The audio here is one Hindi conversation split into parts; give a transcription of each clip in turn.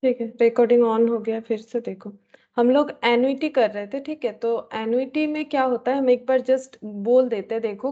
ठीक है, रिकॉर्डिंग ऑन हो गया, फिर से देखो। हम लोग एन्युटी कर रहे थे, ठीक है। तो एन्युटी में क्या होता है, हम एक बार जस्ट बोल देते हैं, देखो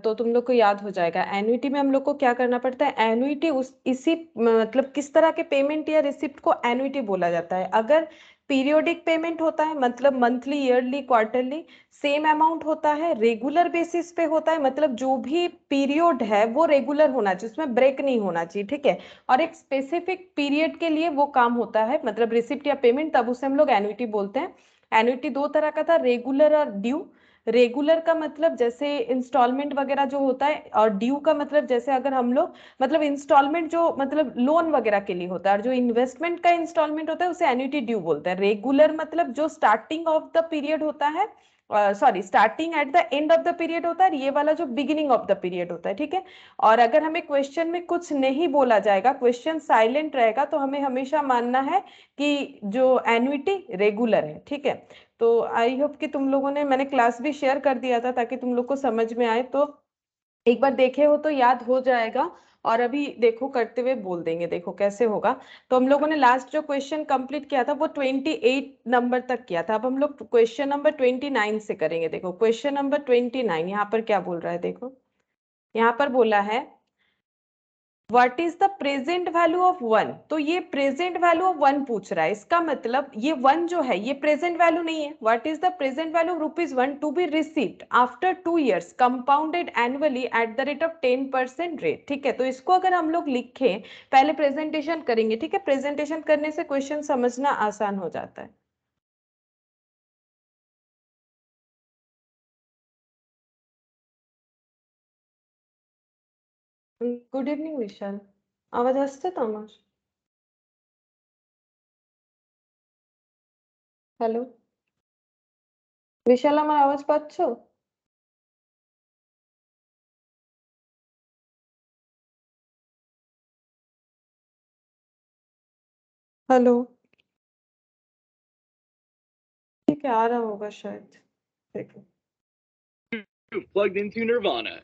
तो तुम लोग को याद हो जाएगा। एन्युटी में हम लोग को क्या करना पड़ता है, एन्युटी उस इसी मतलब किस तरह के पेमेंट या रिसिप्ट को एन्युटी बोला जाता है। अगर पीरियोडिक पेमेंट होता है, मतलब monthly, yearly, quarterly, same amount होता है, रेगुलर बेसिस पे होता है, मतलब जो भी पीरियड है वो रेगुलर होना चाहिए, उसमें ब्रेक नहीं होना चाहिए, ठीक है। और एक स्पेसिफिक पीरियड के लिए वो काम होता है, मतलब रिसिप्ट या पेमेंट, तब उसे हम लोग एन्युटी बोलते हैं। एन्युटी दो तरह का था, रेगुलर और ड्यू। रेगुलर का मतलब जैसे इंस्टॉलमेंट वगैरह जो होता है, और ड्यू का मतलब जैसे अगर हम लोग, मतलब इंस्टॉलमेंट जो मतलब लोन वगैरह के लिए होता है, और जो इन्वेस्टमेंट का इंस्टॉलमेंट होता है उसे एन्युटी ड्यू बोलते हैं। रेगुलर मतलब जो स्टार्टिंग ऑफ द पीरियड होता है, sorry, starting at the end of the period होता है, ये वाला जो बिगिनिंग ऑफ द पीरियड होता है, ठीक है। और अगर हमें क्वेश्चन में कुछ नहीं बोला जाएगा, क्वेश्चन साइलेंट रहेगा, तो हमें हमेशा मानना है कि जो एन्युटी रेगुलर है, ठीक है। तो आई होप कि तुम लोगों ने, मैंने क्लास भी शेयर कर दिया था ताकि तुम लोग को समझ में आए, तो एक बार देखे हो तो याद हो जाएगा। और अभी देखो करते हुए बोल देंगे, देखो कैसे होगा। तो हम लोगों ने लास्ट जो क्वेश्चन कंप्लीट किया था वो 28 नंबर तक किया था। अब हम लोग क्वेश्चन नंबर 29 से करेंगे। देखो क्वेश्चन नंबर 29 यहाँ पर क्या बोल रहा है, देखो यहाँ पर बोला है what is the present value of one. तो ये प्रेजेंट वैल्यू ऑफ वन पूछ रहा है, इसका मतलब ये वन जो है ये प्रेजेंट वैल्यू नहीं है। What is the present value of ₹1 to be received after 2 years compounded annually at the rate of 10% rate, ठीक है। तो इसको अगर हम लोग लिखें, पहले प्रेजेंटेशन करेंगे, ठीक है। प्रेजेंटेशन करने से क्वेश्चन समझना आसान हो जाता है। गुड इवनिंग विशाल, आवाज আসছে তো আমার? হ্যালো বিশাল, আমার আওয়াজ পাচ্ছো? हेलो, ठीक है, आ रहा होगा शायद, देखो। Plugged into Nirvana.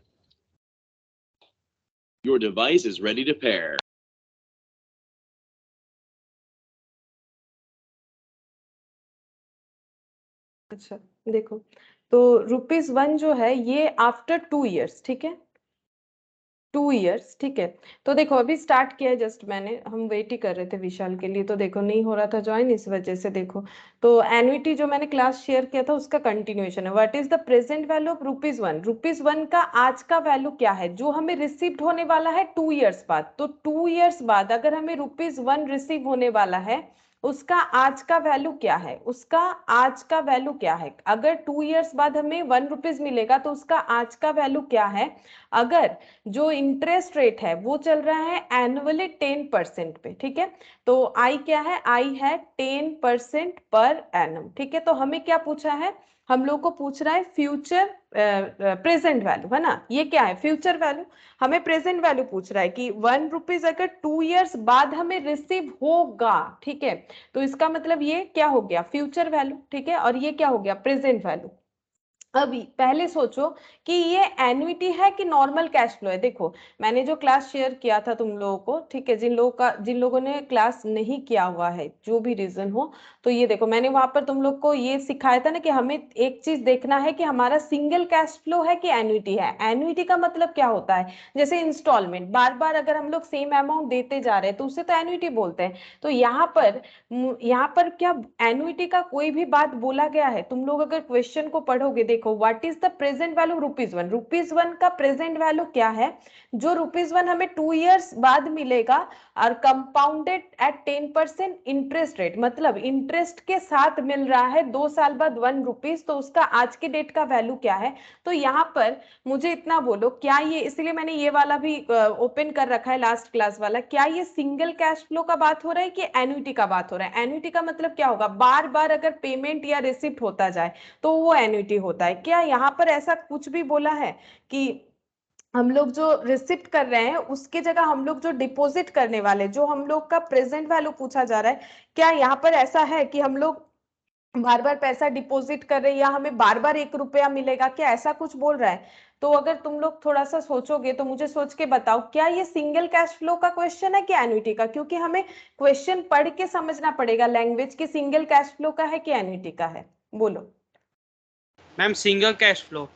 Your device is ready to pair. अच्छा, देखो, तो ₹1 जो है ये आफ्टर 2 years, ठीक है, 2 years, ठीक है। तो देखो अभी स्टार्ट किया है जस्ट मैंने, हम वेट ही कर रहे थे विशाल के लिए, तो देखो नहीं हो रहा था ज्वाइन, इस वजह से। देखो तो एन्युटी जो मैंने क्लास शेयर किया था उसका कंटिन्यूएशन है। What is the present value of ₹1? ₹1 का आज का वैल्यू क्या है जो हमें रिसीव होने वाला है 2 years बाद। तो 2 years बाद अगर हमें ₹1 रिसीव होने वाला है, उसका आज का वैल्यू क्या है, उसका आज का वैल्यू क्या है। अगर 2 years बाद हमें ₹1 मिलेगा तो उसका आज का वैल्यू क्या है। अगर जो इंटरेस्ट रेट है वो चल रहा है एनुअली 10% पे, ठीक है। तो आई क्या है, आई है 10% पर एनम, ठीक है। तो हमें क्या पूछा है, हम लोग को पूछ रहा है फ्यूचर प्रेजेंट वैल्यू, है ना। ये क्या है, फ्यूचर वैल्यू। हमें प्रेजेंट वैल्यू पूछ रहा है कि ₹1 अगर 2 years बाद हमें रिसीव होगा, ठीक है। तो इसका मतलब ये क्या हो गया, फ्यूचर वैल्यू, ठीक है। और ये क्या हो गया, प्रेजेंट वैल्यू। अभी पहले सोचो कि ये एन्युटी है कि नॉर्मल कैश फ्लो है। देखो मैंने जो क्लास शेयर किया था तुम लोगों को, ठीक है, जिन लोगों ने क्लास नहीं किया हुआ है, जो भी रीजन हो, तो ये देखो मैंने वहां पर तुम लोग को ये सिखाया था ना कि हमें एक चीज देखना है कि हमारा सिंगल कैश फ्लो है कि एन्युटी है। एन्युटी का मतलब क्या होता है, जैसे इंस्टॉलमेंट बार बार अगर हम लोग सेम अमाउंट देते जा रहे हैं तो उसे तो एन्युटी बोलते हैं। तो यहाँ पर क्या एन्युटी का कोई भी बात बोला गया है, तुम लोग अगर क्वेश्चन को पढ़ोगे, देखो what is the present value ₹1। ₹1 का प्रेजेंट वैल्यू क्या है, जो ₹1 हमें 2 years बाद मिलेगा, और कंपाउंडेड एट 10% इंटरेस्ट रेट, मतलब इंटरेस्ट के साथ मिल रहा है 2 साल बाद ₹1, तो उसका आज की डेट का वैल्यू क्या है। तो यहाँ पर मुझे इतना बोलो, क्या ये, इसलिए मैंने ये वाला भी ओपन कर रखा है लास्ट क्लास वाला, क्या ये सिंगल कैश फ्लो का बात हो रहा है कि एन्युटी का बात हो रहा है। एन्युटी का मतलब क्या होगा, बार बार अगर पेमेंट या रिसिप्ट होता जाए तो वो एन्युटी होता है। क्या यहाँ पर ऐसा कुछ भी बोला है कि हम लोग जो रिसिप्ट कर रहे हैं उसके जगह हम लोग जो डिपॉजिट करने वाले, जो हम लोग का प्रेजेंट वैल्यू पूछा जा रहा है, क्या यहाँ पर ऐसा है कि हम लोग बार बार पैसा डिपॉजिट कर रहे हैं या हमें बार बार 1 रुपया मिलेगा, क्या ऐसा कुछ बोल रहा है? तो अगर तुम लोग थोड़ा सा सोचोगे तो मुझे सोच के बताओ, क्या ये सिंगल कैश फ्लो का क्वेश्चन है कि एन्युटी का? क्योंकि हमें क्वेश्चन पढ़ के समझना पड़ेगा लैंग्वेज की, सिंगल कैश फ्लो का है कि एन्युटी का है, बोलो। Ma'am single cash flow.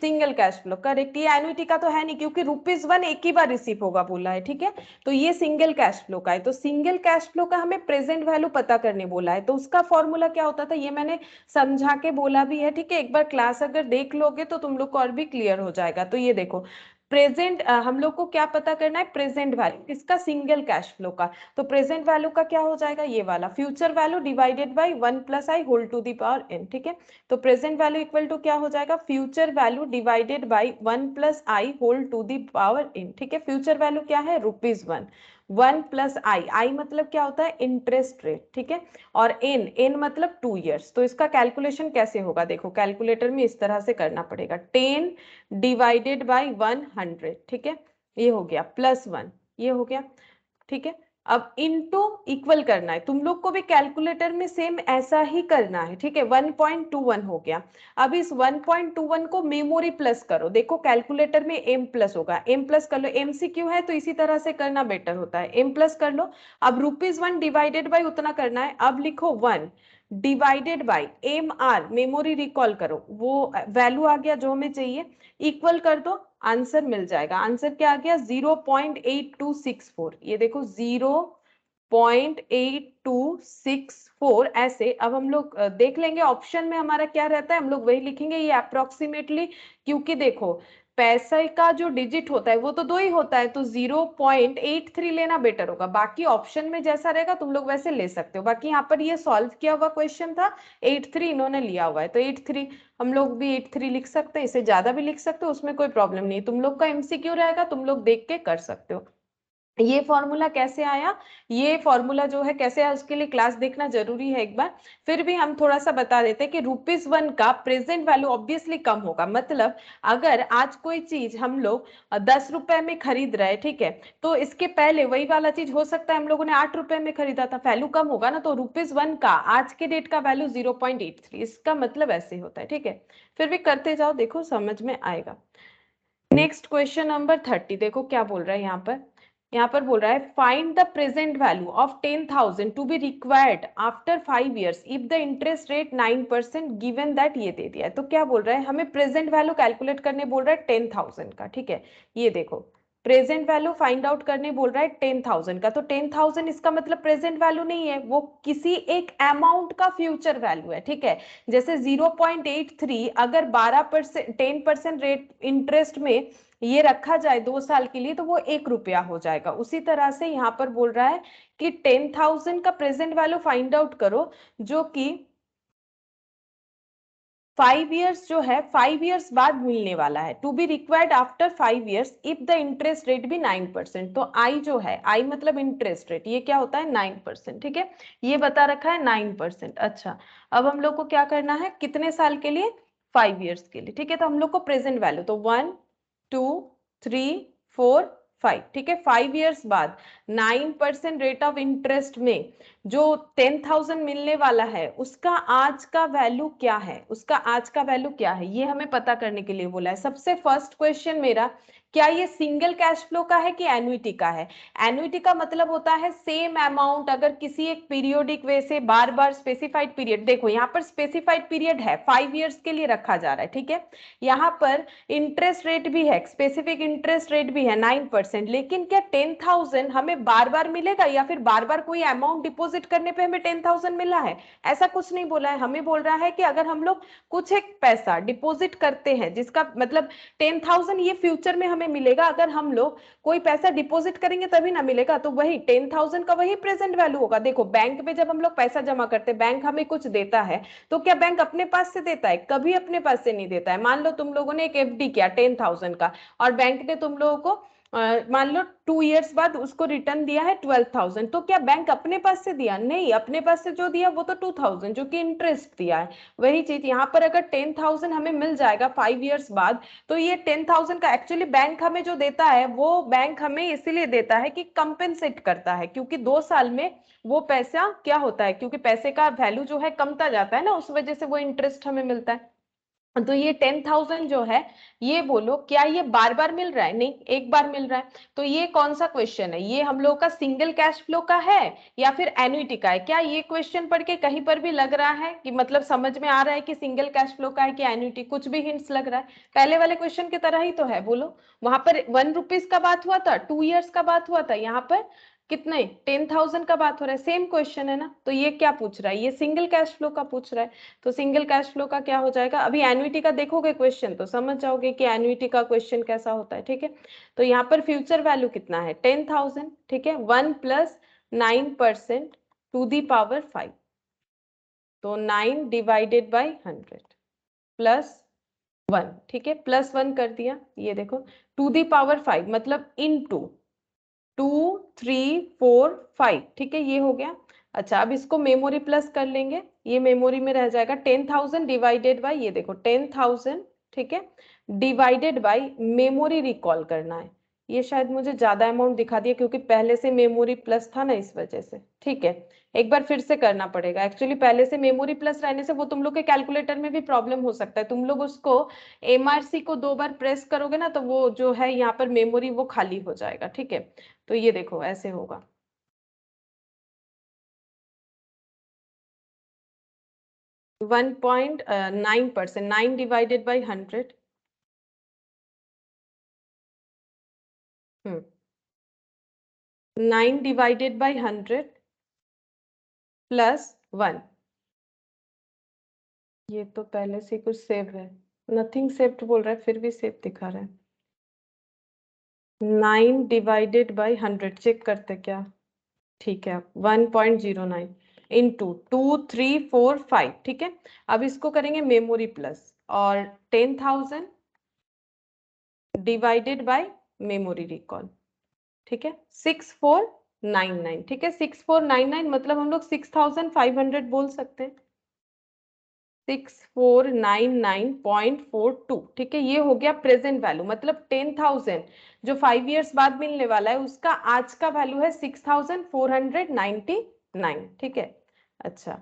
Single cash flow correct. ये एन्युटी का तो है नहीं, क्योंकि ₹1 एक ही बार रिसीव होगा बोला है, ठीक है। तो ये सिंगल कैश फ्लो का है। तो सिंगल कैश फ्लो का हमें प्रेजेंट वैल्यू पता करने बोला है, तो उसका फॉर्मूला क्या होता था ये मैंने समझा के बोला भी है, ठीक है। एक बार क्लास अगर देख लोगे तो तुम लोग को और भी क्लियर हो जाएगा। तो ये देखो, प्रेजेंट हम लोग को क्या पता करना है? प्रेजेंट वैल्यू किसका? सिंगल कैश फ्लो का। तो प्रेजेंट वैल्यू का क्या हो जाएगा? ये वाला future value divided by 1 + i whole to the power n, ठीक है। तो प्रेजेंट वैल्यू इक्वल टू क्या हो जाएगा? Future value divided by 1 + i whole to the power n, ठीक है। फ्यूचर वैल्यू क्या है? ₹1, 1 + i, i मतलब क्या होता है? इंटरेस्ट रेट, ठीक है। और n मतलब 2 इयर्स। तो इसका कैलकुलेशन कैसे होगा? देखो कैलकुलेटर में इस तरह से करना पड़ेगा, 10 डिवाइडेड बाय 100, ठीक है, ये हो गया, +1 ये हो गया, ठीक है। अब इनटू इक्वल करना है, तुम लोग को भी कैलकुलेटर में सेम ऐसा ही करना है, ठीक है। 1.21 हो गया। अब इस 1.21 को मेमोरी प्लस करो, देखो कैलकुलेटर में m प्लस होगा, m प्लस कर लो, MCQ है तो इसी तरह से करना बेटर होता है, m प्लस कर लो। अब ₹1 डिवाइडेड बाय उतना करना है, अब लिखो 1 divided by MR, memory recall करो, वो वैल्यू आ गया जो हमें चाहिए, इक्वल कर दो, आंसर मिल जाएगा। आंसर क्या आ गया? 0.8264, ये देखो 0.8264 ऐसे। अब हम लोग देख लेंगे ऑप्शन में हमारा क्या रहता है, हम लोग वही लिखेंगे, ये अप्रोक्सीमेटली, क्योंकि देखो पैसे का जो डिजिट होता है वो तो 2 ही होता है, तो 0.83 लेना बेटर होगा। बाकी ऑप्शन में जैसा रहेगा तुम लोग वैसे ले सकते हो। बाकी यहाँ पर ये सॉल्व किया हुआ क्वेश्चन था, 83 इन्होंने लिया हुआ है, तो 83 हम लोग भी 83 लिख सकते हैं, इससे ज्यादा भी लिख सकते हो, उसमें कोई प्रॉब्लम नहीं। तुम लोग का MCQ रहेगा, तुम लोग देख के कर सकते हो। ये फॉर्मूला कैसे आया, ये फॉर्मूला जो है कैसे आया उसके लिए क्लास देखना जरूरी है एक बार। फिर भी हम थोड़ा सा बता देते हैं कि ₹1 का प्रेजेंट वैल्यू ऑब्वियसली कम होगा। मतलब अगर आज कोई चीज हम लोग 10 रुपए में खरीद रहे हैं, ठीक है, तो इसके पहले वही वाला चीज हो सकता है हम लोगों ने 8 रुपए में खरीदा था, वैल्यू कम होगा ना। तो ₹1 का आज के डेट का वैल्यू 0.83, इसका मतलब ऐसे होता है, ठीक है। फिर भी करते जाओ, देखो समझ में आएगा। नेक्स्ट क्वेश्चन नंबर 30, देखो क्या बोल रहा है यहाँ पर बोल रहा है find the present value of 10,000 to be required after 5 years if the interest rate 9% given that, ये दे दिया है। तो क्या बोल रहा है, हमें प्रेजेंट वैल्यू कैलकुलेट करने बोल रहा है 10,000 का, ठीक है। ये देखो प्रेजेंट वैल्यू फाइंड आउट करने बोल रहा है 10,000 का। तो 10,000 इसका मतलब प्रेजेंट वैल्यू नहीं है, वो किसी एक अमाउंट का फ्यूचर वैल्यू है, ठीक है। जैसे 0.83 अगर 12% 10% रेट इंटरेस्ट में ये रखा जाए 2 साल के लिए तो वो 1 रुपया हो जाएगा। उसी तरह से यहाँ पर बोल रहा है कि 10,000 का प्रेजेंट वैल्यू फाइंड आउट करो, जो कि 5 इयर्स जो है 5 इयर्स बाद मिलने वाला है, to be required after 5 years if the interest rate भी 9%। तो आई जो है, आई मतलब इंटरेस्ट रेट, ये क्या होता है? 9%, ठीक है। ये बता रखा है 9%। अच्छा, अब हम लोग को क्या करना है, कितने साल के लिए? 5 इयर्स के लिए, ठीक है। तो हम लोग को प्रेजेंट वैल्यू तो 1 2 3 4 5, ठीक है। 5 इयर्स बाद 9% रेट ऑफ इंटरेस्ट में जो 10,000 मिलने वाला है उसका आज का वैल्यू क्या है, उसका आज का वैल्यू क्या है, ये हमें पता करने के लिए बोला है। सबसे फर्स्ट क्वेश्चन मेरा, क्या ये सिंगल कैश फ्लो का है कि एन्युटी का है? एन्युटी का मतलब होता है सेम अमाउंट अगर किसी एक पीरियोडिक वे से बार बार स्पेसिफाइड पीरियड, देखो यहाँ पर स्पेसिफाइड पीरियड है 5 इयर्स के लिए रखा जा रहा है, ठीक है। यहाँ पर इंटरेस्ट रेट भी है, स्पेसिफिक इंटरेस्ट रेट भी है 9%। लेकिन क्या 10,000 हमें बार बार मिलेगा या फिर बार बार कोई अमाउंट डिपॉजिट करने पे हमें 10,000 मिला है? ऐसा कुछ नहीं बोला है। हमें बोल रहा है कि अगर हम लोग कुछ एक पैसा डिपॉजिट करते हैं जिसका मतलब 10,000 ये फ्यूचर में हमें मिलेगा, अगर हम लोग कोई पैसा डिपॉजिट करेंगे तभी ना मिलेगा, तो वही 10,000 का वही प्रेजेंट वैल्यू होगा। देखो बैंक में जब हम लोग पैसा जमा करते हैं, बैंक हमें कुछ देता है, तो क्या बैंक अपने पास से देता है? कभी अपने पास से नहीं देता है। मान लो तुम लोगों ने एक FD किया 10,000 का और बैंक ने तुम लोगों को मान लो 2 इयर्स बाद उसको रिटर्न दिया है 12,000, तो क्या बैंक अपने पास से दिया? नहीं, अपने पास से जो दिया वो तो 2,000 जो कि इंटरेस्ट दिया है। वही चीज यहाँ पर अगर 10,000 हमें मिल जाएगा 5 इयर्स बाद, तो ये 10,000 का एक्चुअली बैंक हमें जो देता है वो बैंक हमें इसीलिए देता है कि कंपेंसेट करता है, क्योंकि 2 साल में वो पैसा क्या होता है, क्योंकि पैसे का वैल्यू जो है कमता जाता है ना, उस वजह से वो इंटरेस्ट हमें मिलता है। तो ये 10,000 जो है, ये बोलो क्या ये बार बार मिल रहा है? नहीं, एक बार मिल रहा है। तो ये कौन सा क्वेश्चन है? ये हम लोग का सिंगल कैश फ्लो का है या फिर एन्युटी का है? क्या ये क्वेश्चन पढ़ के कहीं पर भी लग रहा है कि मतलब समझ में आ रहा है कि सिंगल कैश फ्लो का है कि एन्युटी? कुछ भी हिंट्स लग रहा है? पहले वाले क्वेश्चन की तरह ही तो है, बोलो। वहां पर 1 रुपीज का बात हुआ था, 2 इयर्स का बात हुआ था, यहाँ पर कितने 10,000 का बात हो रहा है। सेम क्वेश्चन है ना। तो ये क्या पूछ रहा है? ये सिंगल कैश फ्लो का पूछ रहा है। तो सिंगल कैश फ्लो का क्या हो जाएगा? अभी एन्युटी का देखोगे क्वेश्चन तो समझ जाओगे कि एन्युटी का क्वेश्चन कैसा होता है। ठीक है, तो यहाँ पर फ्यूचर वैल्यू कितना है? 10,000। ठीक है, 1 + 9% टू दी पावर 5, तो 9 डिवाइडेड बाई 100 प्लस 1। ठीक है, +1 कर दिया। ये देखो टू दी पावर 5 मतलब इनटू 2 3 4 5। ठीक है, ये हो गया। अच्छा, अब इसको मेमोरी प्लस कर लेंगे, ये मेमोरी में रह जाएगा 10,000 डिवाइडेड बाई, ये देखो 10,000। ठीक है, डिवाइडेड बाई मेमोरी रिकॉल करना है। ये शायद मुझे ज्यादा अमाउंट दिखा दिया क्योंकि पहले से मेमोरी प्लस था ना, इस वजह से। ठीक है, एक बार फिर से करना पड़ेगा। एक्चुअली पहले से मेमोरी प्लस रहने से वो तुम लोग के कैलकुलेटर में भी प्रॉब्लम हो सकता है। तुम लोग उसको एमआरसी को 2 बार प्रेस करोगे ना, तो वो जो है यहाँ पर मेमोरी वो खाली हो जाएगा। ठीक है, तो ये देखो ऐसे होगा। 1.9%, 9 divided by 100। 9 divided by 100 plus 1। ये तो पहले से कुछ सेव है, नथिंग सेव्ड बोल रहा है, फिर भी सेव दिखा रहा है। 9 डिवाइडेड बाई 100 चेक करते क्या? ठीक है, 1.09 इंटू 2 3 4 5। ठीक है, अब इसको करेंगे मेमोरी प्लस, और 10,000 डिवाइडेड बाय मेमोरी रिकॉल। ठीक है, 6499। ठीक है, 6499 मतलब हम लोग 6,500 बोल सकते हैं, 6499.42। ठीक है, ये हो गया प्रेजेंट वैल्यू, मतलब 10,000 जो 5 इयर्स बाद मिलने वाला है उसका आज का वैल्यू है 6,499। ठीक है, अच्छा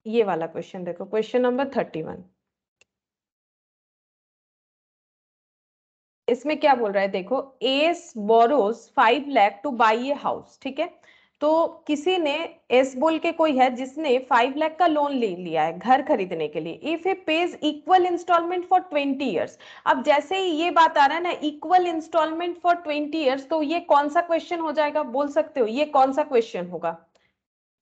ये वाला क्वेश्चन देखो, क्वेश्चन नंबर 31। इसमें क्या बोल रहा है देखो, S borrows 5 lakh two by a house. ठीक है, तो किसी ने, एस बोल के कोई है जिसने 5 लाख का लोन ले लिया है घर खरीदने के लिए। If a pays equal installment for 20 years. अब जैसे ही ये बात आ रहा है ना, इक्वल इंस्टॉलमेंट फॉर 20 इयर्स, तो ये कौन सा क्वेश्चन हो जाएगा? बोल सकते हो ये कौन सा क्वेश्चन होगा?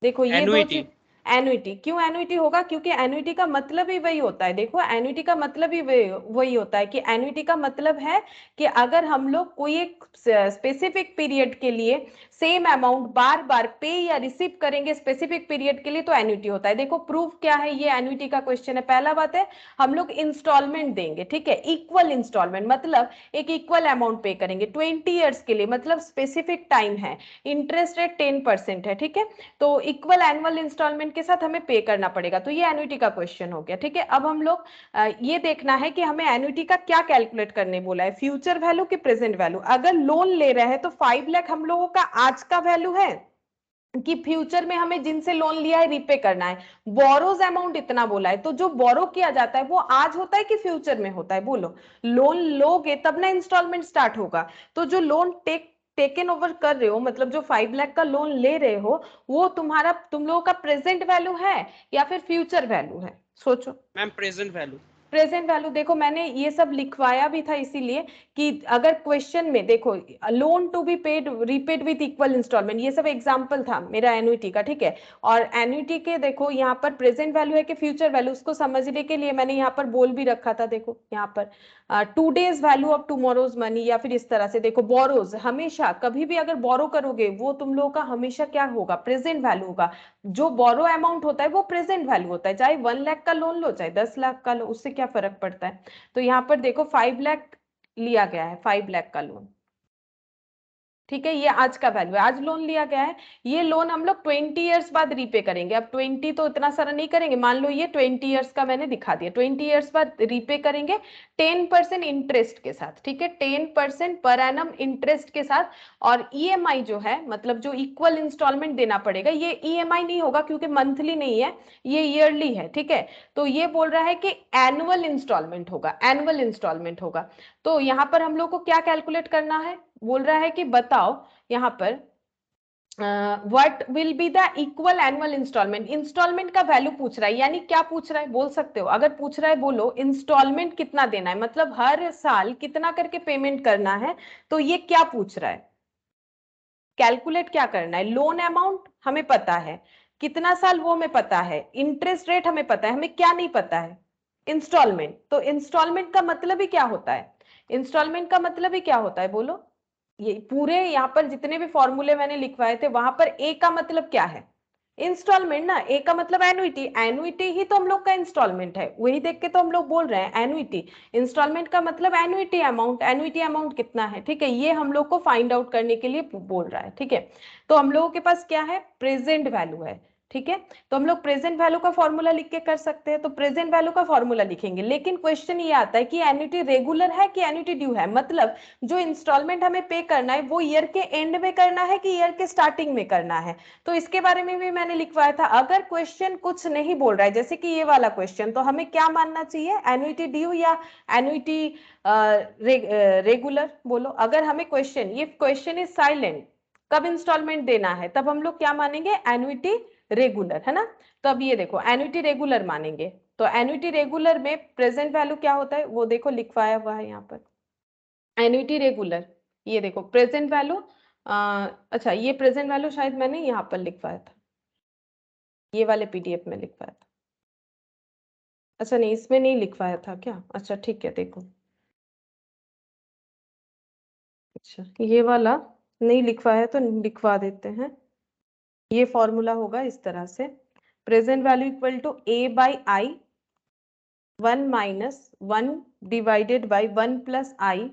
देखो ये दो एनुइटी। चीज। एन्युटी क्यों एन्युटी होगा? क्योंकि एन्युटी का मतलब ही वही होता है। देखो एन्युटी का मतलब ही वही होता है कि एन्युटी का मतलब है कि अगर हम लोग कोई एक स्पेसिफिक पीरियड के लिए सेम अमाउंट बार बार पे या रिसीव करेंगे स्पेसिफिक पीरियड के लिए, तो एन्युटी होता है। देखो प्रूफ क्या है, ये एन्युटी का क्वेश्चन है। पहला बात है, हम लोग इंस्टॉलमेंट देंगे। ठीक है, इक्वल इंस्टॉलमेंट मतलब एक इक्वल अमाउंट पे करेंगे 20 ईयर्स के लिए, मतलब स्पेसिफिक टाइम है, इंटरेस्ट रेट 10% है। ठीक है, तो इक्वल एनुअल इंस्टॉलमेंट के साथ हमें पे करना पड़ेगा, तो ये एन्युटी का क्वेश्चन हो गया। ठीक है, अब हम लोग ये देखना है कि हमें एन्युटी का क्या कैलकुलेट करने बोला है, फ्यूचर वैल्यू कि प्रेजेंट वैल्यू। अगर लोन ले रहे हैं तो 5 लाख हम लोगों का आज का वैल्यू है कि फ्यूचर में हमें जिनसे लोन लिया है रीपे करना है। बोरोज अमाउंट इतना बोला है, तो जो बोरो किया जाता है वो आज होता है कि फ्यूचर में होता है? बोलो, लोन लोगे तब ना इंस्टॉलमेंट स्टार्ट होगा। तो जो लोन टेकन ओवर कर रहे हो, मतलब जो 5 लाख का लोन ले रहे हो, वो तुम्हारा तुम लोगों का प्रेजेंट वैल्यू है या फिर फ्यूचर वैल्यू है? सोचो। Ma'am present value. Present value. देखो मैंने ये सब लिखवाया भी था इसीलिए कि अगर क्वेश्चन में देखो, loan to be paid repaid with equal installment, ये सब एग्जांपल था मेरा एन्युटी का। ठीक है, और एन्युटी के देखो यहाँ पर प्रेजेंट वैल्यू है कि फ्यूचर वैल्यू, उसको समझने के लिए मैंने यहाँ पर बोल भी रखा था। देखो यहाँ पर 2 days value of tomorrow's money, या फिर इस तरह से देखो बोरोज, हमेशा कभी भी अगर बोरो करोगे वो तुम लोगों का हमेशा क्या होगा? प्रेजेंट वैल्यू होगा। जो बोरो अमाउंट होता है वो प्रेजेंट वैल्यू होता है, चाहे 1 लाख का लोन लो चाहे 10 लाख का लो, उससे क्या फर्क पड़ता है। तो यहाँ पर देखो 5 लाख लिया गया है, 5 लाख का लोन, ठीक है, ये आज का वैल्यू है, आज लोन लिया गया है। ये लोन हम लोग 20 ईयर्स बाद रीपे करेंगे। अब 20 तो इतना सारा नहीं करेंगे, मान लो ये 20 ईयर्स का मैंने दिखा दिया, 20 ईयर्स बाद रीपे करेंगे 10% इंटरेस्ट के साथ, ठीक है, 10% पर एनम इंटरेस्ट के साथ। और ईएमआई जो है, मतलब जो इक्वल इंस्टॉलमेंट देना पड़ेगा, ये ईएमआई नहीं होगा क्योंकि मंथली नहीं है, ये ईयरली है, ठीक है। तो ये बोल रहा है कि एनुअल इंस्टॉलमेंट होगा, एनुअल इंस्टॉलमेंट होगा। तो यहाँ पर हम लोग को क्या कैलकुलेट करना है, बोल रहा है कि बताओ यहाँ पर what will be the equal annual installment. Installment का वैल्यू पूछ रहा है, यानी क्या पूछ रहा है बोल सकते हो, अगर पूछ रहा है बोलो इंस्टॉलमेंट कितना देना है, मतलब हर साल कितना करके पेमेंट करना है, तो ये क्या पूछ रहा है, कैलकुलेट क्या करना है। लोन अमाउंट हमें पता है, कितना साल वो हमें पता है, इंटरेस्ट रेट हमें पता है, हमें क्या नहीं पता है, इंस्टॉलमेंट। तो इंस्टॉलमेंट का मतलब ही क्या होता है, इंस्टॉलमेंट का मतलब ही क्या होता है बोलो। ये पूरे यहाँ पर जितने भी फॉर्मूले मैंने लिखवाए थे, वहां पर ए का मतलब क्या है, इंस्टॉलमेंट ना। ए का मतलब एनुइटी, एनुइटी ही तो हम लोग का इंस्टॉलमेंट है, वही देख के तो हम लोग बोल रहे हैं एनुइटी। इंस्टॉलमेंट का मतलब एनुइटी अमाउंट, एनुइटी अमाउंट कितना है, ठीक है, ये हम लोग को फाइंड आउट करने के लिए बोल रहा है, ठीक है। तो हम लोगों के पास क्या है, प्रेजेंट वैल्यू है, ठीक है। तो हम लोग प्रेजेंट वैल्यू का फॉर्मूला लिख के कर सकते हैं, तो प्रेजेंट वैल्यू का फॉर्मूला लिखेंगे। लेकिन क्वेश्चन ये आता है कि एन्युटी रेगुलर है कि एन्युटी ड्यू है, मतलब जो इंस्टॉलमेंट हमें पे करना है वो ईयर के एंड में करना है कि ईयर के स्टार्टिंग में करना है। तो इसके बारे में भी मैंने लिखवाया था। अगर क्वेश्चन कुछ नहीं बोल रहा है, जैसे कि ये वाला क्वेश्चन, तो हमें क्या मानना चाहिए, एन्युटी ड्यू या एन्युटी रेगुलर बोलो। अगर हमें क्वेश्चन, ये क्वेश्चन इज साइलेंट, कब इंस्टॉलमेंट देना है, तब हम लोग क्या मानेंगे, एन्युटी रेगुलर, है ना। तो अब ये देखो एन्युटी रेगुलर मानेंगे, तो एन्युटी रेगुलर में प्रेजेंट वैल्यू क्या होता है वो देखो लिखवाया हुआ है यहाँ पर, एन्युटी रेगुलर। ये देखो प्रेजेंट वैल्यू, अच्छा ये प्रेजेंट वैल्यू शायद मैंने यहाँ पर लिखवाया था, ये वाले पीडीएफ में लिखवाया था। अच्छा नहीं, इसमें नहीं लिखवाया था क्या, अच्छा ठीक है, देखो अच्छा ये वाला नहीं लिखवाया तो लिखवा देते हैं। ये फॉर्मूला होगा इस तरह से, present value equal to a by i 1 minus 1 divided by 1 plus I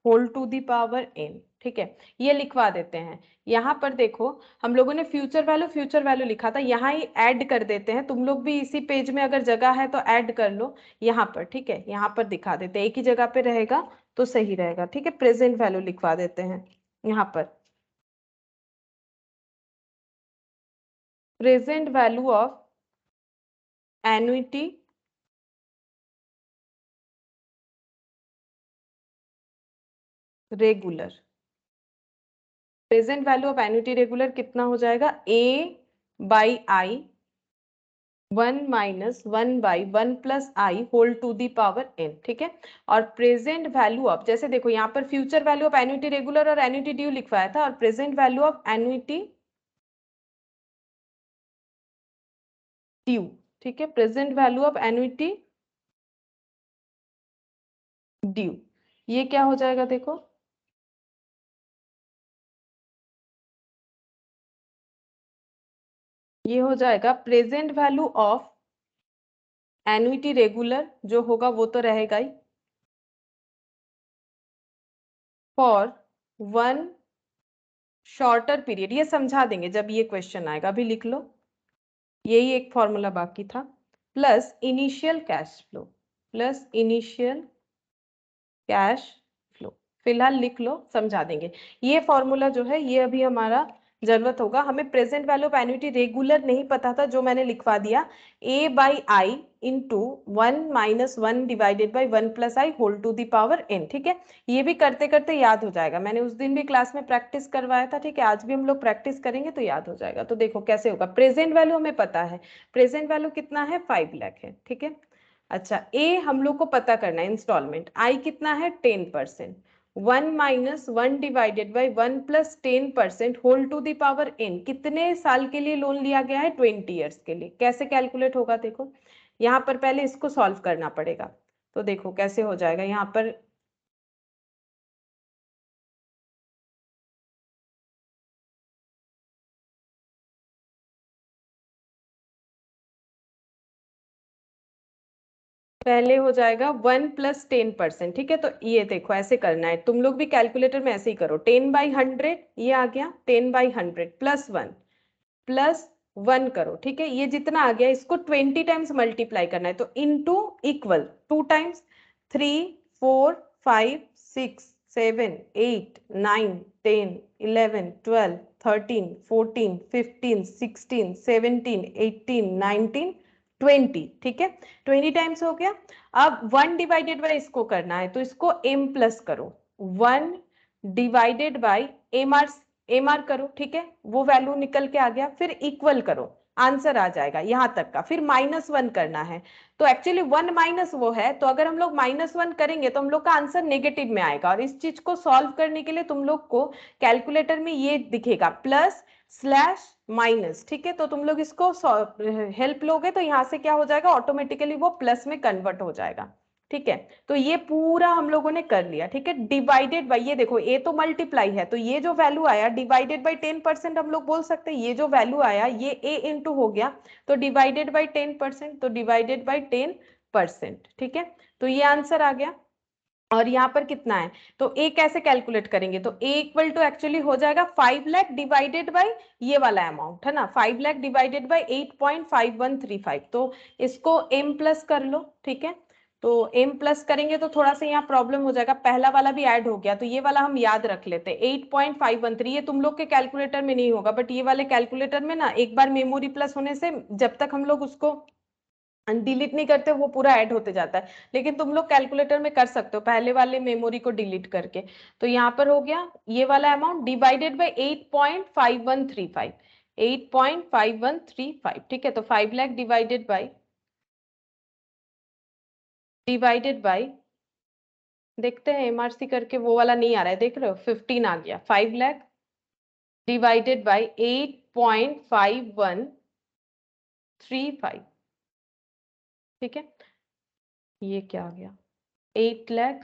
whole to the power n, ठीक है, ये लिखवा देते हैं। यहाँ पर देखो हम लोगों ने फ्यूचर वैल्यू लिखा था, यहाँ ही ऐड कर देते हैं, तुम लोग भी इसी पेज में अगर जगह है तो ऐड कर लो यहाँ पर, ठीक है, यहाँ पर दिखा देते हैं, एक ही जगह पे रहेगा तो सही रहेगा, ठीक है। प्रेजेंट वैल्यू लिखवा देते हैं यहाँ पर, present value of annuity regular, present value of annuity regular कितना हो जाएगा, A by i 1 minus 1 by 1 plus I whole to the power n, ठीक है। और प्रेजेंट वैल्यू ऑफ, जैसे देखो यहाँ पर future value of annuity regular और एन्युटी ड्यू लिखवाया था, और present value of annuity due, ठीक है, present value of annuity due, ये क्या हो जाएगा देखो, ये हो जाएगा present value of annuity regular, जो होगा वो तो रहेगा ही, फॉर 1 शॉर्टर पीरियड, ये समझा देंगे जब ये क्वेश्चन आएगा, अभी लिख लो, यही एक फॉर्मूला बाकी था, plus initial cash flow, plus initial cash flow, फिलहाल लिख लो, समझा देंगे। ये फॉर्मूला जो है ये अभी हमारा जरूरत होगा, हमें present value of annuity regular नहीं पता था, जो मैंने लिखवा दिया, A by i into 1 minus 1 divided by 1 plus I whole to the power n, ठीक है। ये भी करते करते याद हो जाएगा, मैंने उस दिन भी क्लास में प्रैक्टिस करवाया था, ठीक है, आज भी हम लोग प्रैक्टिस करेंगे तो याद हो जाएगा। तो देखो कैसे होगा, प्रेजेंट वैल्यू हमें पता है, प्रेजेंट वैल्यू कितना है, 5 लाख है, ठीक है। अच्छा ए हम लोग को पता करना है इंस्टॉलमेंट, आई कितना है 10%, 1 minus 1 divided by 1 plus 10% whole to the power n, कितने साल के लिए लोन लिया गया है, 20 ईयर्स के लिए। कैसे कैलकुलेट होगा देखो, यहाँ पर पहले इसको सॉल्व करना पड़ेगा, तो देखो कैसे हो जाएगा, यहाँ पर पहले हो जाएगा 1 + 10%, ठीक है। तो ये देखो ऐसे करना है, तुम लोग भी कैलकुलेटर में ऐसे ही करो। 10/100 ये आ गया, 10/100 +1 करो, ठीक है। ये जितना आ गया इसको 20 टाइम्स मल्टीप्लाई करना है, तो इनटू इक्वल 2 टाइम्स 3 4 5 6 7 8 9 10 11 12 13 14 15 16 17 18 19 20, ठीक है। 20 टाइम्स हो गया। अब 1 डिवाइडेड बाय इसको करना है, तो इसको m प्लस करो, 1 डिवाइडेड बाय एम आर करो, ठीक है। वो वैल्यू निकल के आ गया, फिर इक्वल करो, आंसर आ जाएगा यहां तक का। फिर -1 करना है, तो एक्चुअली 1 माइनस वो है, तो अगर हम लोग -1 करेंगे तो हम लोग का आंसर नेगेटिव में आएगा। और इस चीज को सॉल्व करने के लिए तुम लोग को कैलकुलेटर में ये दिखेगा +/- ठीक है। तो तुम लोग इसको हेल्प लोगे तो यहाँ से क्या हो जाएगा, ऑटोमेटिकली वो प्लस में कन्वर्ट हो जाएगा, ठीक है। तो ये पूरा हम लोगों ने कर लिया, ठीक है। डिवाइडेड बाय, ये देखो ए तो मल्टीप्लाई है, तो ये जो वैल्यू आया डिवाइडेड बाय 10% हम लोग बोल सकते हैं। ये जो वैल्यू आया ये ए इंटू हो गया, तो डिवाइडेड बाय 10%, तो डिवाइडेड बाय 10%, ठीक है। तो ये आंसर आ गया। और यहाँ पर कितना है, तो ए कैसे कैलकुलेट करेंगे, तो ए इक्वल टू एक्चुअली हो जाएगा 5 लाख डिवाइडेड बाय ये वाला अमाउंट है ना, 5 लाख डिवाइडेड बाय 8.5135। तो इसको m प्लस कर लो, ठीक है। तो m प्लस करेंगे तो थोड़ा सा यहाँ प्रॉब्लम हो जाएगा, पहला वाला भी ऐड हो गया, तो ये वाला हम याद रख लेते हैं 8.513। ये तुम लोग के कैलकुलेटर में नहीं होगा, बट ये वाले कैलकुलेटर में ना एक बार मेमोरी प्लस होने से जब तक हम लोग उसको डिलीट नहीं करते वो पूरा ऐड होते जाता है। लेकिन तुम लोग कैलकुलेटर में कर सकते हो पहले वाले मेमोरी को डिलीट करके। तो यहाँ पर हो गया ये वाला अमाउंट डिवाइडेड बाय 8.5135, 8.5135, ठीक है। तो 5 लाख डिवाइडेड बाय देखते हैं एमआरसी करके, वो वाला नहीं आ रहा है, देख रहे हो 15 आ गया। 5 लाख डिवाइडेड बाय 8.5135, ठीक है। ये क्या आ गया, 8 lakh,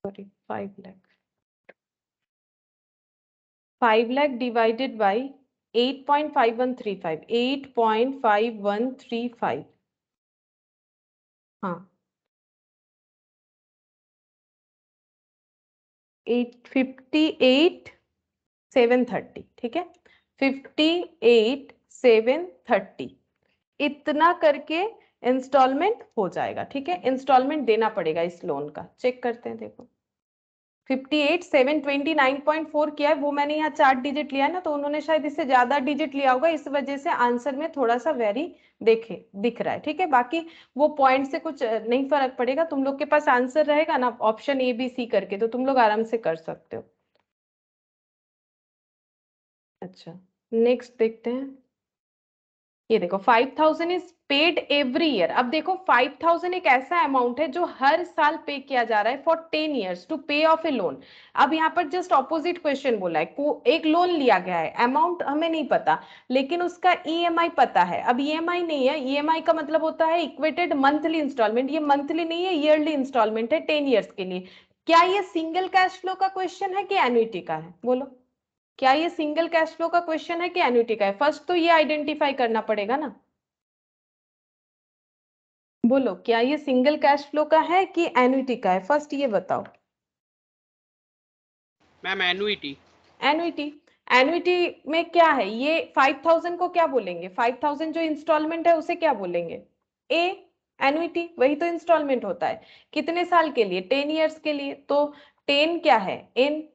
sorry 5 lakh, 5 lakh divided by 8.5135, 8.5135, हाँ 58,730, ठीक है। 58,730 इतना करके इंस्टॉलमेंट हो जाएगा, ठीक है। इंस्टॉलमेंट देना पड़ेगा इस लोन का, चेक करते हैं, देखो 58,729.4 किया है, वो मैंने यहाँ 4 डिजिट लिया है ना, तो उन्होंने शायद इससे ज्यादा डिजिट लिया होगा, इस वजह से आंसर में थोड़ा सा वेरी दिख रहा है, ठीक है। बाकी वो पॉइंट से कुछ नहीं फर्क पड़ेगा, तुम लोग के पास आंसर रहेगा ना ऑप्शन ए बी सी करके, तो तुम लोग आराम से कर सकते हो। अच्छा, नेक्स्ट देखते हैं। ये देखो 5,000 इज पेड एवरी ईयर। अब देखो 5,000 एक ऐसा अमाउंट है जो हर साल पे किया जा रहा है फॉर 10 ईयर्स टू पे ऑफ ए लोन। अब यहाँ पर जस्ट ऑपोजिट क्वेश्चन बोला है, एक लोन लिया गया है, अमाउंट हमें नहीं पता, लेकिन उसका ईएमआई पता है। अब ईएमआई नहीं है, ईएमआई का मतलब होता है इक्वेटेड मंथली इंस्टॉलमेंट, ये मंथली नहीं है, ईयरली इंस्टॉलमेंट है 10 ईयर्स के लिए। क्या ये सिंगल कैश फ्लो का क्वेश्चन है कि एन्युटी का है, बोलो। क्या ये सिंगल कैश फ्लो का क्वेश्चन है कि एन्युटी का है, फर्स्ट तो ये आइडेंटिफाई करना पड़ेगा ना। बोलो, क्या ये सिंगल कैश फ्लो का है कि एन्युटी का है, फर्स्ट ये बताओ। Ma'am annuity. एन्युटी। एन्युटी में क्या है, ये 5,000 को क्या बोलेंगे, 5,000 जो इंस्टॉलमेंट है उसे क्या बोलेंगे, ए। एन्युटी वही तो इंस्टॉलमेंट होता है, कितने साल के लिए, 10 ईयर्स के लिए, तो 10 क्या है, एन,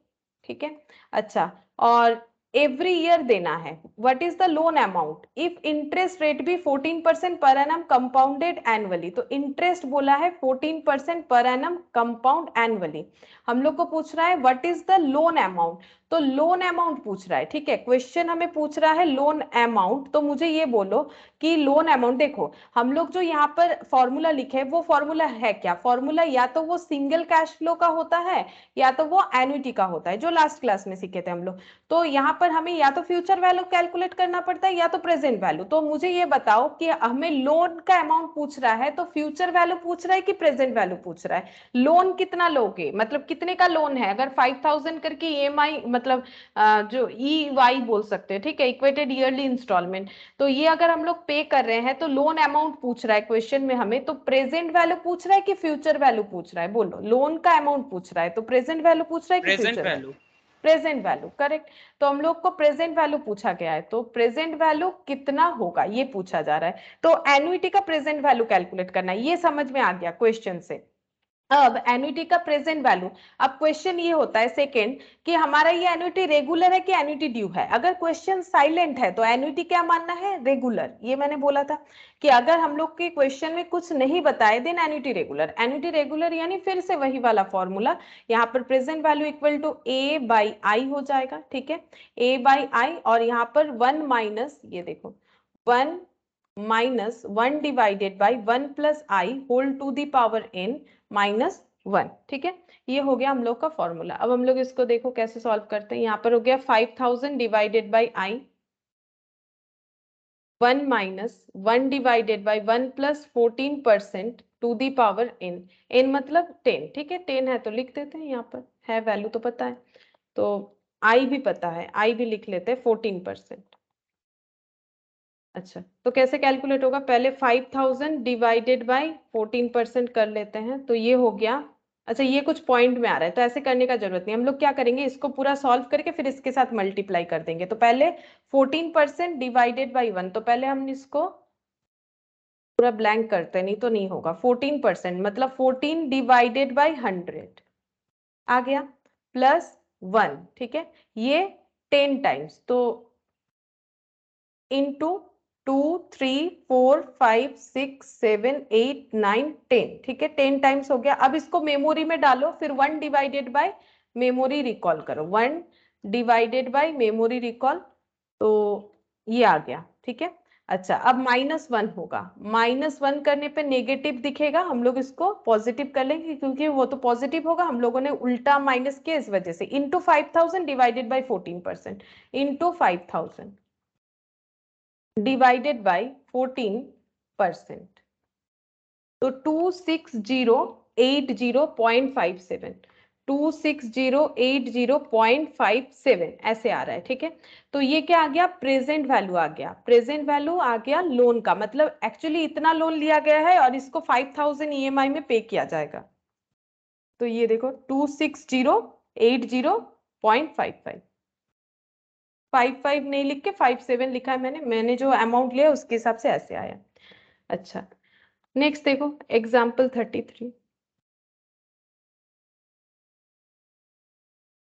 ठीक है। अच्छा, और एवरी ईयर देना है। What is the loan amount if interest rate भी 14% पर एनम कंपाउंडेड एनुअली, तो इंटरेस्ट बोला है 14% पर एनम कंपाउंड एनुअली। हम लोग को पूछ रहा है what is the loan amount, तो लोन अमाउंट पूछ रहा है, ठीक है। क्वेश्चन हमें पूछ रहा है लोन अमाउंट, तो मुझे ये बोलो कि लोन अमाउंट, देखो हम लोग जो यहाँ पर फॉर्मूला लिखे है वो फॉर्मूला है क्या, फॉर्मूला या तो वो सिंगल कैश फ्लो का होता है या तो वो एन्युटी का होता है, जो लास्ट क्लास में सीखे थे हम लोग। तो यहाँ पर हमें या तो फ्यूचर वैल्यू कैलकुलेट करना पड़ता है या तो प्रेजेंट वैल्यू। तो मुझे ये बताओ कि हमें लोन का अमाउंट पूछ रहा है तो फ्यूचर वैल्यू पूछ रहा है कि प्रेजेंट वैल्यू पूछ रहा है। लोन कितना लोगे, मतलब कितने का लोन है, अगर 5,000 करके ईएमआई मतलब मतलब जो EY बोल सकते हैं, ठीक है, इक्वेटेड ईयरली इंस्टॉलमेंट। तो ये अगर हम लोग पे कर रहे हैं तो लोन अमाउंट पूछ रहा है क्वेश्चन में हमें, तो प्रेजेंट वैल्यू पूछ रहा है कि फ्यूचर वैल्यू पूछ रहा है, बोलो। लोन का अमाउंट पूछ रहा है तो प्रेजेंट वैल्यू पूछ रहा है कि present future value. Present value, correct. तो हम लोग को प्रेजेंट वैल्यू पूछा गया है, तो प्रेजेंट वैल्यू कितना होगा ये पूछा जा रहा है। तो एन्युइटी का प्रेजेंट वैल्यू कैलकुलेट करना है, ये समझ में आ गया क्वेश्चन से। अब एन्युइटी का प्रेजेंट वैल्यू, अब क्वेश्चन ये होता है सेकंड कि हमारा ये एन्युइटी रेगुलर है कि एन्युइटी ड्यू है। अगर क्वेश्चन साइलेंट है तो एन्युइटी क्या मानना है, रेगुलर। ये मैंने बोला था कि अगर हम लोग के क्वेश्चन में कुछ नहीं बताए then annuity regular. Annuity regular यानी फिर से वही वाला फॉर्मूला, यहाँ पर present value equal to A by I हो जाएगा, ठीक है, A by I, और यहाँ पर 1 माइनस, ये देखो 1 minus 1 divided by 1 plus I whole to the power n minus 1, ठीक है। ये हो गया हम लोग का फॉर्मूला। अब हम लोग इसको देखो कैसे सॉल्व करते हैं। यहाँ पर हो गया 5000 divided by i, 1 minus 1 divided by 1 plus 14% to the power n, n मतलब 10, ठीक है, 10 है तो लिख देते हैं, यहाँ पर है वैल्यू तो पता है, तो i भी पता है, i भी लिख लेते हैं 14%। अच्छा, तो कैसे कैलकुलेट होगा, पहले 5000 डिवाइडेड बाई 14% कर लेते हैं, तो ये हो गया। अच्छा, ये कुछ पॉइंट में आ रहा है तो ऐसे करने का जरूरत नहीं, हम लोग क्या करेंगे, इसको पूरा सॉल्व करके फिर इसके साथ मल्टीप्लाई कर देंगे। तो पहले 14% डिवाइडेड बाई 1, तो पहले हम इसको पूरा ब्लैंक करते हैं, नहीं तो नहीं होगा। 14% मतलब 14 डिवाइडेड बाई 100 आ गया, प्लस 1, ठीक है, ये 10 टाइम्स, तो इंटू 2 3 4 5 6 7 8 9 10, ठीक है, 10 टाइम्स हो गया। अब इसको मेमोरी में डालो, फिर 1 डिवाइडेड बाय मेमोरी रिकॉल करो, 1 डिवाइडेड बाय मेमोरी रिकॉल, तो ये आ गया, ठीक है। अच्छा, अब -1 होगा, -1 करने पे नेगेटिव दिखेगा, हम लोग इसको पॉजिटिव कर लेंगे क्योंकि वो तो पॉजिटिव होगा, हम लोगों ने उल्टा माइनस किया इस वजह से। Into 5000 divided by 14%, into 5000 divided by 14%, तो 26080.57, 26080.57 ऐसे आ रहा है, ठीक है। तो ये क्या आ गया, प्रेजेंट वैल्यू आ गया, प्रेजेंट वैल्यू आ गया लोन का, मतलब एक्चुअली इतना लोन लिया गया है और इसको 5000 EMI में पे किया जाएगा। तो ये देखो 26080.55, 55 नहीं लिख के 57 लिखा है मैंने जो अमाउंट लिया उसके हिसाब से ऐसे आया। अच्छा, नेक्स्ट देखो एग्जाम्पल 33,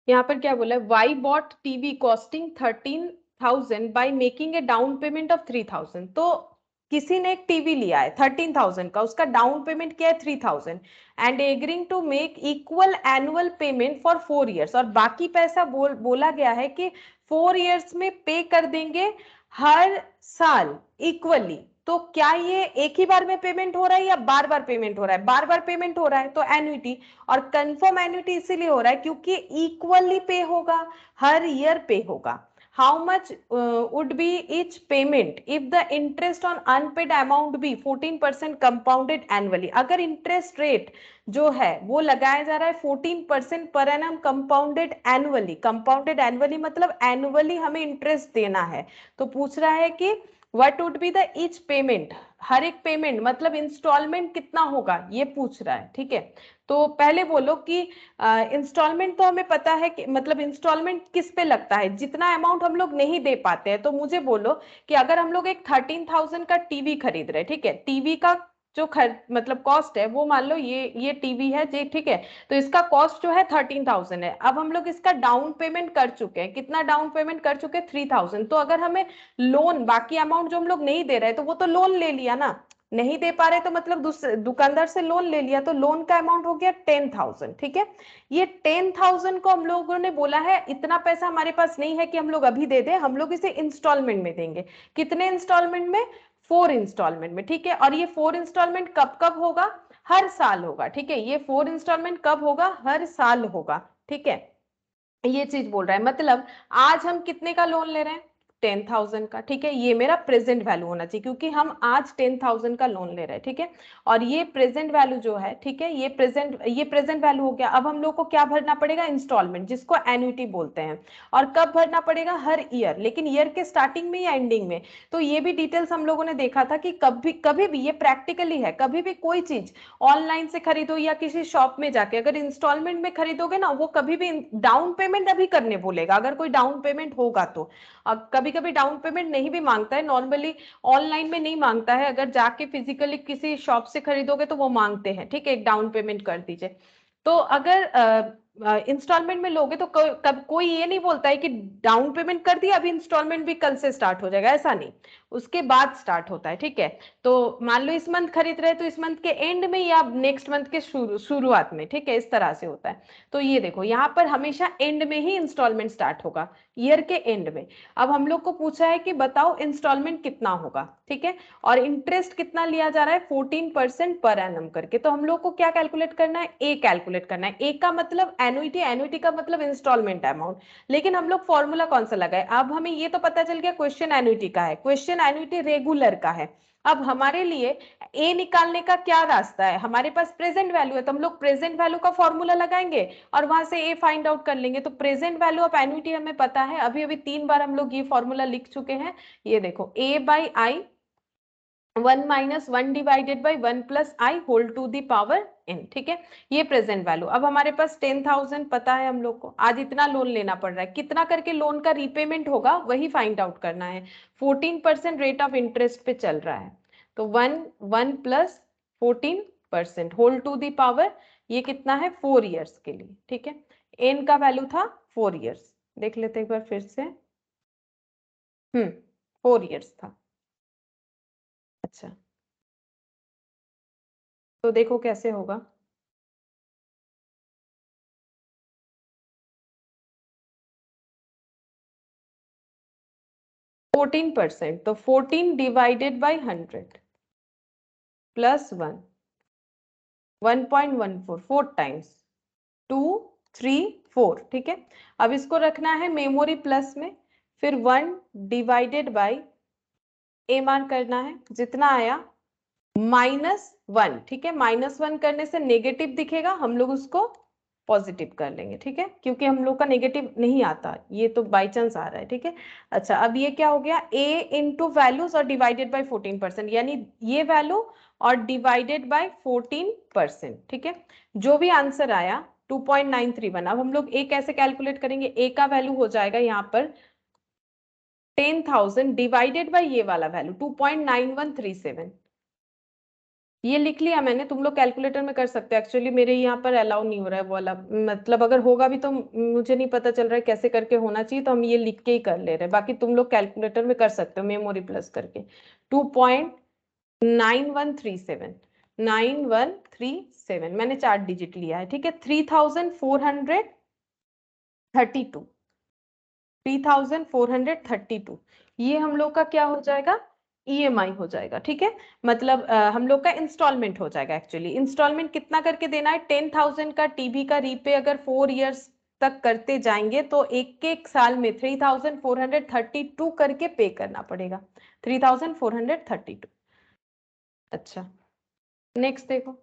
यहाँ पर क्या बोला है, Y bought TV costing 13,000 by making a down payment of 3000। तो किसी ने एक टीवी लिया है 13,000 का, उसका डाउन पेमेंट किया है 3000 and agreeing to make equal annual payment for 4 years, और बाकी पैसा बोला गया है कि 4 years में पे कर देंगे हर साल इक्वली। तो क्या ये एक ही बार में पेमेंट हो रहा है या बार बार पेमेंट हो रहा है, बार बार पेमेंट हो रहा है तो एन्युटी, और कंफर्म एन्युटी इसीलिए हो रहा है क्योंकि इक्वली पे होगा, हर ईयर पे होगा। How much would be each payment if the interest on unpaid amount be 14% compounded annually. अगर इंटरेस्ट रेट जो है वो लगाया जा रहा है 14% per annum compounded annually, compounded annually मतलब एनुअली हमें इंटरेस्ट देना है, तो पूछ रहा है कि what would be the each payment, हर एक पेमेंट मतलब इंस्टॉलमेंट कितना होगा ये पूछ रहा है, ठीक है। तो पहले बोलो कि इंस्टॉलमेंट तो हमें पता है कि मतलब इंस्टॉलमेंट किस पे लगता है, जितना अमाउंट हम लोग नहीं दे पाते हैं। तो मुझे बोलो कि अगर हम लोग एक 13,000 का टीवी खरीद रहे हैं, ठीक है, टीवी का जो मतलब कॉस्ट है वो मान लो ये टीवी है जी, ठीक है, तो इसका कॉस्ट जो है 13,000 है। अब हम लोग इसका डाउन पेमेंट कर चुके हैं, कितना डाउन पेमेंट कर चुके हैं 3,000। तो अगर हमें लोन बाकी अमाउंट जो हम लोग नहीं दे रहे तो वो तो लोन ले लिया ना, नहीं दे पा रहे तो मतलब दूसरे दुकानदार से लोन ले लिया, तो लोन का अमाउंट हो गया 10,000, ठीक है। ये 10,000 को हम लोगों ने बोला है इतना पैसा हमारे पास नहीं है कि हम लोग अभी दे दें, हम लोग इसे इंस्टॉलमेंट में देंगे। कितने इंस्टॉलमेंट में, 4 इंस्टॉलमेंट में, ठीक है। और ये 4 इंस्टॉलमेंट कब कब होगा, हर साल होगा, ठीक है। ये 4 इंस्टॉलमेंट कब होगा, हर साल होगा, ठीक है। ये चीज बोल रहा है, मतलब आज हम कितने का लोन ले रहे हैं, 10,000 का, ठीक है। ये मेरा प्रेजेंट वैल्यू होना चाहिए क्योंकि हम आज 10,000 का लोन ले रहे हैं, ठीक है। और ये प्रेजेंट वैल्यू जो है, ठीक है, ये प्रेजेंट वैल्यू हो गया। अब हम लोग को क्या भरना पड़ेगा, इंस्टॉलमेंट, जिसको एन्युटी बोलते हैं। और कब भरना पड़ेगा, हर ईयर, लेकिन ईयर के स्टार्टिंग में या एंडिंग में। तो ये भी डिटेल्स हम लोगों ने देखा था कि कभी भी ये प्रैक्टिकली है, कभी भी कोई चीज ऑनलाइन से खरीदो या किसी शॉप में जाके अगर इंस्टॉलमेंट में खरीदोगे ना, वो कभी भी डाउन पेमेंट अभी करने बोलेगा, अगर कोई डाउन पेमेंट होगा तो। अब कभी कभी डाउन पेमेंट नहीं भी मांगता है, नॉर्मली ऑनलाइन में नहीं मांगता है, अगर जाके फिजिकली किसी शॉप से खरीदोगे तो वो मांगते हैं, ठीक है, एक डाउन पेमेंट कर दीजिए। तो अगर इंस्टॉलमेंट में लोगे तो कोई ये नहीं बोलता है कि डाउन पेमेंट कर दिया अभी इंस्टॉलमेंट भी कल से स्टार्ट हो जाएगा, ऐसा नहीं, उसके बाद स्टार्ट होता है, ठीक है। तो मान लो इस मंथ खरीद रहे हैं तो इस मंथ के एंड में या नेक्स्ट मंथ के शुरुआत में, ठीक है, इस तरह से होता है। तो ये देखो यहाँ पर हमेशा एंड में ही इंस्टॉलमेंट स्टार्ट होगा, ईयर के एंड में। अब हम लोग को पूछा है कि बताओ इंस्टॉलमेंट कितना होगा, ठीक है, और इंटरेस्ट कितना लिया जा रहा है, 14% पर एनम करके। तो हम लोग को क्या कैलकुलेट करना है, ए कैलकुलेट करना है। ए का मतलब एनुइटी, एनुइटी का मतलब इंस्टॉलमेंट अमाउंट। लेकिन हम लोग फॉर्मूला कौन सा लगाए, अब हमें ये तो पता चल गया क्वेश्चन एनुइटी का है, क्वेश्चन एनुइटी रेगुलर का है। अब हमारे लिए ए निकालने का क्या रास्ता है, हमारे पास प्रेजेंट वैल्यू है, तो हम लोग प्रेजेंट वैल्यू का फॉर्मूला लगाएंगे और वहां से ए फाइंड आउट कर लेंगे। तो प्रेजेंट वैल्यू ऑफ एन्युटी हमें पता है, अभी अभी 3 बार हम लोग ये फॉर्मूला लिख चुके हैं। ये देखो, A by i 1 minus 1 divided by 1 plus I whole to the power n, ठीक है। ये प्रेजेंट वैल्यू। अब हमारे पास 10,000 पता है हम लोग को, आज इतना लोन लेना पड़ रहा है, कितना करके लोन का रीपेमेंट होगा वही फाइंड आउट करना है। 14% रेट ऑफ इंटरेस्ट पे चल रहा है, तो 1 plus 14% whole to the power, ये कितना है, 4 ईयर्स के लिए, ठीक है। n का वैल्यू था 4 ईयर्स, देख लेते एक बार फिर से। 4 ईयर्स था। अच्छा, तो देखो कैसे होगा। फोर्टीन परसेंट, तो 14 डिवाइडेड बाई 100 प्लस 1.14, 4 टाइम्स 2 3 4, ठीक है। अब इसको रखना है मेमोरी प्लस में, फिर 1 डिवाइडेड बाई ए मार्क करना है, जितना आया -1, ठीक है। -1 करने से नेगेटिव दिखेगा, हम लोग उसको पॉजिटिव कर लेंगे, ठीक है, क्योंकि हम लोग का नेगेटिव नहीं आता, ये तो बाई चांस आ रहा है, ठीक है। अच्छा, अब ये क्या हो गया, a इंटू वैल्यूज और डिवाइडेड बाई 14%, यानी ये वैल्यू और डिवाइडेड बाई 14%, ठीक है। जो भी आंसर आया 2.931। अब हम लोग a कैसे कैलकुलेट करेंगे, a का वैल्यू हो जाएगा यहाँ पर 10,000 डिवाइडेड बाई ये वाला वैल्यू 2.9137। ये लिख लिया मैंने, तुम लोग कैलकुलेटर में कर सकते हो, एक्चुअली मेरे यहाँ पर अलाउ नहीं हो रहा है वो वाला, मतलब अगर होगा भी तो मुझे नहीं पता चल रहा है कैसे करके होना चाहिए, तो हम ये लिख के ही कर ले रहे हैं। बाकी तुम लोग कैलकुलेटर में कर सकते हो मेमोरी प्लस करके। 2.9137, 9137 मैंने 4 डिजिट लिया है, ठीक है। 3,432, 3,432 ये हम लोग का क्या हो जाएगा, ईएमआई हो जाएगा, ठीक है। मतलब हम लोग का इंस्टॉलमेंट हो जाएगा। एक्चुअली इंस्टॉलमेंट कितना करके देना है, 10,000 का टीवी का रीपे अगर 4 इयर्स तक करते जाएंगे तो एक एक साल में 3,432 करके पे करना पड़ेगा, 3,432। अच्छा, नेक्स्ट देखो।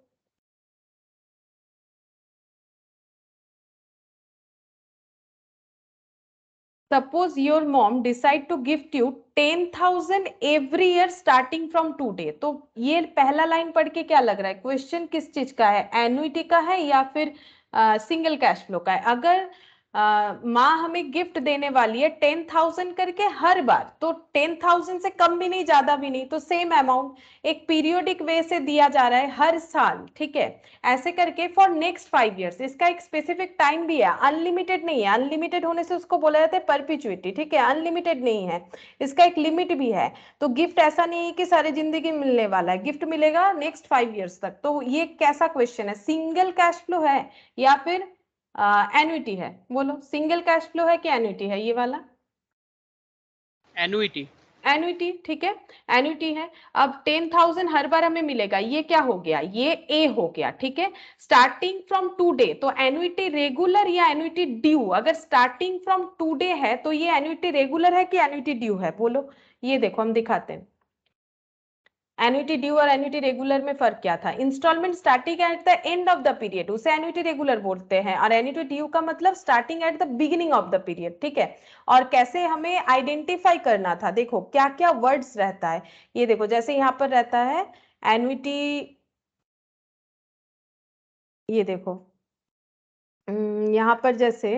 Suppose your mom decide to gift you 10,000 every year starting from today। तो ये पहला लाइन पढ़ के क्या लग रहा है, क्वेश्चन किस चीज का है, एन्युटी का है या फिर सिंगल कैश फ्लो का है। अगर माँ हमें गिफ्ट देने वाली है 10,000 करके हर बार, तो 10,000 से कम भी नहीं ज्यादा भी नहीं, तो सेम अमाउंट एक पीरियोडिक वे से दिया जा रहा है हर साल, ठीक है। ऐसे करके फॉर नेक्स्ट 5 इयर्स, इसका एक स्पेसिफिक टाइम भी है, अनलिमिटेड नहीं है। अनलिमिटेड होने से उसको बोला जाता है परपिचुइटी, ठीक है, अनलिमिटेड नहीं है, इसका एक लिमिट भी है। तो गिफ्ट ऐसा नहीं है कि सारी जिंदगी मिलने वाला है, गिफ्ट मिलेगा नेक्स्ट 5 इयर्स तक। तो ये कैसा क्वेश्चन है, सिंगल कैश फ्लो है या फिर एन्युटी है, बोलो सिंगल कैश फ्लो है कि एन्युटी है ये वाला। एनुइटी। एन्युटी, ठीक है, एन्युटी है। अब 10,000 हर बार हमें मिलेगा, ये क्या हो गया, ये ए हो गया, ठीक है। स्टार्टिंग फ्रॉम टुडे, तो एन्युटी रेगुलर या एन्युटी ड्यू, अगर स्टार्टिंग फ्रॉम टुडे है तो ये एन्युटी रेगुलर है कि एन्युटी ड्यू है, बोलो। ये देखो हम दिखाते हैं, एन्युटी ड्यू और एन्युटी रेगुलर में फर्क क्या था। Installment starting at the end of the period, उसे एन्युटी रेगुलर बोलते हैं, और एन्युटी ड्यू का मतलब starting at the beginning of the period, ठीक है। और कैसे हमें आइडेंटिफाई करना था, देखो क्या क्या वर्ड्स रहता है, ये देखो जैसे यहाँ पर रहता है एन्युटी, ये देखो यहाँ पर जैसे,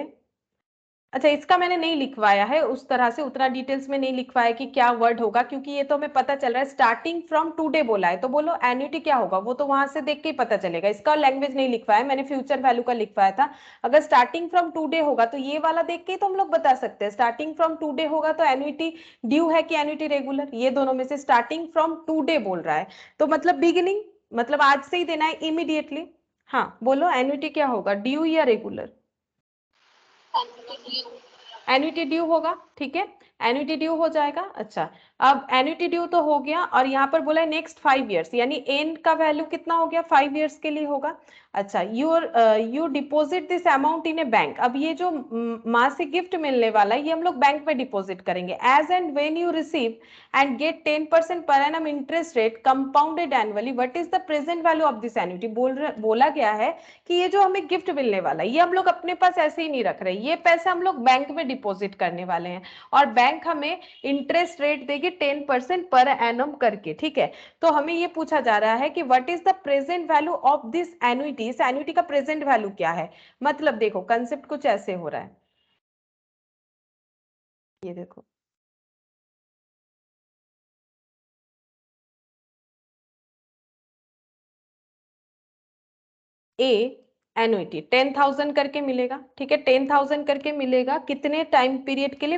अच्छा इसका मैंने नहीं लिखवाया है उस तरह से, उतना डिटेल्स में नहीं लिखवाया कि क्या वर्ड होगा, क्योंकि ये तो हमें पता चल रहा है स्टार्टिंग फ्रॉम टुडे बोला है, तो बोलो एन्युटी क्या होगा, वो तो वहां से देख के ही पता चलेगा। इसका लैंग्वेज नहीं लिखवाया मैंने, फ्यूचर वैल्यू का लिखवाया था। अगर स्टार्टिंग फ्रॉम टुडे होगा तो ये वाला देख के ही तो हम लोग बता सकते हैं, स्टार्टिंग फ्रॉम टुडे होगा तो एन्युटी ड्यू है कि एन्युटी रेगुलर, ये दोनों में से स्टार्टिंग फ्रॉम टुडे बोल रहा है, तो मतलब बिगिनिंग, मतलब आज से ही देना है इमीडिएटली। हाँ बोलो एन्युटी क्या होगा, ड्यू या रेगुलर, एन्युटी ड्यू होगा, ठीक है, एन्युटी ड्यू हो जाएगा। अच्छा अब एन्युटी ड्यू तो हो गया, और यहाँ पर बोला है नेक्स्ट 5 इयर्स, यानी एन का वैल्यू कितना हो गया, 5 इयर्स के लिए होगा। अच्छा you deposit this amount in A bank, अब ये जो मासिक गिफ्ट मिलने वाला है ये हम लोग बैंक में डिपोजिट करेंगे, as and when you receive and get 10% per annum interest rate compounded annually, what is the present value of this annuity, बोला गया है कि ये जो हमें गिफ्ट मिलने वाला है ये हम लोग अपने पास ऐसे ही नहीं रख रहे, ये पैसा हम लोग बैंक में डिपॉजिट करने वाले हैं, और बैंक हमें इंटरेस्ट रेट देगी 10% पर एनम करके, ठीक है। तो हमें ये पूछा जा रहा है कि what is the present value of this annuity, इस एन्युटी का प्रेजेंट वैल्यू क्या है। मतलब देखो कंसेप्ट कुछ ऐसे हो रहा है, ये देखो ए एन्युटी 10,000 करके मिलेगा, ठीक है, 10,000 करके मिलेगा, कितने टाइम पीरियड के लिए,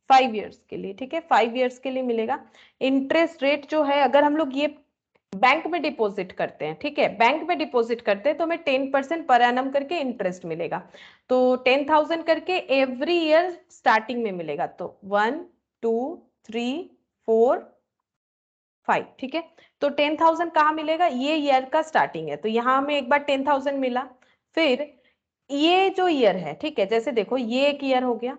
5 इयर्स के लिए, ठीक है, 5 इयर्स के लिए मिलेगा। इंटरेस्ट रेट जो है अगर हम लोग ये बैंक में डिपॉजिट करते हैं, ठीक है, बैंक में डिपॉजिट करते हैं तो हमें 10% पर एनम करके इंटरेस्ट मिलेगा, तो 10,000 करके एवरी ईयर स्टार्टिंग में मिलेगा, तो 1 2 3 4 5, ठीक है। तो 10,000 कहाँ मिलेगा, ये ईयर का स्टार्टिंग है, तो यहाँ हमें एक बार 10,000 मिला, फिर ये जो ईयर है, ठीक है, जैसे देखो ये एक ईयर हो गया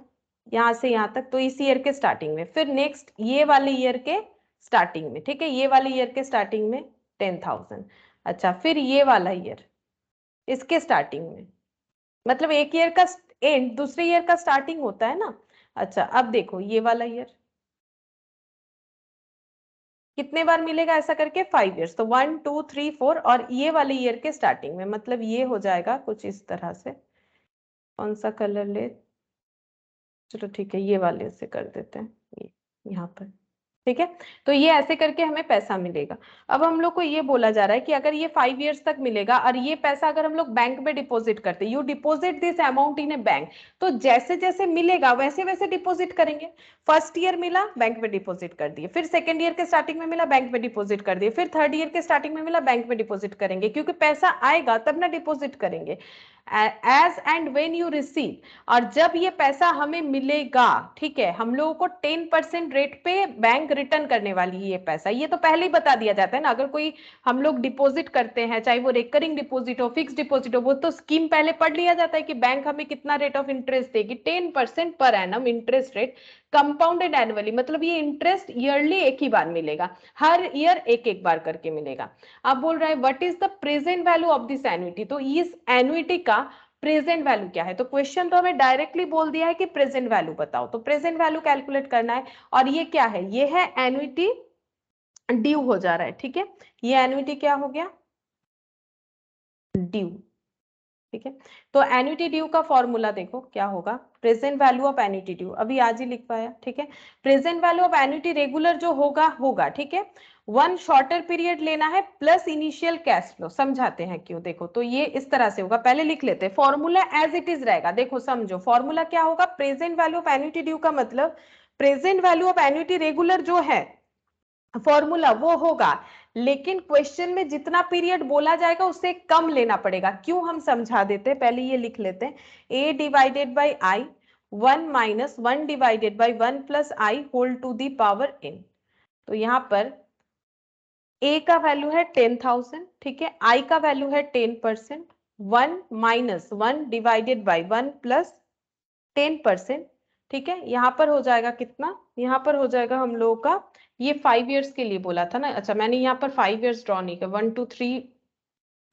यहाँ से यहाँ तक, तो इस ईयर के स्टार्टिंग में, फिर नेक्स्ट ये वाले ईयर के स्टार्टिंग में, ठीक है, ये वाले ईयर के स्टार्टिंग में 10,000। अच्छा फिर ये वाला ईयर इसके स्टार्टिंग में, मतलब एक ईयर का एंड दूसरे ईयर का स्टार्टिंग होता है ना। अच्छा अब देखो ये वाला ईयर कितने बार मिलेगा ऐसा करके, 5 इयर्स, तो 1 2 3 4, और ये वाले ईयर के स्टार्टिंग में, मतलब ये हो जाएगा कुछ इस तरह से, कौन सा कलर ले, चलो ठीक है ये वाले से कर देते हैं, ये यहाँ पर, ठीक है। तो ये ऐसे करके हमें पैसा मिलेगा। अब हम लोग को ये बोला जा रहा है कि अगर ये 5 इयर्स तक मिलेगा और ये पैसा अगर हम लोग बैंक में डिपॉजिट करते, you deposit this amount in A bank, तो जैसे जैसे मिलेगा वैसे वैसे डिपॉजिट करेंगे। फर्स्ट ईयर मिला बैंक में डिपॉजिट कर दिए, फिर सेकंड ईयर के स्टार्टिंग में मिला बैंक में डिपॉजिट कर दिए, फिर थर्ड ईयर के स्टार्टिंग में मिला बैंक में डिपॉजिट करेंगे, क्योंकि पैसा आएगा तब ना डिपॉजिट करेंगे, as and when you receive, और जब ये पैसा हमें मिलेगा, ठीक है, हम लोगों को 10% रेट पे बैंक रिटर्न करने वाली है ये पैसा, ये तो पहले ही बता दिया जाता है ना, अगर कोई हम लोग डिपॉजिट करते हैं चाहे वो रेकरिंग डिपॉजिट हो फिक्स डिपॉजिट हो, वो तो स्कीम पहले पढ़ लिया जाता है कि बैंक हमें कितना रेट ऑफ इंटरेस्ट देगी, 10% per annum interest rate compounded annually, मतलब ये इंटरेस्ट ईयरली एक ही बार मिलेगा, हर ईयर एक एक बार करके मिलेगा। अब बोल रहा है what is the present value of this annuity, तो इस एन्युटी का प्रेजेंट वैल्यू क्या है, तो क्वेश्चन तो हमें डायरेक्टली बोल दिया है कि प्रेजेंट वैल्यू बताओ, तो प्रेजेंट वैल्यू कैलकुलेट करना है, और ये क्या है, ये है एन्युटी ड्यू हो जा रहा है, ठीक है, ये एन्युटी क्या हो गया, ड्यू, ठीक है। तो एन्युटी ड्यू का फॉर्मूला देखो क्या होगा, present value of annuity due, अभी आज ही लिखवाया, ठीक है। Present value of annuity regular जो होगा, ठीक है, 1 शॉर्टर पीरियड लेना है प्लस इनिशियल कैश फ्लो, समझाते हैं क्यों, देखो तो ये इस तरह से होगा, पहले लिख लेते हैं, फॉर्मूला एज इट इज रहेगा, देखो समझो फॉर्मूला क्या होगा, present value of annuity due का मतलब present value of annuity regular जो है फॉर्मूला वो होगा, लेकिन क्वेश्चन में जितना पीरियड बोला जाएगा उससे कम लेना पड़ेगा, क्यों हम समझा देते हैं, पहले ये लिख लेते हैं, a divided by i 1 minus 1 divided by 1 plus I whole to the power n, तो यहाँ पर ए का वैल्यू है 10,000, ठीक है, आई का वैल्यू है 10%, 1 माइनस 1 डिवाइडेड बाई 1 प्लस 10%, ठीक है। यहाँ पर हो जाएगा कितना, यहाँ पर हो जाएगा हम लोगों का, ये 5 इयर्स के लिए बोला था ना, अच्छा मैंने यहाँ पर 5 इयर्स ड्रॉ नहीं किया, 1 2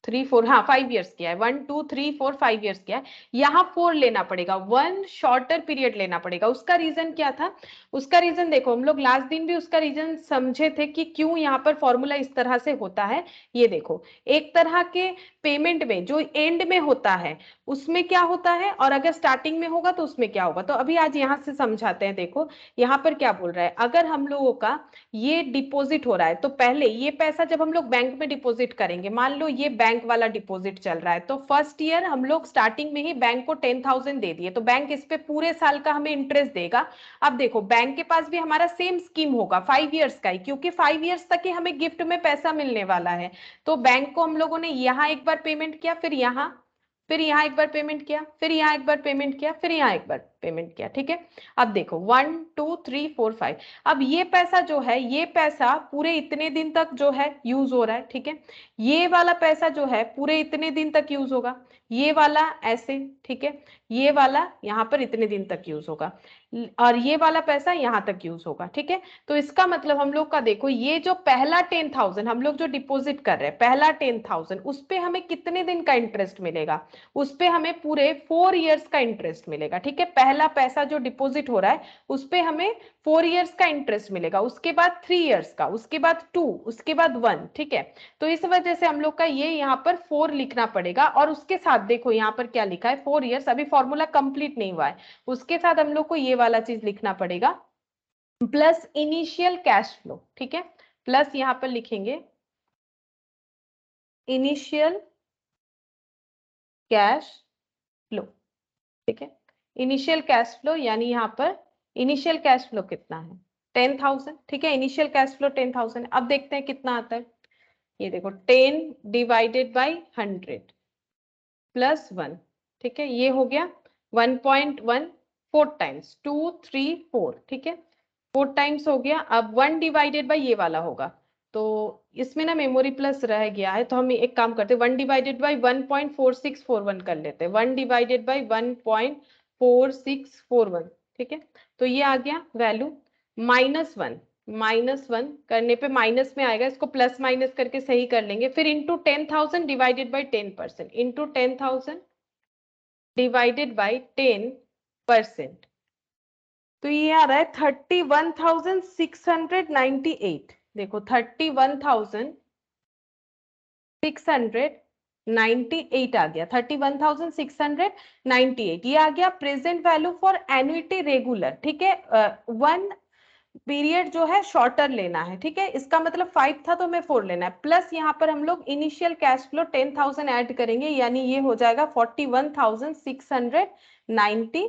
3 4, हाँ 5 इयर्स किया है, 1 2 3 4 5 इयर्स किया है, यहाँ 4 लेना पड़ेगा, 1 शॉर्टर पीरियड लेना पड़ेगा। उसका रीजन क्या था, उसका रीजन देखो, हम लोग लास्ट दिन भी उसका रीजन समझे थे कि क्यों यहाँ पर फॉर्मूला इस तरह से होता है। ये देखो, एक तरह के पेमेंट में जो एंड में होता है उसमें क्या होता है, और अगर स्टार्टिंग में होगा तो उसमें क्या होगा। तो अभी आज यहाँ से समझाते हैं। देखो यहाँ पर क्या बोल रहा है, अगर हम लोगों का ये डिपॉजिट हो रहा है तो पहले ये पैसा जब हम लोग बैंक में डिपॉजिट करेंगे, मान लो ये बैंक वाला डिपॉजिट चल रहा है, तो फर्स्ट ईयर हम लोग स्टार्टिंग में ही बैंक को 10,000 दे दिए, तो बैंक इस पे पूरे साल का हमें इंटरेस्ट देगा। अब देखो बैंक के पास भी हमारा सेम स्कीम होगा 5 इयर्स का ही, क्योंकि 5 इयर्स तक ही हमें गिफ्ट में पैसा मिलने वाला है। तो बैंक को हम लोगों ने यहाँ एक बार पेमेंट किया, फिर यहाँ एक बार पेमेंट किया, फिर यहाँ एक बार पेमेंट किया, फिर यहाँ एक बार पेमेंट किया, ठीक है। अब देखो 1 2 3 4 5, अब ये पैसा जो है, ये पैसा पूरे इतने दिन तक जो है यूज हो रहा है, ठीक है। ये वाला पैसा जो है पूरे इतने दिन तक यूज होगा, ये वाला ऐसे, ठीक है, ये वाला यहाँ पर इतने दिन तक यूज होगा, और ये वाला पैसा यहाँ तक यूज होगा, ठीक है। तो इसका मतलब हम लोग का देखो, ये जो पहला 10,000 हम लोग जो डिपॉजिट कर रहे हैं, पहला 10,000, उस पे हमें कितने दिन का इंटरेस्ट मिलेगा, उस पे हमें पूरे 4 इयर्स का इंटरेस्ट मिलेगा, ठीक है। पहला पैसा जो डिपॉजिट हो रहा है उस पे हमें 4 इयर्स का इंटरेस्ट मिलेगा, उसके बाद 3 इयर्स का, उसके बाद 2, उसके बाद 1, ठीक है। तो इस वजह से हम लोग का ये यहाँ पर 4 लिखना पड़ेगा, और उसके साथ देखो यहाँ पर क्या लिखा है, 4 इयर्स, अभी फॉर्मूला कंप्लीट नहीं हुआ है, उसके साथ हम लोग को ये वाला चीज लिखना पड़ेगा, प्लस इनिशियल कैश फ्लो, ठीक है। प्लस यहाँ पर लिखेंगे इनिशियल कैश फ्लो, ठीक है। इनिशियल कैश फ्लो यानी यहाँ पर इनिशियल कैश फ्लो कितना है, 10,000, ठीक है। इनिशियल कैश फ्लो 10,000, अब देखते हैं कितना आता है। ये देखो 10 डिवाइडेड बाई 100 प्लस 1, ठीक है, ये हो गया 1.1, 4 टाइम्स 2 3 4, ठीक है, 4 टाइम्स हो गया। अब 1 डिवाइडेड बाई ये वाला होगा, तो इसमें ना मेमोरी प्लस रह गया है, तो हम एक काम करते हैं, 1 डिवाइडेड बाई 1.4641 कर लेते हैं, 1 डिवाइडेड बाई 1.4641, ठीक है। तो ये आ गया वैल्यू -1 करने पे माइनस में आएगा, इसको प्लस माइनस करके सही कर लेंगे, फिर into 10,000 divided by 10%, into 10,000 divided by 10%, तो ये आ रहा है 31,698। देखो 31,698 आ गया, 31,698 ये आ गया present value for annuity regular, ठीक है। 1 पीरियड जो है शॉर्टर लेना है, ठीक है, इसका मतलब 5 था तो हमें 4 लेना है, प्लस यहाँ पर हम लोग इनिशियल कैश फ्लो 10,000 ऐड करेंगे, यानी ये हो जाएगा 41,698,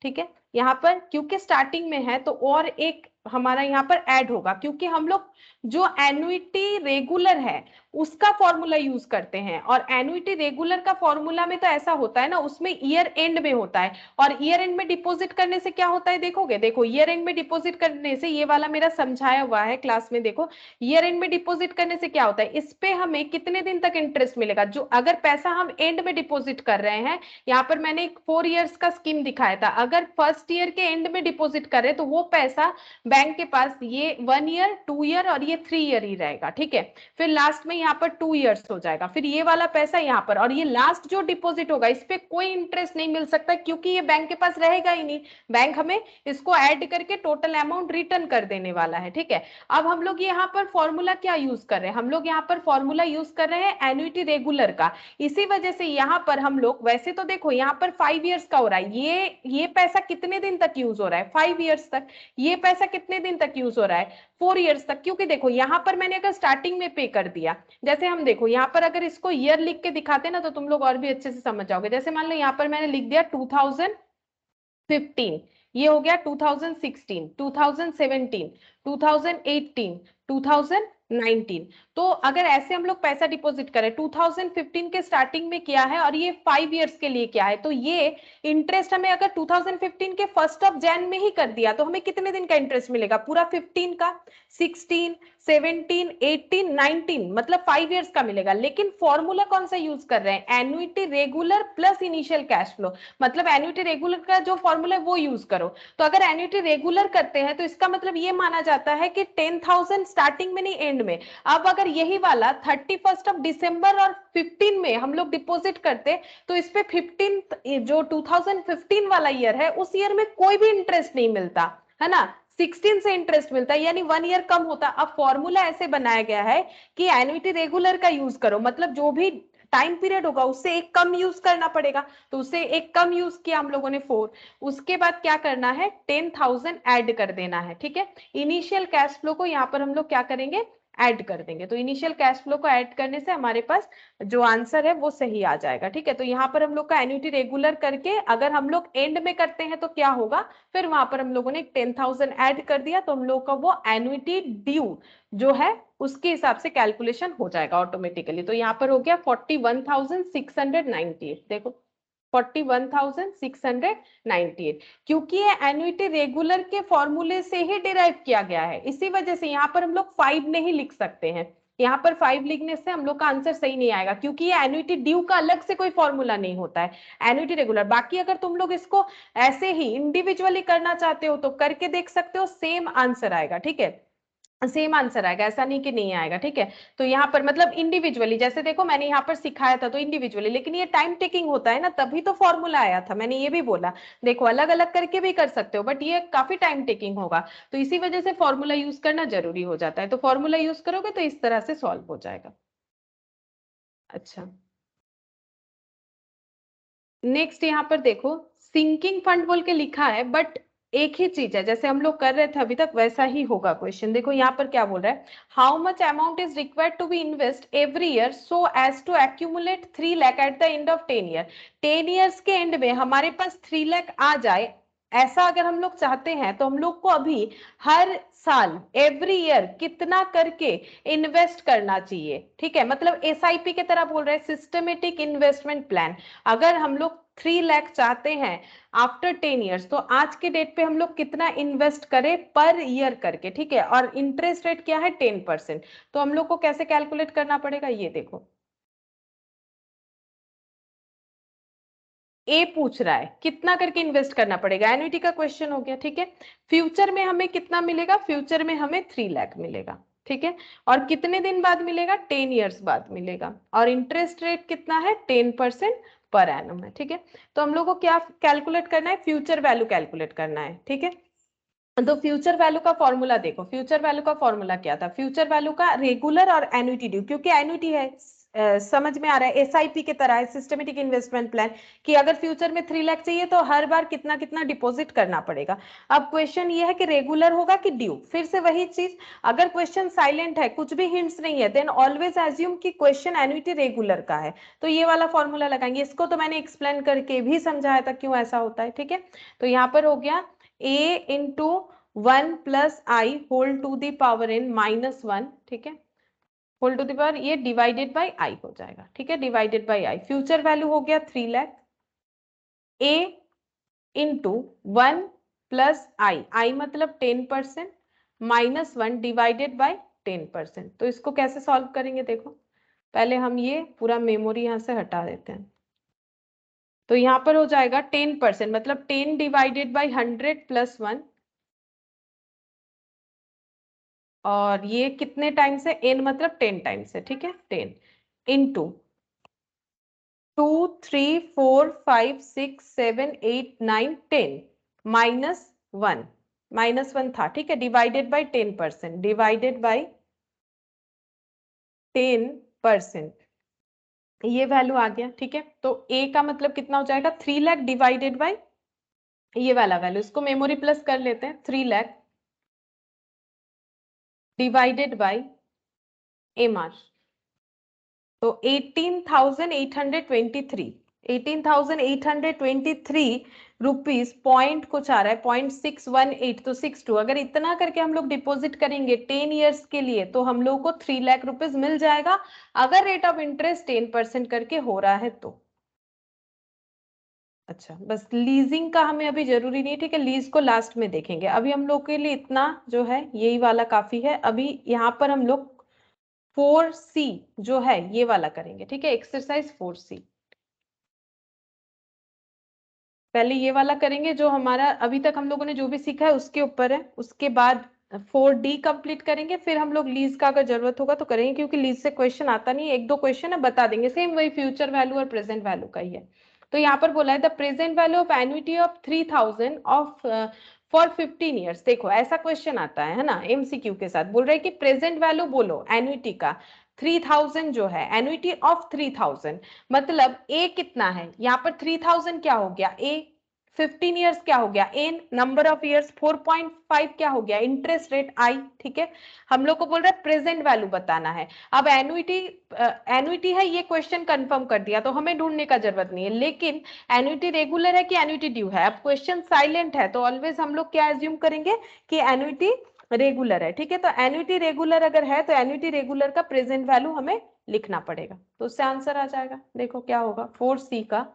ठीक है। यहाँ पर क्योंकि स्टार्टिंग में है तो और एक हमारा यहाँ पर ऐड होगा, क्योंकि हम लोग जो एन्युटी रेगुलर है उसका फॉर्मूला यूज करते हैं, और एन्युटी रेगुलर का फॉर्मूला में तो ऐसा होता है ना, उसमें ईयर एंड में होता है, और ईयर एंड में डिपॉजिट करने से क्या होता है देखोगे, देखो ईयर एंड में डिपॉजिट करने से, ये वाला मेरा समझाया हुआ है क्लास में, देखो ईयर एंड में डिपॉजिट करने से क्या होता है, इस पे हमें कितने दिन तक इंटरेस्ट मिलेगा, जो अगर पैसा हम एंड में डिपॉजिट कर रहे हैं, यहाँ पर मैंने एक 4 इयर्स का स्कीम दिखाया था, अगर फर्स्ट ईयर के एंड में डिपॉजिट कर रहे हैं तो वो पैसा बैंक के पास ये 1 ईयर 2 ईयर और ये 3 ईयर ही रहेगा, ठीक है। फिर लास्ट में यहाँ पर 2 इयर्स हो जाएगा, फिर ये वाला पैसा यहाँ पर, और ये लास्ट जो डिपॉजिट होगा इस पे कोई इंटरेस्ट नहीं मिल सकता, क्योंकि ये बैंक के पास रहेगा ही नहीं, बैंक हमें इसको ऐड करके टोटल अमाउंट रिटर्न कर देने वाला है, ठीक है। अब हम लोग यहाँ पर फॉर्मूला क्या यूज कर रहे हैं, हम लोग यहाँ पर फॉर्मूला यूज कर रहे हैं एन्युटी रेगुलर का, इसी वजह से यहाँ पर हम लोग, वैसे तो देखो यहाँ पर 5 इयर्स का हो रहा है, ये पैसा कितने दिन तक यूज हो रहा है, 5 इयर्स तक, ये पैसा कितने दिन तक यूज हो रहा है, 4 इयर्स तक, क्योंकि देखो यहाँ पर मैंने अगर स्टार्टिंग में पे कर दिया, जैसे हम देखो यहाँ पर अगर इसको ईयर लिख के दिखाते ना तो तुम लोग और भी अच्छे से समझ जाओगे, जैसे मान लो यहाँ पर मैंने लिख दिया 2015, ये हो गया 2016, 2017, 2018, 2019। तो अगर ऐसे हम लोग पैसा डिपॉजिट करें 2015 के स्टार्टिंग में किया है और ये 5 इयर्स के लिए किया है, तो ये इंटरेस्ट हमें अगर 2015 के 1 Jan में ही कर दिया तो हमें कितने दिन का इंटरेस्ट मिलेगा? पूरा 15 का, 16, 17, 18, 19, मतलब 5 इयर्स का मिलेगा। लेकिन फॉर्मूला कौन सा यूज कर रहे हैं? Annuity regular plus initial cash flow, मतलब एन्युइटी रेगुलर का जो फॉर्मूला है वो यूज करो। तो अगर एन्युइटी रेगुलर करते हैं तो इसका मतलब ये माना जाता है कि 10,000 स्टार्टिंग में नहीं एंड में। अब अगर यही वाला 31 December और 15 में हम लोग डिपॉजिट करते तो इस पे 15 जो 2015 वाला ईयर है उस ईयर में कोई भी इंटरेस्ट नहीं मिलता है ना, 16 से इंटरेस्ट मिलता है, यानी 1 ईयर कम होता। अब फॉर्मूला ऐसे बनाया गया है कि एन्युइटी रेगुलर का यूज करो, मतलब जो भी टाइम पीरियड होगा उससे एक कम यूज करना पड़ेगा, तो उससे एक कम यूज किया हम लोगों ने 4। उसके बाद क्या करना है? 10,000 ऐड कर देना है, ठीक है। इनिशियल कैश फ्लो को यहाँ पर हम लोग क्या करेंगे? ऐड कर देंगे। तो इनिशियल कैश फ्लो को ऐड करने से हमारे पास जो आंसर है वो सही आ जाएगा, ठीक है। तो यहाँ पर हम लोग का एन्युइटी रेगुलर करके अगर हम लोग एंड में करते हैं तो क्या होगा? फिर वहां पर हम लोगों ने 10,000 ऐड कर दिया तो हम लोग का वो एन्युइटी ड्यू जो है उसके हिसाब से कैलकुलेशन हो जाएगा ऑटोमेटिकली। तो यहाँ पर हो गया 41,698। देखो 41,698, क्योंकि ये एन्युइटी रेगुलर के फॉर्मूले से ही डिराइव किया गया है, इसी वजह से यहाँ पर हम लोग 5 नहीं लिख सकते हैं। यहाँ पर 5 लिखने से हम लोग का आंसर सही नहीं आएगा, क्योंकि ये एन्युइटी ड्यू का अलग से कोई फॉर्मूला नहीं होता है, एन्युइटी रेगुलर। बाकी अगर तुम लोग इसको ऐसे ही इंडिविजुअली करना चाहते हो तो करके देख सकते हो, सेम आंसर आएगा, ठीक है, सेम आंसर आएगा, ऐसा नहीं कि नहीं आएगा, ठीक है। तो यहाँ पर मतलब इंडिविजुअली, जैसे देखो मैंने यहाँ पर सिखाया था तो इंडिविजुअली, लेकिन ये टाइम टेकिंग होता है ना, तभी तो फॉर्मूला आया था, मैंने ये भी बोला। देखो अलग अलग करके भी कर सकते हो बट ये काफी टाइम टेकिंग होगा, तो इसी वजह से फॉर्मूला यूज करना जरूरी हो जाता है। तो फॉर्मूला यूज करोगे तो इस तरह से सॉल्व हो जाएगा। अच्छा, नेक्स्ट यहाँ पर देखो सिंकिंग फंड बोल के लिखा है, बट एक ही चीज है, जैसे हम लोग कर रहे थे अभी तक वैसा ही होगा क्वेश्चन। देखो यहाँ पर क्या बोल रहा है? How much amount is required to be invest every year so as to accumulate 3 lakh at the end of 10 year. 10 years के एंड में हमारे पास 3 लाख आ जाए, ऐसा अगर हम लोग चाहते हैं तो हम लोग को अभी हर साल एवरी ईयर कितना करके इन्वेस्ट करना चाहिए, ठीक है। मतलब एसआईपी के तरह बोल रहे हैं, सिस्टमेटिक इन्वेस्टमेंट प्लान। अगर हम लोग 3 लाख चाहते हैं आफ्टर 10 इयर्स तो आज के डेट पे हम लोग कितना इन्वेस्ट करें पर ईयर करके, ठीक है। और इंटरेस्ट रेट क्या है? 10%। तो हम लोग को कैसे कैलकुलेट करना पड़ेगा ये देखो, ए पूछ रहा है कितना करके इन्वेस्ट करना पड़ेगा, एन्युइटी का क्वेश्चन हो गया, ठीक है। फ्यूचर में हमें कितना मिलेगा? फ्यूचर में हमें 3 लाख मिलेगा, ठीक है। और कितने दिन बाद मिलेगा? 10 इयर्स बाद मिलेगा। और इंटरेस्ट रेट कितना है? 10% पर एनम है, ठीक है। तो हम लोग को क्या कैलकुलेट करना है? फ्यूचर वैल्यू कैलकुलेट करना है, ठीक है। तो फ्यूचर वैल्यू का फॉर्मूला देखो, फ्यूचर वैल्यू का फॉर्मूला क्या था? फ्यूचर वैल्यू का रेगुलर और एन्युइटी ड्यू, क्योंकि एन्युइटी है समझ में आ रहा है, एसआईपी की तरह है, सिस्टमेटिक इन्वेस्टमेंट प्लान, कि अगर फ्यूचर में 3 लाख चाहिए तो हर बार कितना कितना डिपॉजिट करना पड़ेगा। अब क्वेश्चन ये है कि रेगुलर होगा कि ड्यू, फिर से वही चीज, अगर क्वेश्चन साइलेंट है, कुछ भी हिंट्स नहीं है, देन ऑलवेज एज्यूम कि क्वेश्चन एन्युइटी रेगुलर का है, तो ये वाला फॉर्मूला लगाएंगे। इसको तो मैंने एक्सप्लेन करके भी समझाया था क्यों ऐसा होता है, ठीक है। तो यहाँ पर हो गया a into 1 plus I whole to the power n -1, ठीक है, होल टू द पावर, ये डिवाइडेड बाय आई हो जाएगा, ठीक है, divided by i. Future value हो गया 3 lakh, a into 1 plus i मतलब 10% -1 डिवाइडेड बाय 10%। तो इसको कैसे सॉल्व करेंगे? देखो पहले हम ये पूरा मेमोरी यहाँ से हटा देते हैं। तो यहाँ पर हो जाएगा 10% मतलब 10 डिवाइडेड बाई 100 प्लस 1, और ये कितने टाइम से? n मतलब 10 टाइम से, ठीक है, 10 इंटू 2 3 4 5 6 7 8 9 10 -1 था, ठीक है, डिवाइडेड बाई 10%, डिवाइडेड बाई 10%, ये वैल्यू आ गया, ठीक है। तो a का मतलब कितना हो जाएगा? 3 लाख डिवाइडेड बाई ये वाला वैल्यू, इसको मेमोरी प्लस कर लेते हैं, 3 lakh divided by M R, तो 18,823, 18,823 रुपीज पॉइंट कुछ आ रहा है 0.618 तो 62। अगर इतना करके हम लोग डिपॉजिट करेंगे 10 इयर्स के लिए तो हम लोग को 3 लाख रुपीज मिल जाएगा, अगर रेट ऑफ इंटरेस्ट 10% करके हो रहा है तो। अच्छा, बस लीजिंग का हमें अभी जरूरी नहीं, ठीक है, लीज को लास्ट में देखेंगे। अभी हम लोग के लिए इतना जो है यही वाला काफी है। अभी यहाँ पर हम लोग 4C जो है ये वाला करेंगे, ठीक है, एक्सरसाइज 4C। पहले ये वाला करेंगे जो हमारा अभी तक हम लोगों ने जो भी सीखा है उसके ऊपर है, उसके बाद 4D कंप्लीट करेंगे, फिर हम लोग लीज का अगर जरूरत होगा तो करेंगे, क्योंकि लीज से क्वेश्चन आता नहीं है, एक दो क्वेश्चन है बता देंगे, सेम वही फ्यूचर वैल्यू और प्रेजेंट वैल्यू का ही है। तो यहाँ पर बोला है the present value of annuity of 3000 of for 15 years. देखो ऐसा क्वेश्चन आता है ना एमसीक्यू के साथ, बोल रहे हैं कि प्रेजेंट वैल्यू बोलो एन्युटी का 3000 जो है, एन्युटी ऑफ 3000 मतलब ए कितना है, यहाँ पर 3000 क्या हो गया ए, 15 इयर्स क्या हो गया एन, नंबर ऑफ इयर्स 4.5 क्या हो गया इंटरेस्ट रेट आई, ठीक है। हम लोग को बोल रहा है प्रेजेंट वैल्यू बताना है। अब एन्युटी है ये क्वेश्चन कंफर्म कर दिया तो हमें ढूंढने का जरूरत नहीं है, लेकिन एन्युटी रेगुलर है कि एन्युटी ड्यू है। अब क्वेश्चन साइलेंट है तो ऑलवेज हम लोग क्या एज्यूम करेंगे कि एन्युटी रेगुलर है, ठीक है। तो एन्युटी रेगुलर अगर है तो एन्युटी रेगुलर का प्रेजेंट वैल्यू हमें लिखना पड़ेगा, तो उससे आंसर आ जाएगा। देखो क्या होगा 4C का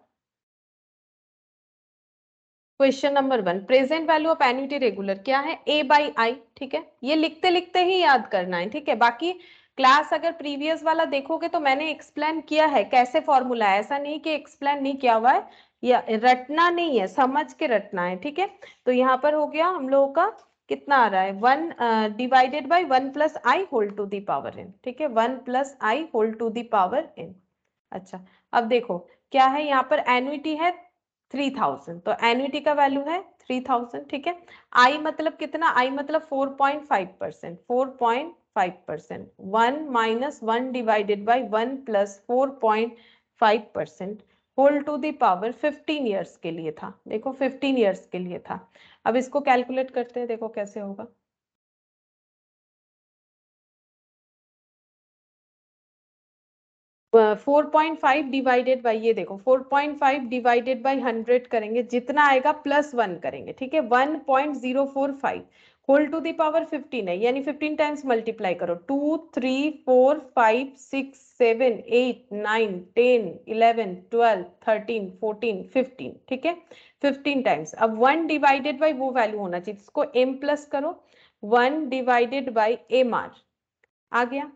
question number 1, present value of annuity regular क्या है A बाई आई, ठीक है। ये लिखते लिखते ही याद करना है, ठीक है। बाकी क्लास अगर प्रीवियस वाला देखोगे तो मैंने एक्सप्लेन किया है कैसे फॉर्मूला है, ऐसा नहीं कि एक्सप्लेन नहीं किया हुआ है, या रटना नहीं है, समझ के रटना है, ठीक है। तो यहाँ पर हो गया हम लोगों का कितना आ रहा है 1 divided by 1 plus I whole to the power n, ठीक है, 1 plus I whole to the power n। अच्छा, अब देखो क्या है यहाँ पर एन्युटी है 3000 तो एन्युटी का वैल्यू है 3000, ठीक है। आई मतलब कितना, आई मतलब 4.5%, 4.5%, 1 minus 1 divided by 1 plus 4.5% whole to the power 15 years के लिए था। देखो 15 ईयर्स के लिए था। अब इसको कैलकुलेट करते हैं, देखो कैसे होगा। 4.5 डिवाइडेड बाई, ये देखो 4.5 डिवाइडेड बाई 100 करेंगे, जितना आएगा प्लस 1 करेंगे, ठीक है, 1.045 होल टू दी पावर 15 है, यानी 15 टाइम्स मल्टीप्लाई करो, 2 3 4 5 6 7 8 9 10 11 12 13 14 15, ठीक है, 15 टाइम्स। अब 1 डिवाइडेड बाई वो वैल्यू होना चाहिए, इसको m प्लस करो, 1 डिवाइडेड बाई एम आर आ गया,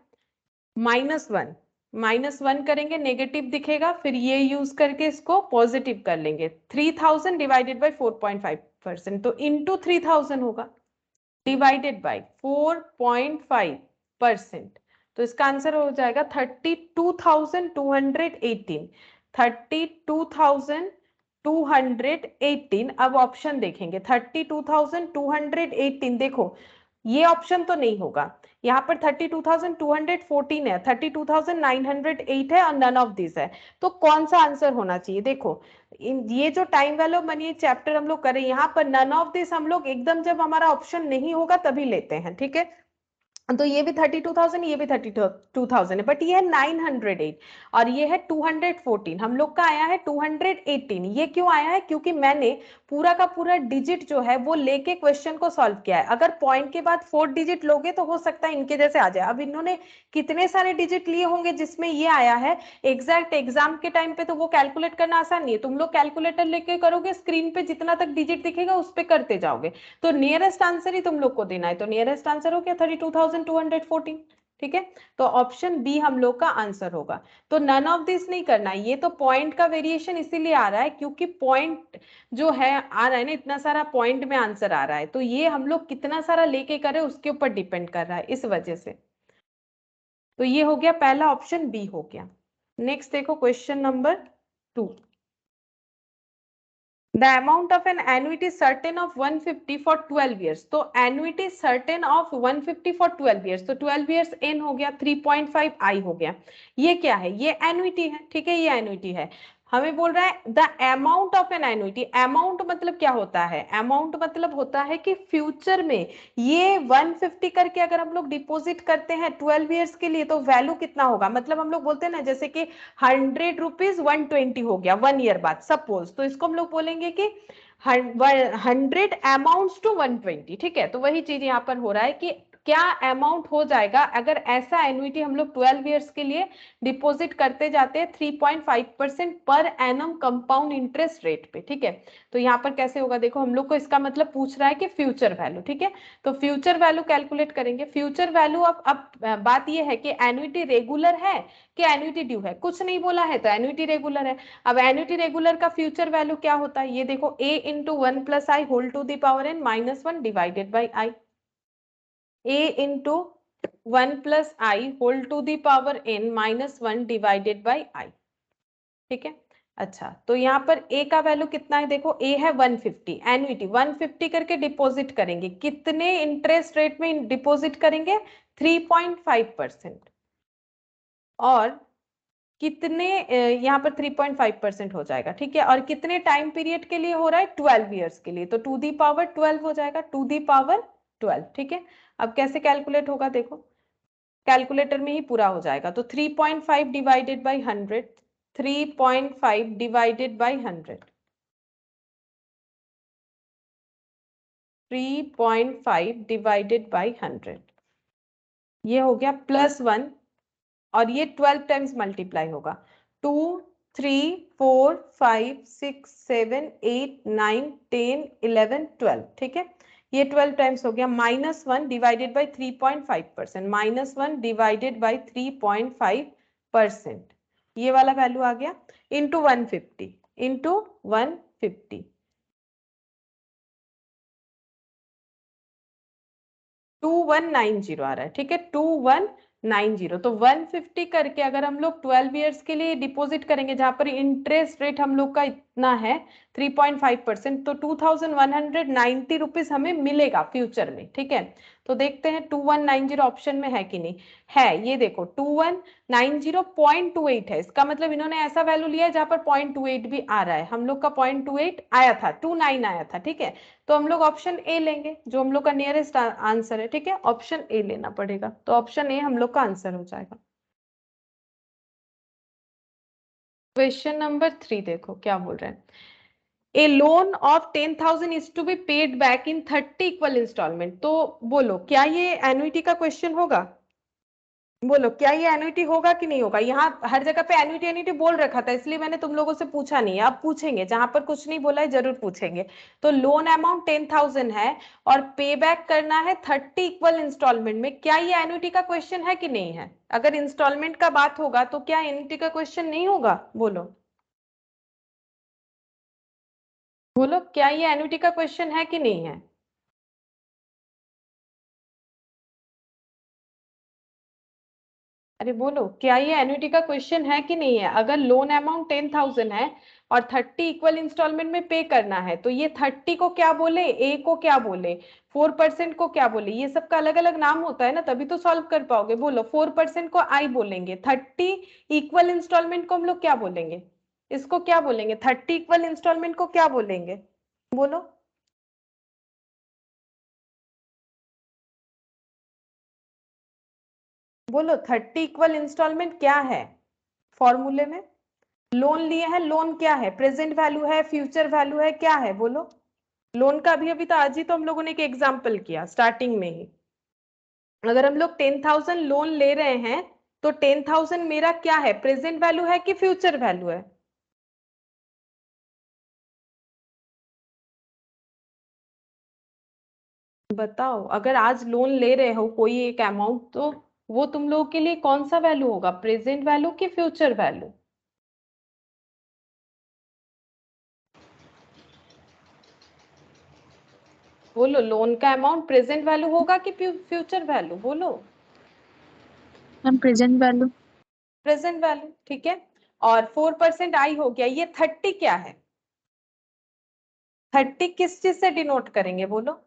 -1 करेंगे नेगेटिव दिखेगा, फिर ये यूज करके इसको पॉजिटिव कर लेंगे, 3000 डिवाइडेड बाई 4.5% तो इंटू 3000 होगा, डिवाइडेड बाई 4.5%, तो इसका आंसर हो जाएगा 32,218, 32,218। अब ऑप्शन देखेंगे 32,218, देखो ये ऑप्शन तो नहीं होगा, यहाँ पर 32,214 है, 32,908 है और नन ऑफ दिस है, तो कौन सा आंसर होना चाहिए। देखो ये जो time value of money chapter हम लोग करें, यहाँ पर नन ऑफ दिस हम लोग एकदम जब हमारा ऑप्शन नहीं होगा तभी लेते हैं, ठीक है। तो ये भी 32,000, ये भी 32,000 है, बट ये है 908 और ये है 214, हम लोग का आया है 218। ये क्यों आया है, क्योंकि मैंने पूरा का पूरा डिजिट जो है वो लेके क्वेश्चन को सॉल्व किया है। अगर पॉइंट के बाद 4 डिजिट लोगे तो हो सकता है इनके जैसे आ जाए। अब इन्होंने कितने सारे डिजिट लिए होंगे जिसमें ये आया है, एग्जैक्ट एग्जाम के टाइम पे तो वो कैलकुलेट करना आसान नहीं है, तुम लोग कैलकुलेटर लेके करोगे, स्क्रीन पे जितना तक डिजिट दिखेगा उस पर करते जाओगे, तो नियरेस्ट आंसर ही तुम लोग को देना है, तो नियरेस्ट आंसर हो गया 32,214, ठीक है। तो ऑप्शन बी हम लोग का आंसर होगा। तो नन ऑफ दिस नहीं करना है, ये तो पॉइंट का वेरिएशन इसीलिए आ रहा है क्योंकि पॉइंट जो है आ रहा है ना, इतना सारा पॉइंट में आंसर आ रहा है, तो ये हम लोग कितना सारा लेके करें उसके ऊपर डिपेंड कर रहा है, इस वजह से। तो ये हो गया पहला, ऑप्शन बी हो गया। नेक्स्ट देखो question number 2, the amount of an annuity certain of 150 for 12 years, तो annuity certain of 150 for 12 years, तो 12 years n हो गया, 3.5 i हो गया, ये क्या है, ये annuity है, ठीक है, ये annuity है। हमें बोल रहा है the amount of an annuity. Amount मतलब क्या होता है? अमाउंट मतलब होता है कि फ्यूचर में ये 150 करके अगर हम लोग डिपॉजिट करते हैं 12 इयर्स के लिए तो वैल्यू कितना होगा। मतलब हम लोग बोलते हैं ना जैसे कि 100 रुपीज 120 हो गया 1 ईयर बाद सपोज, तो इसको हम लोग बोलेंगे कि 100 अमाउंट्स टू 120। ठीक है, तो वही चीज यहाँ पर हो रहा है कि क्या अमाउंट हो जाएगा अगर ऐसा एन्युटी हम लोग 12 इयर्स के लिए डिपॉजिट करते जाते हैं 3.5% पर एनम कंपाउंड इंटरेस्ट रेट पे। ठीक है, तो यहाँ पर कैसे होगा देखो, हम लोग को इसका मतलब पूछ रहा है कि फ्यूचर वैल्यू। ठीक है, तो फ्यूचर वैल्यू कैलकुलेट करेंगे। फ्यूचर वैल्यू अब बात ये है कि एन्युटी रेगुलर है कि एन्युटी ड्यू है, कुछ नहीं बोला है तो एन्युटी रेगुलर है। अब एन्युटी रेगुलर का फ्यूचर वैल्यू क्या होता है ये देखो, a into 1 plus I whole to the power n minus 1 divided by I. a into 1 plus I whole to the power n minus 1 divided by i. ठीक है, अच्छा तो यहाँ पर a का वैल्यू कितना है देखो, a है 150, एन्युटी 150 करके डिपॉजिट करेंगे, कितने इंटरेस्ट रेट में डिपॉजिट करेंगे 3.5%, और कितने यहाँ पर 3.5% हो जाएगा। ठीक है, और कितने टाइम पीरियड के लिए हो रहा है 12 इयर्स के लिए, तो टू दी पावर 12 हो जाएगा, टू दी पावर 12। ठीक है, अब कैसे कैलकुलेट होगा देखो, कैलकुलेटर में ही पूरा हो जाएगा, तो 3.5 divided by 100, 3.5 divided by 100, 3.5 divided by 100, ये हो गया +1, और ये 12 टाइम्स मल्टीप्लाई होगा, 2 3 4 5 6 7 8 9 10 11 12। ठीक है, ये 12 टाइम्स हो गया, -1 डिवाइडेड बाई 3.5%, -1 डिवाइडेड बाई 3.5%, ये वाला वैल्यू आ गया, इंटू 150, इंटू 150, 2190 आ रहा है। ठीक है, 2190, तो 150 करके अगर हम लोग 12 इयर्स के लिए डिपॉजिट करेंगे जहां पर इंटरेस्ट रेट हम लोग का इतना है 3.5%, तो 2190 रुपीज हमें मिलेगा फ्यूचर में। ठीक है, तो देखते हैं 2190 ऑप्शन में है कि नहीं है। ये देखो 2190.28 है, इसका मतलब इन्होंने ऐसा वैल्यू लिया है जहां पर 0.28 भी आ रहा है, हम लोग का 0.28 आया था, 29 आया था। ठीक है, तो हम लोग ऑप्शन ए लेंगे जो हम लोग का नियरेस्ट आंसर है। ठीक है, ऑप्शन ए लेना पड़ेगा, तो ऑप्शन ए हम लोग का आंसर हो जाएगा। क्वेश्चन नंबर 3 देखो क्या बोल रहे हैं, a loan of 10,000 is to be paid back in 30 equal instalment. तो बोलो क्या ये एन्युटी का क्वेश्चन होगा? बोलो क्या ये एन्युटी होगा कि नहीं होगा? यहाँ हर जगह पे एन्युटी एन्युटी बोल रखा था, इसलिए मैंने तुम लोगों से पूछा नहीं है, अब पूछेंगे, जहां पर कुछ नहीं बोला है जरूर पूछेंगे। तो लोन अमाउंट 10,000 है और पे बैक करना है 30 इक्वल इंस्टॉलमेंट में, क्या ये एन्युटी का क्वेश्चन है कि नहीं है? अगर इंस्टॉलमेंट का बात होगा तो क्या एन्युटी का क्वेश्चन नहीं होगा? बोलो बोलो क्या ये एन्युटी का क्वेश्चन है कि नहीं है? अरे बोलो क्या ये एन्युटी का क्वेश्चन है कि नहीं है? अगर लोन अमाउंट 10,000 है और 30 इक्वल इंस्टॉलमेंट में पे करना है, तो ये 30 को क्या बोले, ए को क्या बोले, 4% को क्या बोले, ये सबका अलग अलग नाम होता है ना, तभी तो सॉल्व कर पाओगे। बोलो 4% को आई बोलेंगे, 30 इक्वल इंस्टॉलमेंट को हम लोग क्या बोलेंगे, इसको क्या बोलेंगे, 30 इक्वल इंस्टॉलमेंट को क्या बोलेंगे? बोलो बोलो 30 इक्वल इंस्टॉलमेंट क्या है फॉर्मूले में? लोन लिए हैं, लोन क्या है, प्रेजेंट वैल्यू है, फ्यूचर वैल्यू है, क्या है? बोलो लोन का अभी अभी तो आज ही तो हम लोगों ने एक एग्जाम्पल किया स्टार्टिंग में ही। अगर हम लोग 10,000 लोन ले रहे हैं तो 10,000 मेरा क्या है, प्रेजेंट वैल्यू है कि फ्यूचर वैल्यू है? बताओ, अगर आज लोन ले रहे हो कोई एक अमाउंट, तो वो तुम लोगों के लिए कौन सा वैल्यू होगा, प्रेजेंट वैल्यू कि फ्यूचर वैल्यू? बोलो लोन का अमाउंट प्रेजेंट वैल्यू होगा कि फ्यूचर वैल्यू? बोलो ma'am present value. Present value. ठीक है, और 4% आई हो गया, ये 30 क्या है, 30 किस चीज से डिनोट करेंगे? बोलो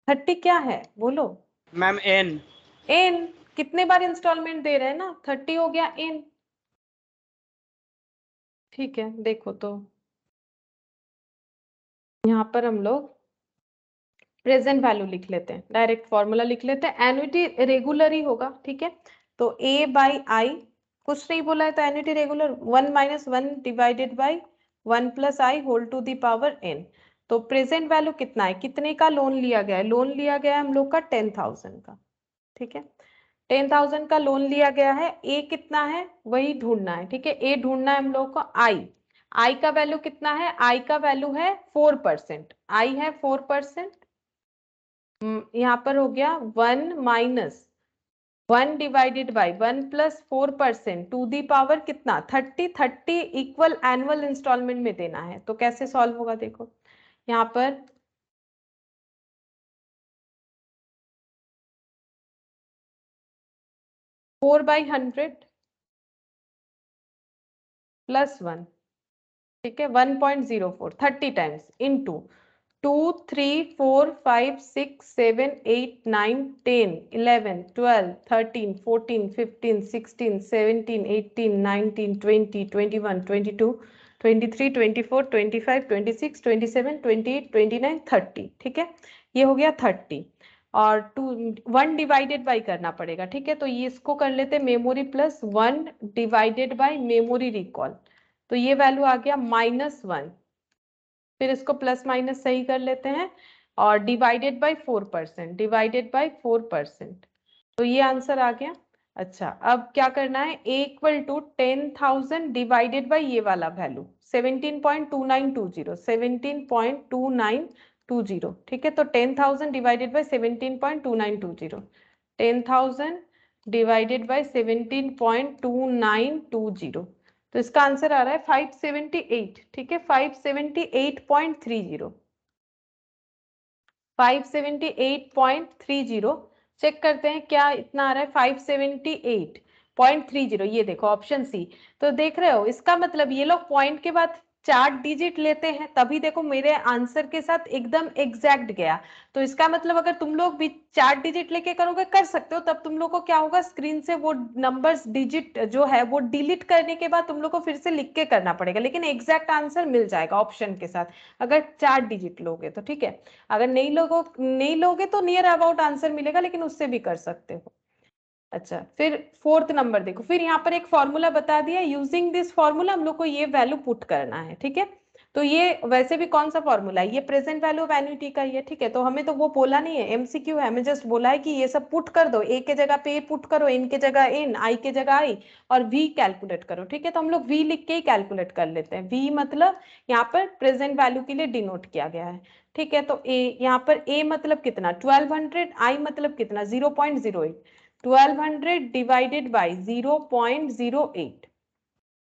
30 क्या है? बोलो मैम एन। एन। कितने बार इंस्टॉलमेंट दे रहे हैं ना, 30 हो गया इन, ठीक है। देखो तो यहाँ पर हम लोग प्रेजेंट वैल्यू लिख लेते हैं, डायरेक्ट फॉर्मूला लिख लेते हैं, एन्युटी रेगुलर ही होगा, ठीक है। तो a बाई आई, कुछ नहीं बोला है तो annuity regular, 1 minus 1 divided by 1 plus I whole to the power n। तो प्रेजेंट वैल्यू कितना है, कितने का लोन लिया गया है, लोन लिया गया है हम लोग का 10,000 का, ठीक है। 10,000 का लोन लिया गया है, ए कितना है वही ढूंढना है, ठीक है। ए ढूंढना है हम लोग को, आई का वैल्यू कितना है, आई का वैल्यू है 4%, आई है 4%। यहाँ पर हो गया 1 minus 1 divided by 1 plus 4% to the power कितना 30 इक्वल एनुअल इंस्टॉलमेंट में देना है। तो कैसे सॉल्व होगा, देखो यहाँ पर 4/100 प्लस 1, ठीक है, 1.04 30 टाइम्स इंटू 2 3 4 5 6 7 8 9 10 11 12 13 14 15 16 17 18 19 20 21 22 23 24 25 26 27 28 29 30, ठीक है। ये हो गया 30 और 1 डिवाइडेड बाई करना पड़ेगा, ठीक है। तो ये इसको कर लेते memory plus 1 divided by memory recall, तो ये वैल्यू आ गया -1। फिर इसको प्लस माइनस सही कर लेते हैं और डिवाइडेड बाई 4%, डिवाइडेड बाई 4%, तो ये आंसर आ गया। अच्छा, अब क्या करना है, a equal to 10,000 divided by ये वाला वैल्यू 17.2920, 17.2920, ठीक है। तो 10,000 डिवाइडेड बाई 17.2920, 10,000 डिवाइडेड बाई 17.2920, तो इसका आंसर आ रहा है 578, ठीक है, 578.30, 578.30। चेक करते हैं क्या इतना आ रहा है, 578.30, ये देखो ऑप्शन सी। तो देख रहे हो, इसका मतलब ये लोग पॉइंट के बाद 4 डिजिट लेते हैं, तभी देखो मेरे आंसर के साथ एकदम एग्जैक्ट गया। तो इसका मतलब अगर तुम लोग भी 4 डिजिट लेके करोगे, कर सकते हो, तब तुम लोग को क्या होगा, स्क्रीन से वो नंबर्स डिजिट जो है वो डिलीट करने के बाद तुम लोग को फिर से लिख के करना पड़ेगा, लेकिन एग्जैक्ट आंसर मिल जाएगा ऑप्शन के साथ अगर 4 डिजिट लोगे तो, ठीक है। अगर नहीं लोगे तो नियर अबाउट आंसर मिलेगा, लेकिन उससे भी कर सकते हो। अच्छा, फिर 4th नंबर देखो, फिर यहाँ पर एक फॉर्मूला बता दिया, यूजिंग दिस फॉर्मूला हम लोग को ये वैल्यू पुट करना है, ठीक है। तो ये वैसे भी कौन सा फॉर्मूला है, ये प्रेजेंट वैल्यू ऑफ एन्युटी का ही है, ठीक है। तो हमें तो वो बोला नहीं है, एमसीक्यू है, हमें जस्ट बोला है कि ये सब पुट कर दो, ए के जगह पे ए पुट करो, इन के जगह इन, आई के जगह आई, और वी कैलकुलेट करो, ठीक है। तो हम लोग वी लिख के ही कैलकुलेट कर लेते हैं, वी मतलब यहाँ पर प्रेजेंट वैल्यू के लिए डिनोट किया गया है, ठीक है। तो ए यहाँ पर ए मतलब कितना 1200, आई मतलब कितना 0.08, 1200 डिवाइडेड बाई 0.08,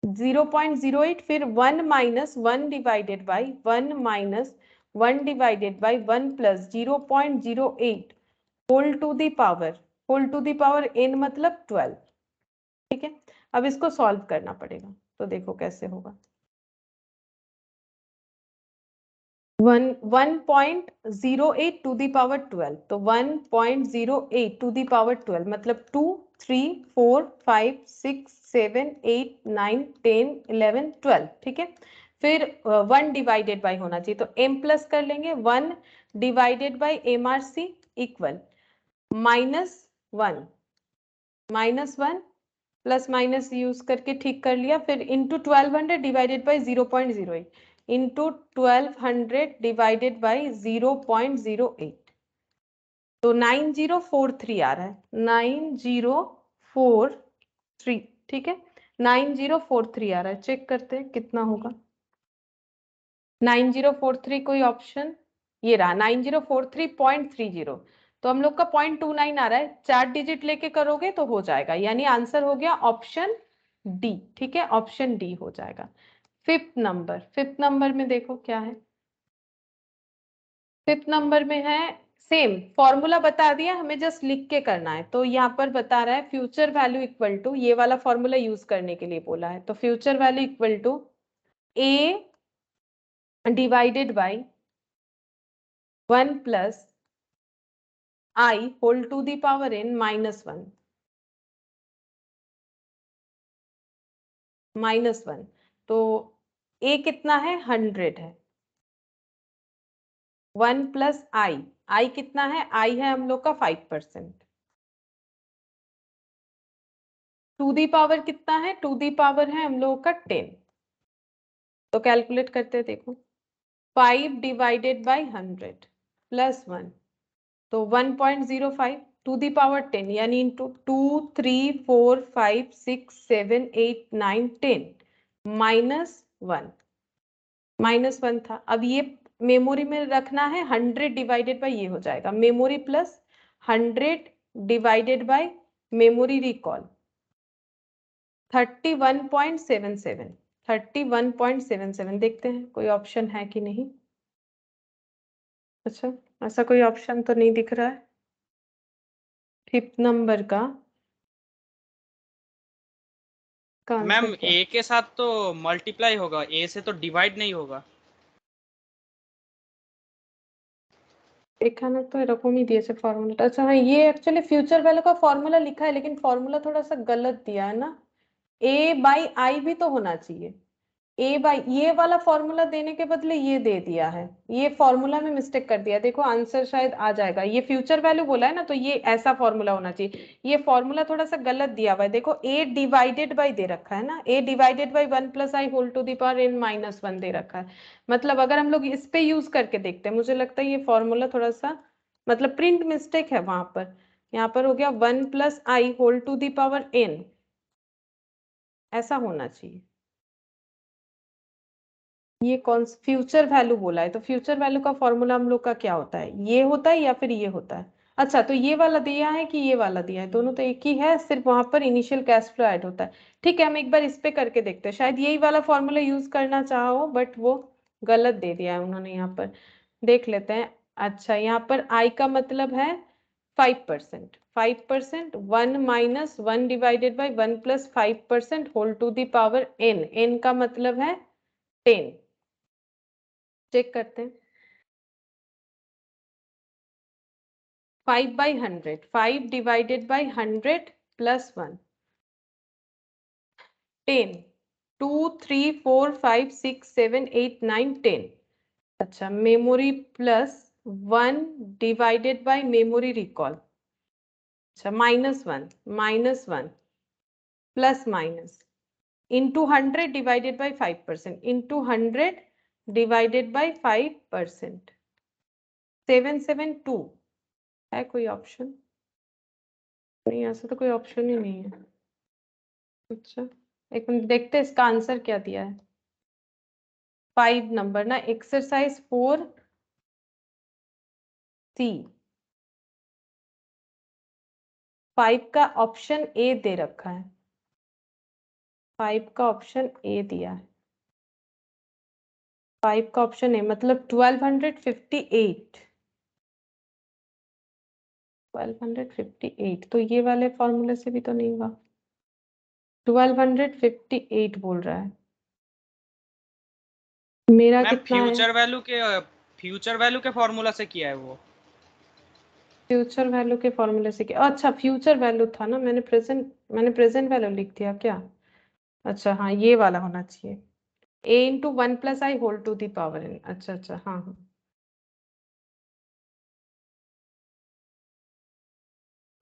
0.08, फिर 1 minus 1 divided by 1 minus 1 divided by 1 plus 0.08 whole to the power, whole to the power n मतलब 12, ठीक है। अब इसको सॉल्व करना पड़ेगा, तो देखो कैसे होगा। 1.08 टू दी पावर 12, तो 1.08 टू दी पावर 12 मतलब 2 3 4 5 6 7 8 9 10 11 12, ठीक है। फिर 1 डिवाइडेड बाई होना चाहिए, तो m प्लस कर लेंगे, 1 divided by MRC equal -1, -1 plus minus use करके ठीक कर लिया, फिर into 1200 divided by 0.08 into 1200 divided by 0.08, तो 9043 आ रहा है, 9043, ठीक है, 9043 आ रहा है। चेक करते हैं कितना होगा 9043, कोई ऑप्शन, ये रहा 9043.30, तो हम लोग का 0.29 आ रहा है, 4 डिजिट लेके करोगे तो हो जाएगा, यानी आंसर हो गया ऑप्शन डी, ठीक है, ऑप्शन डी हो जाएगा। 5th नंबर, 5th नंबर में देखो क्या है, 5th नंबर में है सेम फॉर्मूला बता दिया, हमें जस्ट लिख के करना है। तो यहाँ पर बता रहा है फ्यूचर वैल्यू इक्वल टू, ये वाला फॉर्मूला यूज करने के लिए बोला है, तो future value equal to a divided by 1 plus I whole to the power n -1, -1, तो a कितना है 100 है, 1 प्लस i कितना है, i है हम लोग का 5%, टू दी पावर कितना है, टू दी पावर है हम लोगों का 10। तो कैलकुलेट करते हैं, देखो 5 डिवाइडेड बाई 100 प्लस 1, तो 1.05 टू दी पावर 10 यानी इंटू 2 3 4 5 6 7 8 9 10 -1 था। अब ये मेमोरी में रखना है, 100 डिवाइडेड बाई ये हो जाएगा memory plus 100 divided by memory recall 31.77 देखते हैं कोई ऑप्शन है कि नहीं। अच्छा, ऐसा कोई ऑप्शन तो नहीं दिख रहा है 5th नंबर का मैम आंसर क्या ए के साथ तो मल्टीप्लाई होगा, ए से तो डिवाइड नहीं होगा। এখানে তো এরকমই দিয়েছে ফর্মুলাটা। अच्छा हाँ, ये एक्चुअली फ्यूचर वैल्यू का फॉर्मूला लिखा है लेकिन फॉर्मूला थोड़ा सा गलत दिया है ना, a बाई आई भी तो होना चाहिए, a बाई ये वाला फॉर्मूला देने के बदले ये दे दिया है, ये फॉर्मूला में मिस्टेक कर दिया। देखो आंसर शायद आ जाएगा, ये फ्यूचर वैल्यू बोला है ना, तो ये ऐसा फॉर्मूला होना चाहिए, ये फॉर्मूला थोड़ा सा गलत दिया हुआ है। देखो a डिवाइडेड बाई दे रखा है ना, a divided by 1 plus I whole to the power n -1 दे रखा है। मतलब अगर हम लोग इस पे यूज करके देखते हैं, मुझे लगता है ये फॉर्मूला थोड़ा सा मतलब प्रिंट मिस्टेक है वहां पर। यहाँ पर हो गया 1 plus I whole to the power n, ऐसा होना चाहिए। ये कौन फ्यूचर वैल्यू बोला है, तो फ्यूचर वैल्यू का फॉर्मूला हम लोग का क्या होता है, ये होता है या फिर ये होता है। अच्छा, तो ये वाला दिया है कि ये वाला दिया है, दोनों तो एक ही है, सिर्फ वहां पर इनिशियल कैश फ्लो ऐड होता है। ठीक है, हम एक बार इस पे करके देखते हैं, शायद यही वाला फॉर्मूला यूज करना चाहा हो बट वो गलत दे दिया है उन्होंने यहाँ पर। देख लेते हैं। अच्छा, यहाँ पर आई का मतलब है 5%, 5% 1 - 1 divided by 1 plus 5% whole to the power n, n का मतलब है 10। चेक करते हैं। 5/100, 5 डिवाइडेड बाई 100 प्लस 1, 10, 2 3 4 5 6 7 8 9 10। अच्छा, memory plus 1 divided by memory recall, अच्छा -1 plus minus into 100 divided by 5% into 100 divided by 5%, 772 है कोई ऑप्शन नहीं, ऐसा तो कोई ऑप्शन ही नहीं है। अच्छा, एक मिनट देखते हैं इसका आंसर क्या दिया है। 5 नंबर ना, एक्सरसाइज 4C, 5 का ऑप्शन ए दे रखा है, 5 का ऑप्शन ए दिया है, 5 का ऑप्शन ए मतलब 1258 तो ये वाले फॉर्मूले से भी तो नहीं हुआ, 1258 बोल रहा है। मेरा मैम कितना है, फ्यूचर वैल्यू के फॉर्मूला से किया है वो। फ्यूचर वैल्यू के फॉर्मूले से क्या, अच्छा फ्यूचर वैल्यू था ना, मैंने प्रेजेंट वैल्यू लिख दिया क्या। अच्छा हाँ, ये वाला होना चाहिए, a into 1 plus I whole to the power n। अच्छा अच्छा, हाँ हाँ,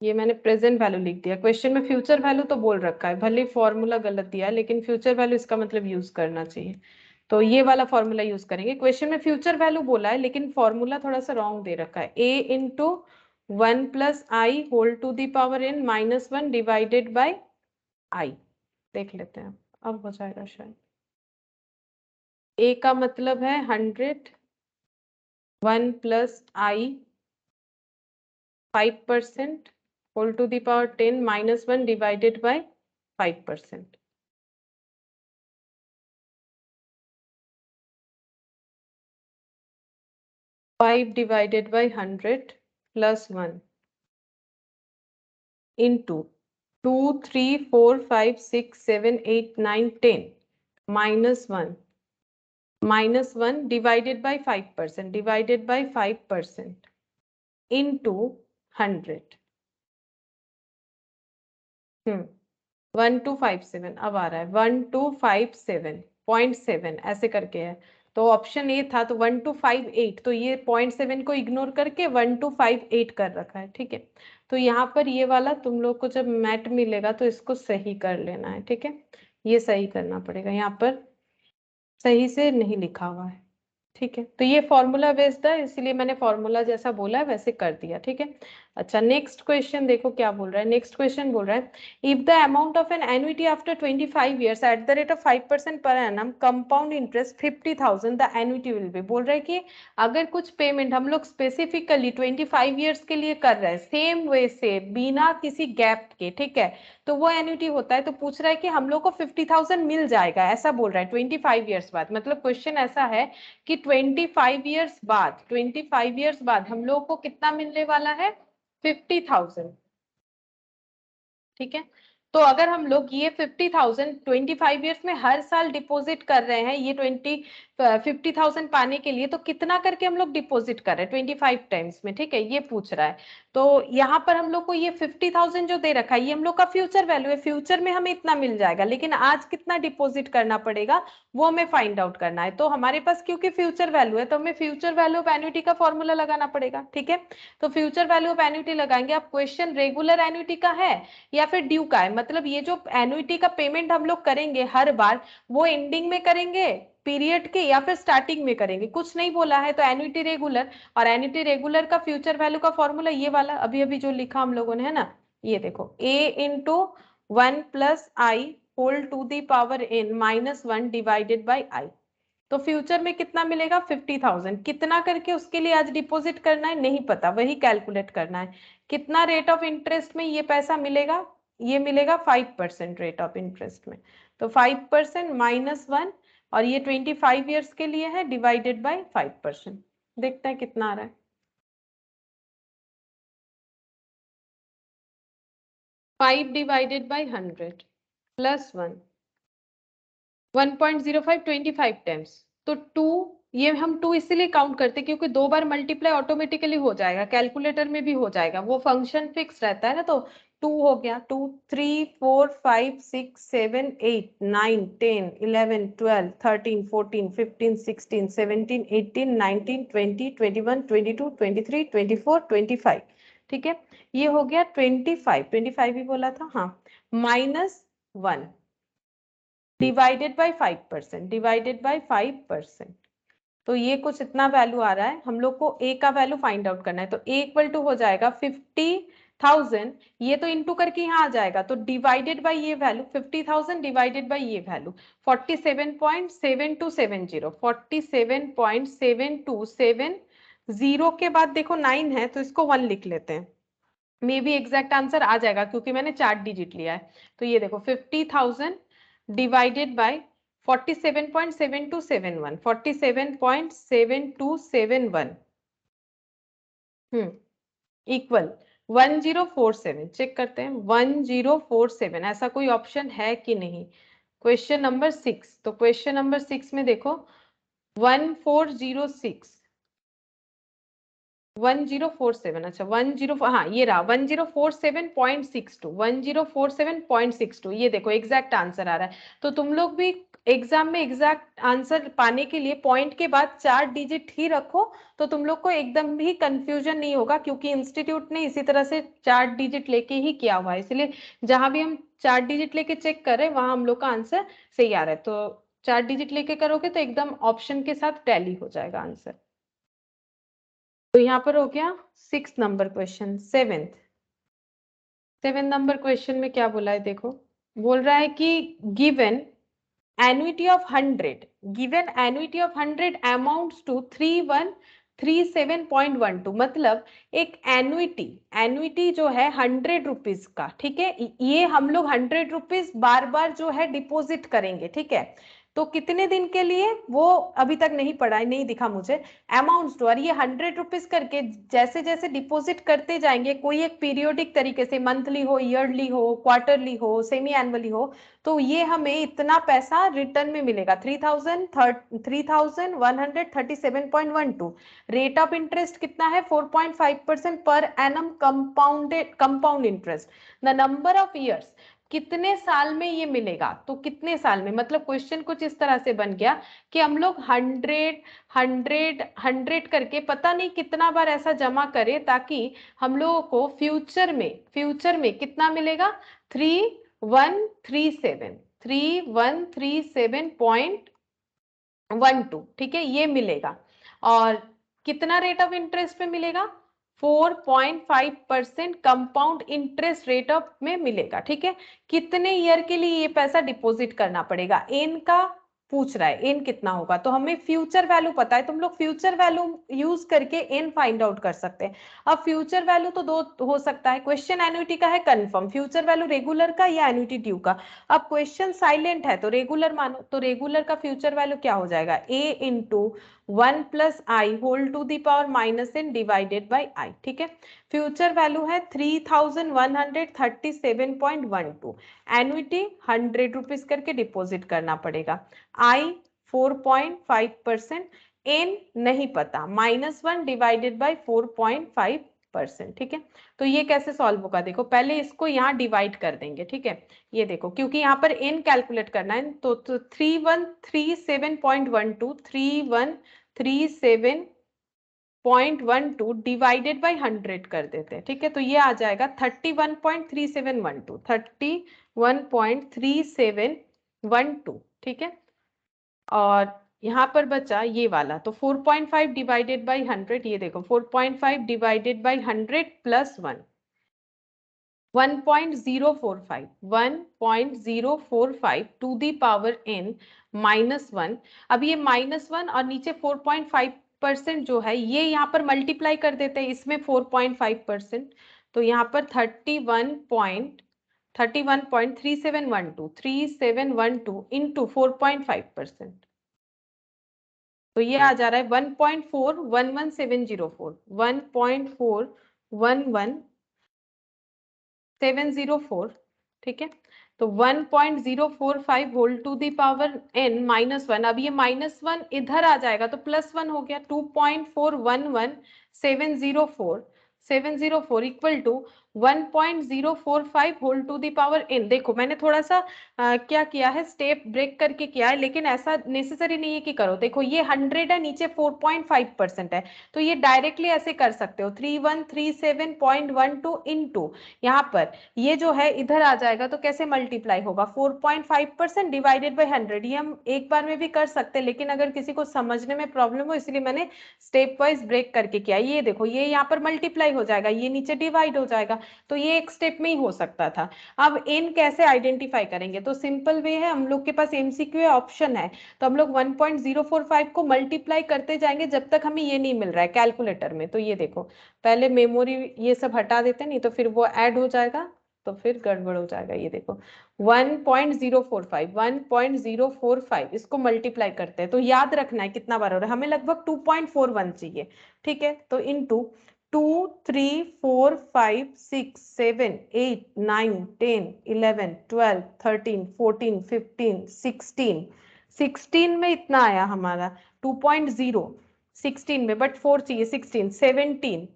ये मैंने प्रेजेंट वैल्यू लिख दिया, क्वेश्चन में फ्यूचर वैल्यू तो बोल रखा है, भले फॉर्मूला गलत दिया है लेकिन फ्यूचर वैल्यू इसका मतलब यूज करना चाहिए, तो ये वाला फॉर्मूला यूज करेंगे। क्वेश्चन में फ्यूचर वैल्यू बोला है लेकिन फॉर्मूला थोड़ा सा रॉन्ग दे रखा है, a into 1 plus I whole to the power n -1 divided by i. देख लेते हैं, अब हो जाएगा शायद। a का मतलब है 100, 1 plus i 5% whole to the power 10 -1 divided by 5%। Five divided by 100 plus 1 into 2 3 4 5 6 7 8 9 10 -1 divided by 5% into 100। 1257 अब आ रहा है 1257.7 ऐसे करके है। तो ऑप्शन ए था तो 1258, तो ये 0.7 को इग्नोर करके 1258 कर रखा है। ठीक है, तो यहाँ पर ये वाला तुम लोग को जब मैट मिलेगा तो इसको सही कर लेना है। ठीक है, ये सही करना पड़ेगा, यहाँ पर सही से नहीं लिखा हुआ है। ठीक है, तो ये फॉर्मूला बेस्ड है, इसलिए मैंने फॉर्मूला जैसा बोला है वैसे कर दिया। ठीक है, अच्छा नेक्स्ट क्वेश्चन देखो क्या बोल रहा है। नेक्स्ट क्वेश्चन बोल रहा है if the amount of an annuity after 25 years at the rate of 5% per annum compound interest 50,000 the annuity will be. बोल रहा है कि अगर कुछ पेमेंट हम लोग स्पेसिफिकली 25 years के लिए कर रहे हैं सेम वे से बिना किसी गैप के, ठीक है, तो वो एन्युटी होता है। तो पूछ रहा है कि हम लोग को 50,000 मिल जाएगा, ऐसा बोल रहा है 25 years बाद। मतलब क्वेश्चन ऐसा है कि 25 years बाद हम लोग को कितना मिलने वाला है 50,000। ठीक है, तो अगर हम लोग ये 50,000 25 years में हर साल डिपॉजिट कर रहे हैं ये 50,000 पाने के लिए, तो कितना करके हम लोग डिपॉजिट कर रहे हैं 25 टाइम्स में। ठीक है, ये पूछ रहा है। तो यहाँ पर हम लोग को ये 50,000 जो दे रखा है ये हम लोग का फ्यूचर वैल्यू है, फ्यूचर में हमें इतना मिल जाएगा, लेकिन आज कितना डिपॉजिट करना पड़ेगा वो हमें फाइंड आउट करना है। तो हमारे पास क्योंकि फ्यूचर वैल्यू है तो हमें फ्यूचर वैल्यू ऑफ एन्युटी का फॉर्मूला लगाना पड़ेगा। ठीक है, तो फ्यूचर वैल्यू ऑफ एन्युटी लगाएंगे। अब क्वेश्चन रेगुलर एन्युटी का है या फिर ड्यू का है, मतलब ये जो एन्युटी का पेमेंट हम लोग करेंगे हर बार वो एंडिंग में करेंगे पीरियड के या फिर स्टार्टिंग में करेंगे, कुछ नहीं बोला है। तो एन्युटी रेगुलर, और एन्युटी रेगुलर का फ्यूचर वैल्यू का फॉर्मूला ये वाला अभी अभी जो लिखा हम लोगों ने, है ना, ये देखो a into 1 plus I whole to the power n minus 1 divided by आई। तो फ्यूचर में कितना मिलेगा 50,000, कितना करके उसके लिए आज डिपॉजिट करना है नहीं पता, वही कैलकुलेट करना है। कितना रेट ऑफ इंटरेस्ट में ये पैसा मिलेगा, ये मिलेगा 5% रेट ऑफ इंटरेस्ट में। तो 5% माइनस 1, और ये 25 years के लिए है डिवाइडेड बाय 5%। देखते हैं कितना आ रहा है। 5 डिवाइडेड बाय 100 प्लस 1 1.05 25 टाइम्स। तो 2, ये हम 2 इसीलिए काउंट करते हैं क्योंकि 2 बार मल्टीप्लाई ऑटोमेटिकली हो जाएगा, कैलकुलेटर में भी हो जाएगा, वो फंक्शन फिक्स रहता है ना। तो 2 हो गया, 2 3 4 5 6 7 8 9 10 11 12 13 14 15 16 17 18 19 20 21 22 23 24 25। ठीक है, ये हो गया 25 ही बोला था, हाँ, minus 1 divided by 5%, divided by 5%। तो ये कुछ इतना वैल्यू आ रहा है, हम लोग को a का वैल्यू फाइंड आउट करना है। तो a इक्वल टू हो जाएगा 50,000, ये तो इंटू करके यहाँ आ जाएगा, तो डिवाइडेड बाय ये वैल्यू 50,000 डिवाइडेड बाय ये वैल्यू 47.7270, 47.7270 के बाद देखो 9 है तो इसको 1 लिख लेते हैं, मे बी एग्जैक्ट आंसर आ जाएगा क्योंकि मैंने 4 डिजिट लिया है। तो ये देखो 50,000 डिवाइडेड बाय 47.7271, 47.7271 इक्वल 1047। चेक करते हैं 1047 ऐसा कोई ऑप्शन है कि नहीं। क्वेश्चन नंबर 6, तो क्वेश्चन नंबर 6 में देखो 1406 1047, अच्छा 10, हाँ ये रहा 1047.62, 1047.62, ये देखो एग्जैक्ट आंसर आ रहा है। तो तुम लोग भी एग्जाम में एग्जैक्ट आंसर पाने के लिए पॉइंट के बाद 4 डिजिट ही रखो, तो तुम लोग को एकदम भी कंफ्यूजन नहीं होगा, क्योंकि इंस्टीट्यूट ने इसी तरह से 4 डिजिट लेके ही किया हुआ है, इसलिए जहां भी हम 4 डिजिट लेके चेक कर रहे हैं वहां हम लोग का आंसर सही आ रहा है। तो 4 डिजिट लेके करोगे तो एकदम ऑप्शन के साथ टैली हो जाएगा आंसर। तो यहाँ पर हो गया 6 नंबर क्वेश्चन। 7 नंबर क्वेश्चन में क्या बोला है देखो, बोल रहा है कि given annuity of 100, given annuity of 100 amounts to 3137.12, मतलब एक एन्युटी जो है 100 रुपीज का, ठीक है, ये हम लोग 100 रुपीज बार बार जो है डिपॉजिट करेंगे, ठीक है। तो कितने दिन के लिए वो अभी तक नहीं पड़ा है, नहीं दिखा मुझे अमाउंट्स टू, और ये 100 रुपीज करके जैसे जैसे डिपॉजिट करते जाएंगे, कोई एक पीरियोडिक तरीके से मंथली हो, ईयरली हो, क्वार्टरली हो, सेमी एनुअली हो, तो ये हमें इतना पैसा रिटर्न में मिलेगा 3137.12। रेट ऑफ इंटरेस्ट कितना है 4.5% पर annum compound interest. The number of years, कितने साल में ये मिलेगा, तो कितने साल में, मतलब क्वेश्चन कुछ इस तरह से बन गया कि हम लोग 100 करके पता नहीं कितना बार ऐसा जमा करें ताकि हम लोगों को फ्यूचर में कितना मिलेगा, 3137.12, ठीक है, ये मिलेगा। और कितना रेट ऑफ इंटरेस्ट पे मिलेगा, 4.5% कंपाउंड इंटरेस्ट रेट ऑफ में मिलेगा, ठीक है। कितने ईयर के लिए ये पैसा डिपॉजिट करना पड़ेगा, एन का पूछ रहा है, एन कितना होगा, तो हमें फ्यूचर वैल्यू पता है, तुम लोग फ्यूचर वैल्यू यूज करके एन फाइंड आउट कर सकते हैं। अब फ्यूचर वैल्यू तो दो हो सकता है, क्वेश्चन एन्युटी का है कंफर्म, फ्यूचर वैल्यू रेगुलर का या एन्युटी ड्यू का। अब क्वेश्चन साइलेंट है तो रेगुलर मानो, तो रेगुलर का फ्यूचर वैल्यू क्या हो जाएगा, a into 1 plus I whole to the power minus n divided by i, ठीक है। फ्यूचर वैल्यू है 3137.12, एन्युटी 100 रुपीज करके डिपॉजिट करना पड़ेगा, आई 4.5%, एन नहीं पता, -1 डिवाइडेड बाई 4.5%, ठीक है। तो ये कैसे सॉल्व होगा, देखो पहले इसको यहाँ डिवाइड कर देंगे, ठीक है। ये देखो क्योंकि यहाँ पर n कैलकुलेट करना है, तो 3137.12 डिवाइडेड बाई 100 कर देते हैं, ठीक है। तो ये आ जाएगा 31.3712, ठीक है। और यहाँ पर बचा ये वाला, तो 4.5 डिवाइडेड बाई 100, ये देखो 4.5 divided by 100 plus 1.045 to the power n -1। अब ये -1 और नीचे 4.5% जो है ये यहाँ पर मल्टीप्लाई कर देते हैं इसमें 4.5%, तो यहाँ पर 3712 इंटू 4.5%, तो ये आ जा रहा है 1.411704, 1.411704, ठीक है। तो 1.045 whole to the power n -1, अब ये -1 इधर आ जाएगा तो +1 हो गया, 2.411704 equal to 1.045 whole to the power n। देखो मैंने थोड़ा सा क्या किया है, स्टेप ब्रेक करके किया है, लेकिन ऐसा नेसेसरी नहीं है कि करो। देखो ये 100 है, नीचे 4.5% है, तो ये डायरेक्टली ऐसे कर सकते हो, 3137.12 इंटू यहाँ पर ये जो है इधर आ जाएगा, तो कैसे मल्टीप्लाई होगा, 4.5% डिवाइडेड बाई 100। ये हम एक बार में भी कर सकते हैं, लेकिन अगर किसी को समझने में प्रॉब्लम हो इसलिए मैंने स्टेप वाइज ब्रेक करके किया। ये देखो ये यहाँ पर मल्टीप्लाई हो जाएगा, ये नीचे डिवाइड हो जाएगा, तो ये एक स्टेप में ही हो सकता था। अब n कैसे आइडेंटिफाई करेंगे, तो सिंपल वे है, हम लोग के पास MCQ ऑप्शन है, तो हम लोग 1.045 को मल्टीप्लाई करते जाएंगे जब तक हमें ये नहीं मिल रहा है कैलकुलेटर में। तो ये देखो पहले मेमोरी ये सब हटा देते, नहीं तो फिर वो ऐड हो जाएगा तो फिर गड़बड़ हो जाएगा। ये देखो 1.045 इसको मल्टीप्लाई करते हैं, तो याद रखना है कितना बार हो रहा है, हमें लगभग 2.41 चाहिए, ठीक है। तो इनटू 2 3 4 5 6 7 8 9 10 11 12 13 14 15 16 में इतना आया हमारा 2.0, 16 में बट 4 चाहिए, 16 17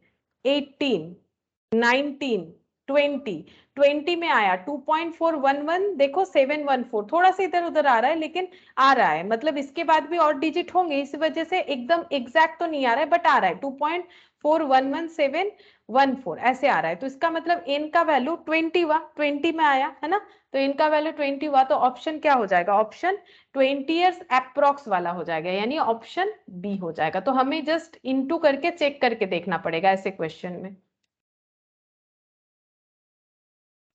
18 19 20 में आया 2.411, देखो 714, थोड़ा सा इधर उधर आ रहा है लेकिन आ रहा है, मतलब इसके बाद भी और डिजिट होंगे, इस वजह से एकदम एग्जैक्ट तो नहीं आ रहा है बट आ रहा है 2.411714 ऐसे आ रहा है। तो इसका मतलब n का वैल्यू 20 हुआ, 20 में आया है ना, तो n का वैल्यू 20 हुआ, तो ऑप्शन क्या हो जाएगा, ऑप्शन 20 ईयर्स अप्रोक्स वाला हो जाएगा, यानी ऑप्शन बी हो जाएगा। तो हमें जस्ट इनटू करके चेक करके देखना पड़ेगा ऐसे क्वेश्चन में।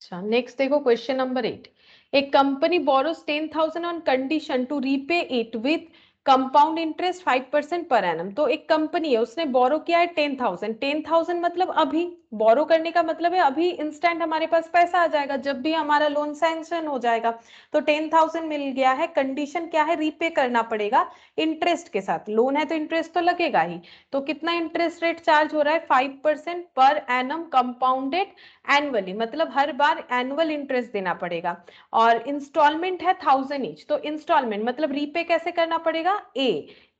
अच्छा नेक्स्ट देखो क्वेश्चन नंबर 8, एक company borrows 10,000 on condition to repay it with compound interest 5% per annum. तो एक कंपनी है उसने बोरो किया है 10,000 मतलब अभी बोरो करने का मतलब है अभी इंस्टेंट हमारे पास पैसा आ जाएगा जब भी हमारा लोन सैंक्शन हो जाएगा। तो 10,000 मिल गया है, कंडीशन क्या है, रीपे करना पड़ेगा इंटरेस्ट के साथ, लोन है तो इंटरेस्ट तो लगेगा ही। तो कितना इंटरेस्ट रेट चार्ज हो रहा है, 5% पर एनम कंपाउंडेड एनुअली, मतलब हर बार एनुअल इंटरेस्ट देना पड़ेगा, और इंस्टॉलमेंट है 1000 ईच। तो इंस्टॉलमेंट मतलब रीपे कैसे करना पड़ेगा,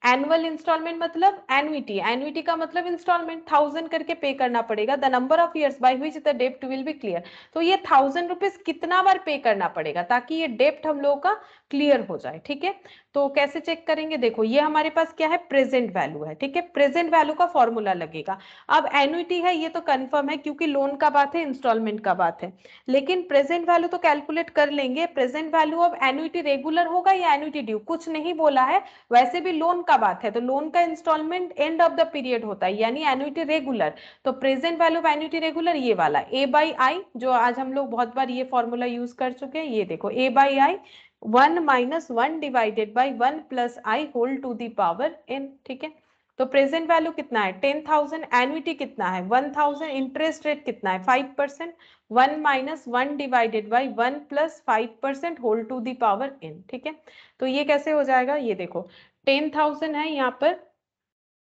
एनुअल इंस्टॉलमेंट मतलब एनुइटी, एनुइटी का मतलब इंस्टॉलमेंट, 1000 करके पे करना पड़ेगा। The number of years by which the डेब्ट विल बी क्लियर। तो ये 1000 रुपीज कितना बार पे करना पड़ेगा ताकि ये डेब्ट हम लोगों का क्लियर हो जाए, ठीक है। तो कैसे चेक करेंगे, देखो ये हमारे पास क्या है, प्रेजेंट वैल्यू है, ठीक है, प्रेजेंट वैल्यू का फॉर्मूला लगेगा। अब एनुइटी है ये तो कंफर्म है क्योंकि लोन का बात है, इंस्टॉलमेंट का बात है, लेकिन प्रेजेंट वैल्यू तो कैलकुलेट कर लेंगे। Present value of annuity regular होगा या एनुइटी ड्यू, कुछ नहीं बोला है। वैसे भी लोन का बात है तो लोन का installment end of the period होता है, यानी एनुइटी रेगुलर। तो present value of annuity regular ये वाला ए बाई आई, जो आज हम लोग बहुत बार ये फॉर्मूला यूज कर चुके हैं, ये देखो A by i 1 minus 1 divided by 1 plus I whole to the power n, ठीक है। तो प्रेजेंट वैल्यू कितना है 10,000, एनुइटी कितना है 1000, इंटरेस्ट रेट कितना है 5%, 1 minus 1 divided by 1 plus 5% whole to the power n, ठीक है। तो ये कैसे हो जाएगा, ये देखो 10,000 है यहाँ पर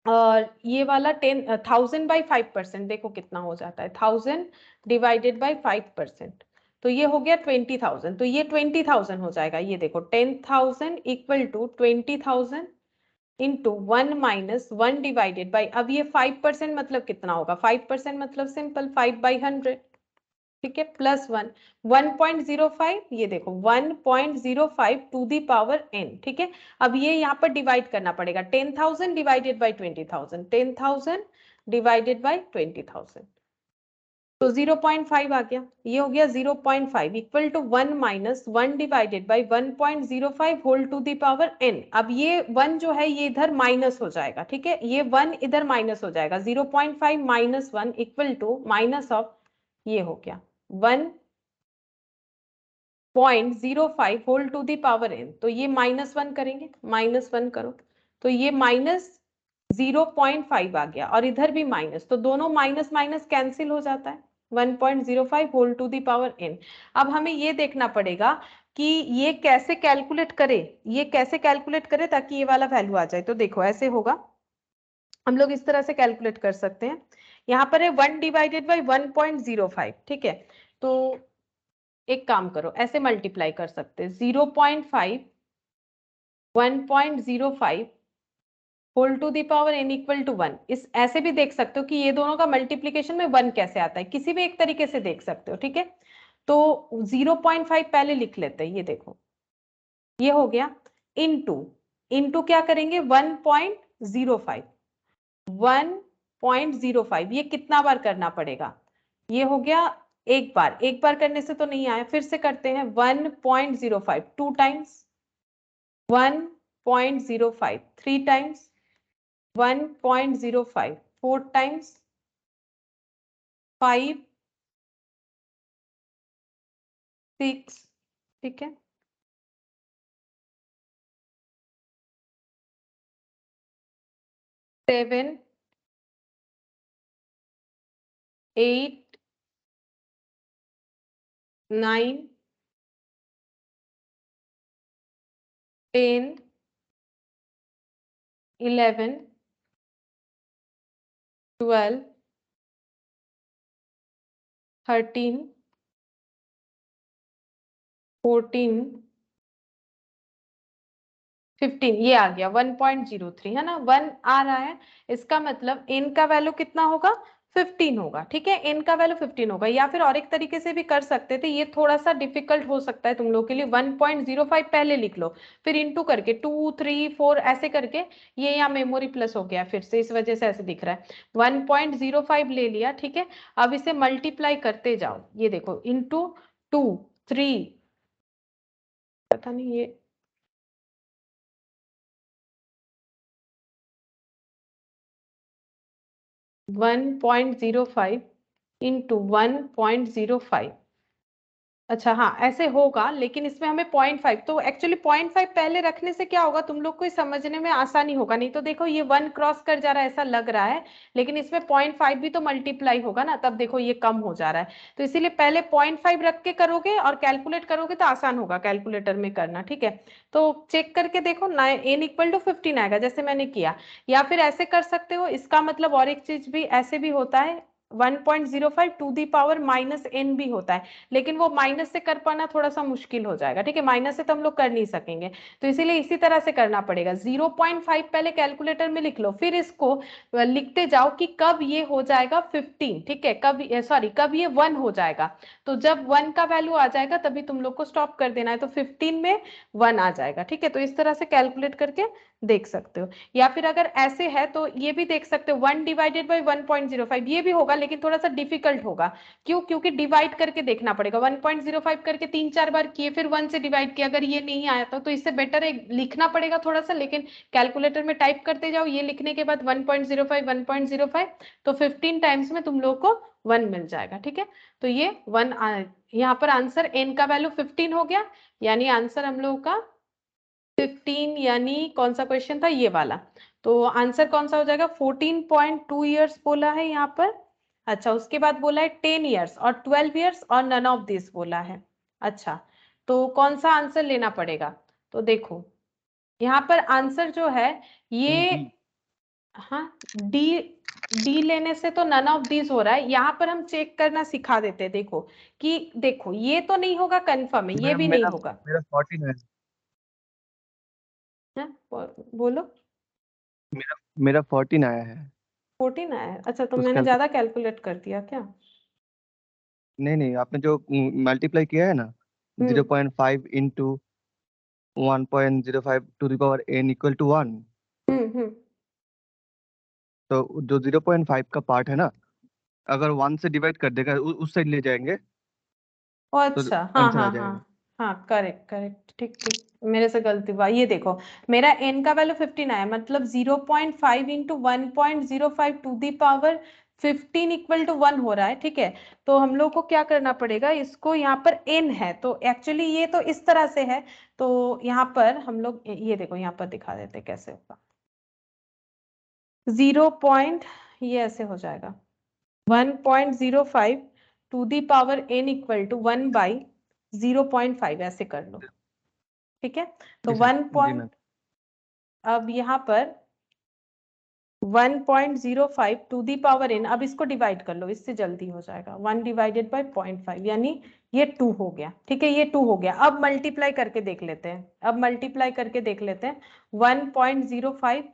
और ये वाला 10,000 बाई 5%, देखो कितना हो जाता है 1000 डिवाइडेड बाई 5%, तो ये हो गया 20,000। तो ये 20,000 हो जाएगा, ये देखो 10,000 equal to 20,000 into 1 minus 1 divided by, अब ये 5% मतलब कितना होगा, 5% मतलब सिंपल 5 बाई 100, ठीक है, प्लस 1 1.05, ये देखो 1.05 टू दी पावर n, ठीक है। अब ये यहाँ पर डिवाइड करना पड़ेगा, 10,000 डिवाइडेड बाई 20,000, 10,000 डिवाइडेड बाई 20,000, तो 0.5 आ गया, ये हो गया 0.5 equal to 1 minus 1 divided by 1.05 whole to the power n। अब ये 1 जो है ये इधर माइनस हो जाएगा, ठीक है, ये 1 इधर माइनस हो जाएगा, 0.5 minus 1 equal to minus of, ये हो गया 1.05 whole to the power n। तो ये -1 करेंगे, -1 करो तो ये माइनस 0.5 आ गया और इधर भी माइनस, तो दोनों माइनस माइनस कैंसिल हो जाता है, 1.05 whole to the power n। अब हमें ये देखना पड़ेगा कि ये कैसे कैलकुलेट करे, ये कैसे कैलकुलेट करे ताकि ये वाला वैल्यू आ जाए। तो देखो ऐसे होगा, हम लोग इस तरह से कैलकुलेट कर सकते हैं, यहाँ पर है 1 डिवाइडेड बाई 1.05, ठीक है। तो एक काम करो, ऐसे मल्टीप्लाई कर सकते हैं 0.5 1.05 whole to the power n equal to 1। इस ऐसे भी देख सकते हो कि ये दोनों का मल्टीप्लीकेशन में 1 कैसे आता है, किसी भी एक तरीके से देख सकते हो, ठीक है। तो 0.5 पहले लिख लेते हैं, ये देखो ये हो गया, इनटू इनटू क्या करेंगे 1.05, 1.05 ये कितना बार करना पड़ेगा, ये हो गया एक बार, एक बार करने से तो नहीं आया, फिर से करते हैं 1.05 2 टाइम्स, 1.05 3 टाइम्स, 1.05 4 टाइम्स, 5 6, ठीक है, 7 8 9 10 11 12 13 14 15, ये आ गया 1.03 है ना, 1 आ रहा है, इसका मतलब n का वैल्यू कितना होगा 15 होगा, ठीक है, n का वैल्यू 15 होगा। या फिर और एक तरीके से भी कर सकते थे, ये थोड़ा सा डिफिकल्ट हो सकता है तुम लोग के लिए, 1.05 पहले लिख लो, फिर इंटू करके 2 3 4 ऐसे करके, ये यहाँ मेमोरी प्लस हो गया फिर से, इस वजह से ऐसे दिख रहा है, 1.05 ले लिया, ठीक है। अब इसे मल्टीप्लाई करते जाओ, ये देखो इंटू 2 3, पता नहीं ये 1.05 इंटू 1.05, अच्छा हाँ ऐसे होगा, लेकिन इसमें हमें 0.5, तो एक्चुअली 0.5 पहले रखने से क्या होगा तुम लोग को समझने में आसानी होगा, नहीं तो देखो ये 1 क्रॉस कर जा रहा है ऐसा लग रहा है, लेकिन इसमें 0.5 भी तो मल्टीप्लाई होगा ना, तब देखो ये कम हो जा रहा है, तो इसीलिए पहले 0.5 रख के करोगे और कैलकुलेट करोगे तो आसान होगा कैलकुलेटर में करना, ठीक है। तो चेक करके देखो ना, n इक्वल टू 15 आएगा जैसे मैंने किया, या फिर ऐसे कर सकते हो, इसका मतलब और एक चीज भी ऐसे भी होता है, 1.05 to the power minus n भी होता है, लेकिन वो माइनस से कर पाना थोड़ा सा मुश्किल हो जाएगा, ठीक है, माइनस से तो हम लोग कर नहीं सकेंगे, तो इसीलिए इसी तरह से करना पड़ेगा। 0.5 पहले कैलकुलेटर में लिख लो, फिर इसको लिखते जाओ कि कब ये हो जाएगा 15, ठीक है, कब सॉरी कब ये 1 हो जाएगा। तो जब 1 का वैल्यू आ जाएगा तभी तुम लोग को स्टॉप कर देना है, तो 15 में 1 आ जाएगा, ठीक है। तो इस तरह से कैलकुलेट करके देख सकते हो, या फिर अगर ऐसे है तो ये भी देख सकते हो 1 डिवाइडेड बाई 1.05, ये भी होगा लेकिन थोड़ा सा डिफिकल्ट होगा। क्यों? क्योंकि डिवाइड करके देखना पड़ेगा, 1.05 करके 3-4 बार किए, फिर 1 से डिवाइड किया, अगर ये नहीं आया तो इससे बेटर है लिखना पड़ेगा थोड़ा सा, लेकिन कैलकुलेटर में टाइप करते जाओ, ये लिखने के बाद 1.05 तो 15 टाइम्स में तुम लोग को 1 मिल जाएगा, ठीक है। तो ये 1 यहाँ पर आंसर n का वैल्यू 15 हो गया, यानी आंसर हम लोग का 15, यानी कौन सा क्वेश्चन था, ये वाला। तो आंसर कौन सा हो जाएगा, 14.2 ईयर्स बोला है यहाँ पर। अच्छा, उसके बाद बोला है 10 ईयर्स और 12 ईयर्स और नन ऑफ दिस बोला है। अच्छा, तो कौन सा आंसर लेना पड़ेगा, तो देखो यहाँ पर आंसर जो है ये, हाँ, डी लेने से तो नन ऑफ दिस हो रहा है, यहाँ पर हम चेक करना सिखा देते हैं, देखो कि देखो ये तो नहीं होगा, कंफर्म है, ये भी नहीं होगा। मेरा 14 है। बोलो। मेरा 14 आया है। 14 आया है, अच्छा, तो उस मैंने कैलकुलेट ज्यादा कैलकुलेट कर दिया क्या? नहीं नहीं, आपने जो मल्टीप्लाई किया है ना, हम्म 0.5 into 1.05 to the power n equal to 1। हम्म। तो जो 0.5 का पार्ट है ना, अगर 1 से डिवाइड कर देगा उस साइड ले जाएंगे तो अच्छा, हाँ आंसर आ हाँ हाँ जाएगा। हाँ, करेक्ट करेक्ट, ठीक ठीक, मेरे से गलती हुआ। ये देखो मेरा n का वैल्यू 15 आया, मतलब 0.5 into 1.05 to the power 15 equal to 1 हो रहा है, ठीक है। तो हम लोग को क्या करना पड़ेगा, इसको यहाँ पर n है, तो एक्चुअली ये तो इस तरह से है, तो यहाँ पर हम लोग ये देखो यहाँ पर दिखा देते कैसे होगा। 0 पॉइंट, ये ऐसे हो जाएगा 1.05 to the power n equal to 1 by 0.5, ऐसे कर लो, ठीक है। तो जी सर। 1 जी मैम। पॉइंट, अब यहाँ पर 1.05 टू दी पावर n, अब इसको डिवाइड कर लो, इससे जल्दी हो जाएगा, 1 डिवाइडेड बाई 0.5, यानी ये 2 हो गया, ठीक है, ये 2 हो गया। अब मल्टीप्लाई करके देख लेते हैं, अब मल्टीप्लाई करके देख लेते हैं, 1.05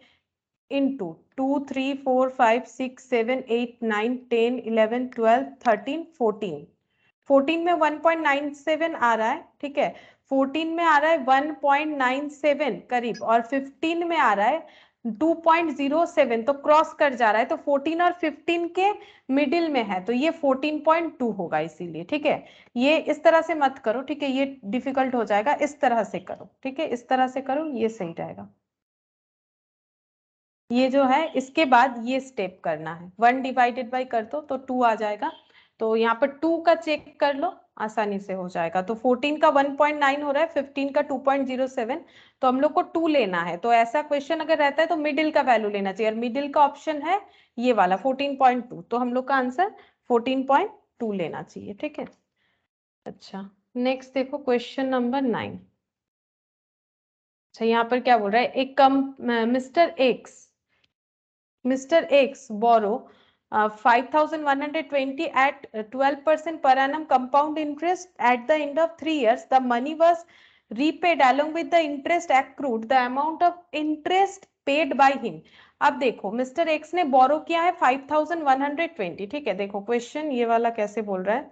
इंटू 2 3 4 5 6 7 8 9 10 11 12 13 14, 14 में 1.97 आ रहा है, ठीक है, 14 में आ रहा है 1.97 करीब, और 15 में आ रहा है 2.07, तो क्रॉस कर जा रहा है, तो 14 और 15 के मिडिल में है, तो ये 14.2 होगा, इसीलिए, ठीक है। ये इस तरह से मत करो, ठीक है, ये डिफिकल्ट हो जाएगा, इस तरह से करो, ठीक है, इस तरह से करो, ये सही रहेगा। ये जो है इसके बाद ये स्टेप करना है, 1 डिवाइडेड बाई कर दो तो 2 आ जाएगा, तो यहाँ पर 2 का चेक कर लो, आसानी से हो जाएगा। तो 14 का 1.9 हो रहा है, 15 का 2.07, तो हम लोग को 2 लेना है। तो ऐसा क्वेश्चन अगर रहता है तो मिडिल का वैल्यू लेना चाहिए, और मिडिल का ऑप्शन है ये वाला 14.2, तो हम लोग का आंसर 14.2 लेना चाहिए, ठीक है। अच्छा, नेक्स्ट देखो क्वेश्चन नंबर 9। अच्छा, यहाँ पर क्या बोल रहा है, एक Mr. X borrow 5,120 at 12% per annum compound interest at the end of 3 years. The money was repaid along with the interest accrued. The amount of interest paid by him. अब देखो मिस्टर एक्स ने बोरो किया है 5,120, ठीक है। देखो क्वेश्चन ये वाला कैसे बोल रहा है,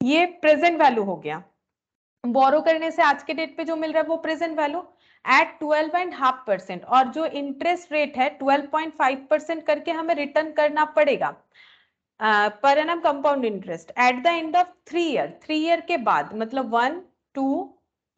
ये प्रेजेंट वैल्यू हो गया, बोरो करने से आज के डेट पे जो मिल रहा है वो प्रेजेंट वैल्यू एट 12.5%, और जो इंटरेस्ट रेट है 12.5% करके हमें रिटर्न करना पड़ेगा पर annum compound interest eight the end of 3 year, 3 year के बाद, मतलब 1 2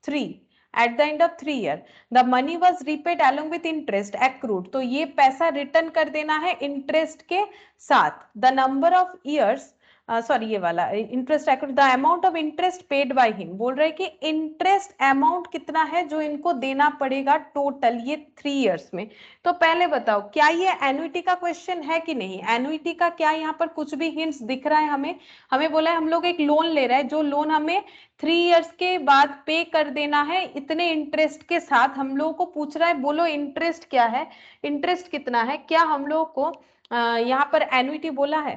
3, eight the end of 3 year the money was repaid along with interest accrued, तो ये पैसा रिटर्न कर देना है इंटरेस्ट के साथ। The number of years, sorry ये वाला interest accrued, the amount of interest paid by him, बोल रहे हैं कि इंटरेस्ट अमाउंट कितना है जो इनको देना पड़ेगा टोटल ये 3 इयर्स में। तो पहले बताओ क्या ये एनुइटी का क्वेश्चन है कि नहीं, एनुइटी का क्या यहाँ पर कुछ भी हिंट्स दिख रहा है हमें? हमें बोला है हम लोग एक लोन ले रहे हैं, जो लोन हमें 3 इयर्स के बाद पे कर देना है इतने इंटरेस्ट के साथ। हम लोगों को पूछ रहा है, बोलो इंटरेस्ट क्या है, इंटरेस्ट कितना है, क्या हम लोग को यहाँ पर एन्युटी बोला है,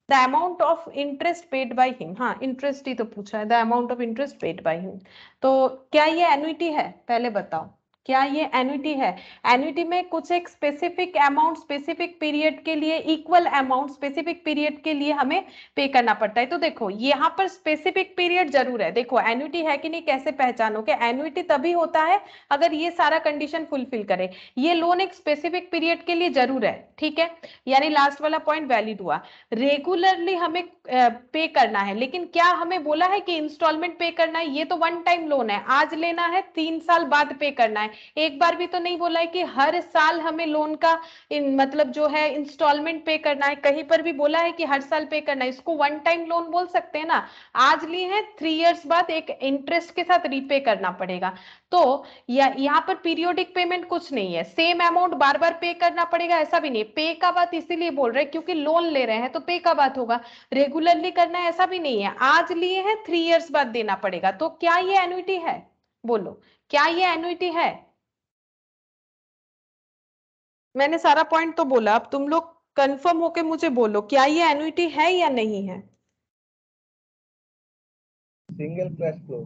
the amount of interest paid by him, हाँ इंटरेस्ट ही तो पूछा है, the amount of interest paid by him. तो क्या ये एन्युटी है, पहले बताओ क्या ये एन्युटी है? एन्युटी में कुछ एक स्पेसिफिक अमाउंट स्पेसिफिक पीरियड के लिए, इक्वल अमाउंट स्पेसिफिक पीरियड के लिए हमें पे करना पड़ता है। तो देखो यहाँ पर स्पेसिफिक पीरियड जरूर है। देखो एन्युटी है कि नहीं कैसे पहचानोगे? एन्युटी तभी होता है अगर ये सारा कंडीशन फुलफिल करे। ये लोन एक स्पेसिफिक पीरियड के लिए जरूर है, ठीक है, यानी लास्ट वाला पॉइंट वैलिड हुआ। रेगुलरली हमें पे करना है, लेकिन क्या हमें बोला है कि इंस्टॉलमेंट पे करना है? ये तो वन टाइम लोन है, आज लेना है 3 साल बाद पे करना है। एक बार भी तो नहीं बोला है कि हर साल हमें लोन का मतलब जो है इंस्टॉलमेंट पे करना है, कहीं पर भी बोला है कि हर साल पे करना है। इसको वन टाइम लोन बोल सकते हैं ना। आज लिए हैं, 3 इयर्स बाद एक इंटरेस्ट के साथ रीपे करना पड़ेगा। तो यहाँ पर पीरियोडिक पेमेंट कुछ नहीं है, सेम अमाउंट बार बार पे करना पड़ेगा ऐसा भी नहीं। पे का बात इसीलिए बोल रहे हैं क्योंकि लोन ले रहे हैं तो पे का बात होगा, रेगुलरली करना है ऐसा भी नहीं है। आज लिए हैं 3 इयर्स बाद देना पड़ेगा। तो क्या ये एन्युटी है? बोलो क्या ये एन्युटी है? मैंने सारा पॉइंट तो बोला, अब तुम लोग कंफर्म होके मुझे बोलो क्या ये एन्युटी है या नहीं है? Single cash flow.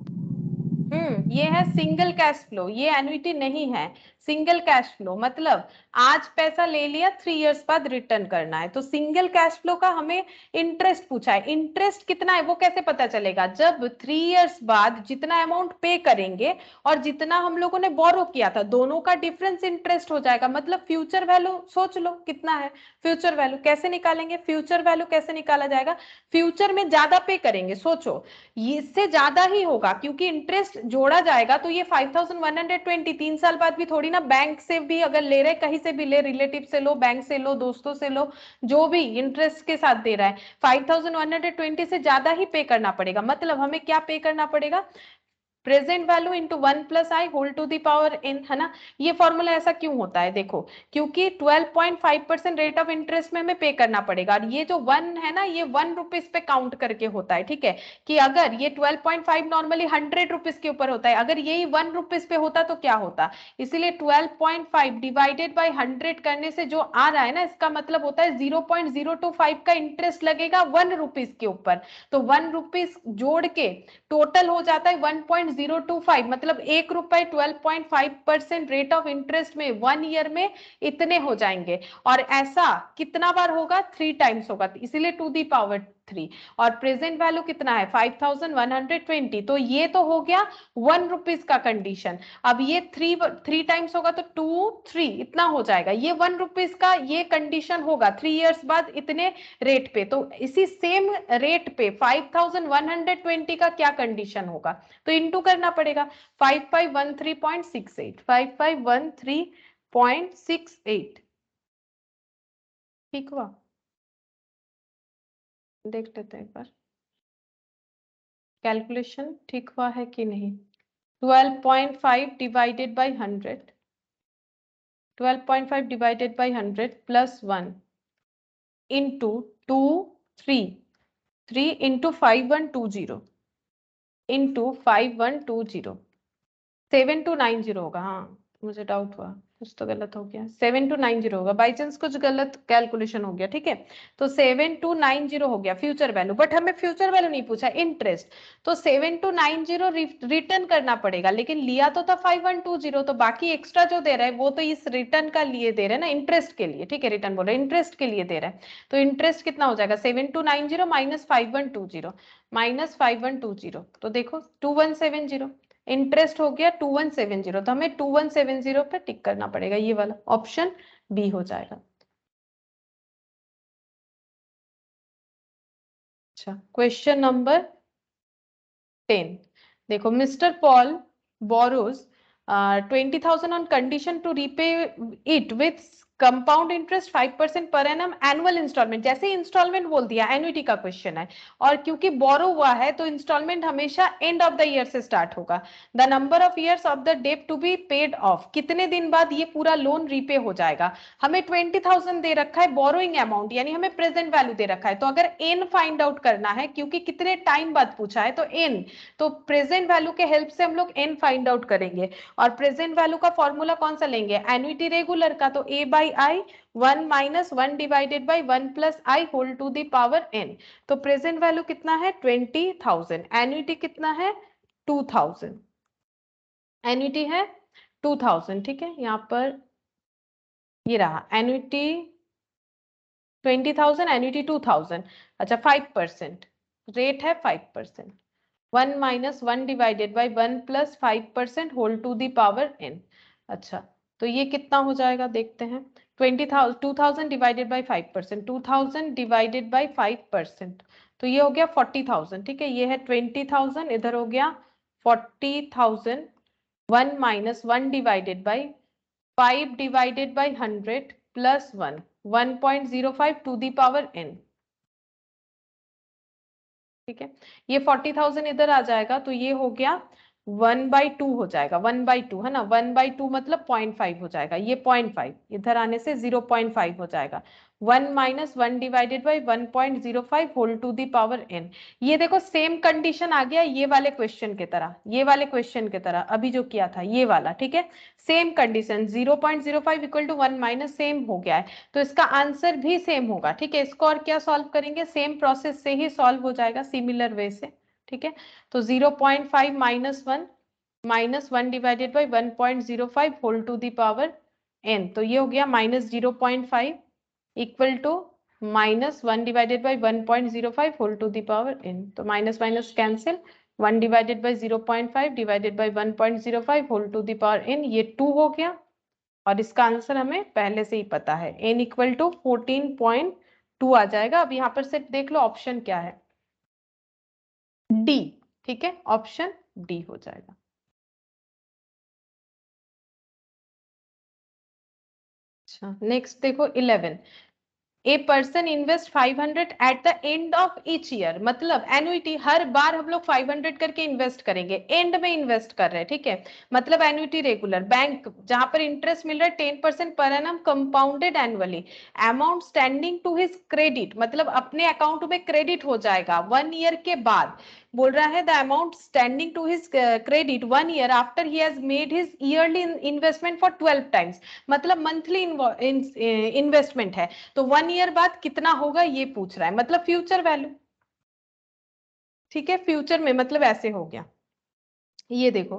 ये है सिंगल कैश फ्लो, ये एन्युटी नहीं है। सिंगल कैश फ्लो मतलब आज पैसा ले लिया, 3 इयर्स बाद रिटर्न करना है। तो सिंगल कैश फ्लो का हमें इंटरेस्ट पूछा है। इंटरेस्ट कितना है वो कैसे पता चलेगा? जब 3 इयर्स बाद जितना अमाउंट पे करेंगे और जितना हम लोगों ने बोरो किया था, दोनों का डिफरेंस इंटरेस्ट हो जाएगा। मतलब फ्यूचर वैल्यू सोच लो कितना है। फ्यूचर वैल्यू कैसे निकालेंगे? फ्यूचर वैल्यू कैसे निकाला जाएगा? फ्यूचर में ज्यादा पे करेंगे, सोचो इससे ज्यादा ही होगा क्योंकि इंटरेस्ट जोड़ा जाएगा। तो ये 5120 3 साल बाद भी थोड़ी ना, बैंक से भी अगर ले रहे, कहीं से भी ले, रिलेटिव से लो, बैंक से लो, दोस्तों से लो, जो भी इंटरेस्ट के साथ दे रहा है, 5120 से ज्यादा ही पे करना पड़ेगा। मतलब हमें क्या पे करना पड़ेगा? Present value into 1 plus I whole to the power n, है ना। ये फॉर्मूला ऐसा क्यों होता है? देखो क्योंकि 12.5% रेट ऑफ इंटरेस्ट में हमें पे करना पड़ेगा। और ये जो 1 है ना, ये 1 रुपीज पे काउंट करके होता है, ठीक है। कि अगर ये 12.5 नॉर्मली 100 रुपीज के ऊपर होता है, अगर यही 1 रुपीज पे होता तो क्या होता? इसीलिए 12.5 डिवाइडेड बाई 100 करने से जो आ रहा है ना, इसका मतलब होता है 0.025 का इंटरेस्ट लगेगा 1 रुपीज के ऊपर। तो 1 रुपीज जोड़ के टोटल हो जाता है 1.025, मतलब 1 रुपए 12.5% रेट ऑफ इंटरेस्ट में 1 ईयर में इतने हो जाएंगे। और ऐसा कितना बार होगा? 3 टाइम्स होगा, इसीलिए टू दी पावर 3। और प्रेजेंट वैल्यू कितना है? 5120। तो ये तो हो गया 1 रुपीज का कंडीशन। अब ये 3 टाइम्स होगा तो 2 3 इतना हो जाएगा। ये 1 रुपीज का ये कंडीशन होगा 3 इयर्स बाद इतने रेट पे। तो इसी सेम रेट पे 5120 का क्या कंडीशन होगा? तो इंटू करना पड़ेगा 5513.68, 5513.68। ठीक हुआ? देख लेते हैं एक बार कैलकुलेशन ठीक हुआ है कि नहीं। 12.5 divided by 100, 12.5 divided by 100 plus 1 into 2 3 into 5120 into 5120 7290 होगा। हाँ मुझे डाउट हुआ, कुछ तो गलत हो गया। 7290 होगा, बाई चांस कुछ गलत कैलकुलेशन हो गया, ठीक है। तो 7290 हो गया फ्यूचर वैल्यू, बट हमें फ्यूचर वैल्यू नहीं पूछा, इंटरेस्ट। तो 7290 रिटर्न करना पड़ेगा, लेकिन लिया तो था 5120, तो बाकी एक्स्ट्रा जो दे रहा है वो तो इस रिटर्न का लिए दे रहे हैं ना, इंटरेस्ट के लिए, ठीक है। रिटर्न बोल रहे हैं इंटरेस्ट के लिए दे रहा है। तो इंटरेस्ट कितना हो जाएगा? 7290 माइनस 5120 माइनस 5120, तो देखो 2170 इंटरेस्ट हो गया 2170। तो हमें 2170 पे टिक करना पड़ेगा, ये वाला ऑप्शन बी हो जाएगा। अच्छा क्वेश्चन नंबर 10 देखो, mister Paul borrows 20,000 on condition to repay it with compound interest 5% per annum annual installment. जैसे इंस्टॉलमेंट बोल दिया, एन्युटी का क्वेश्चन है, और क्योंकि बोरो हुआ है तो इंस्टॉलमेंट हमेशा एंड ऑफ द ईयर से स्टार्ट होगा। The number of years of the debt to be paid off, कितने दिन बाद ये पूरा लोन रीपे हो जाएगा। हमें 20,000 दे रखा है बोरोइंग अमाउंट, यानी हमें प्रेजेंट वैल्यू दे रखा है। तो अगर एन फाइंड आउट करना है, क्योंकि कितने टाइम बाद पूछा है, तो एन, तो प्रेजेंट वैल्यू के हेल्प से हम लोग एन फाइंड आउट करेंगे। और प्रेजेंट वैल्यू का फॉर्मूला कौन सा लेंगे? एन्युटी रेगुलर का, तो A by by i, 1 minus 1 divided by 1 plus I whole to the power n। तो प्रेजेंट वैल्यू कितना है 20,000, एन्युटी कितना है 2000, एन्युटी है 2000, ठीक है। यहाँ पर ये रहा एन्युटी 20,000, एन्युटी 2000। अच्छा 5%, रेट है 5%, 1 minus 1 divided by 1 plus 5% whole to the power n। अच्छा तो ये कितना हो जाएगा देखते हैं, 20,000 डिवाइडेड बाई 5%, 2000 डिवाइडेड बाई 5%, तो ये हो गया 40,000, ठीक है। ये है 20,000, इधर हो गया 40,000, 1 minus 1 divided by 5 divided by 100 plus 1, 1.05 to the power n, ठीक है। ये 40,000 इधर आ जाएगा तो ये हो गया 1/2 हो जाएगा, 1/2 है ना, 1/2 मतलब 0.5 हो जाएगा, ये 0.5 इधर आने से 0.5 हो जाएगा, 1 minus 1 divided by 1.05 whole to the power n। ये देखो सेम कंडीशन आ गया ये वाले क्वेश्चन की तरह, ये वाले क्वेश्चन की तरह अभी जो किया था ये वाला, ठीक है। Same condition 0.05 equal to 1 minus same हो गया है, तो इसका आंसर भी सेम होगा, ठीक है। इसको और क्या सॉल्व करेंगे, सेम प्रोसेस से ही सॉल्व हो जाएगा, सिमिलर वे से, ठीक है। तो 0.5 minus 1 divided by 1.05 whole to the power n, तो ये हो गया minus 0.5 equal to minus 1 divided by 1.05 whole to the power n, तो minus minus cancel, 1 divided by 0.5 divided by 1.05 whole to the power n, ये 2 हो गया, और इसका आंसर हमें पहले से ही पता है n इक्वल टू 14.2 आ जाएगा। अब यहाँ पर से देख लो ऑप्शन क्या है, डी, ठीक है, ऑप्शन डी हो जाएगा। अच्छा नेक्स्ट देखो 11, a person invest 500 eight the end of each year, मतलब एन्युटी हर बार हम लोग 500 करके इन्वेस्ट करेंगे, एंड में इन्वेस्ट कर रहे हैं, ठीक है। मतलब एन्युटी रेगुलर बैंक जहां पर इंटरेस्ट मिल रहा है 10% per annum compounded annually, amount standing to his credit, मतलब अपने अकाउंट में क्रेडिट हो जाएगा 1 ईयर के बाद, बोल रहा है the amount standing to his credit 1 year after he has made his yearly investment for 12 times, मतलब मंथली इन्वेस्टमेंट है, तो 1 ईयर बाद कितना होगा ये पूछ रहा है, मतलब फ्यूचर वैल्यू, ठीक है। फ्यूचर में मतलब ऐसे हो गया, ये देखो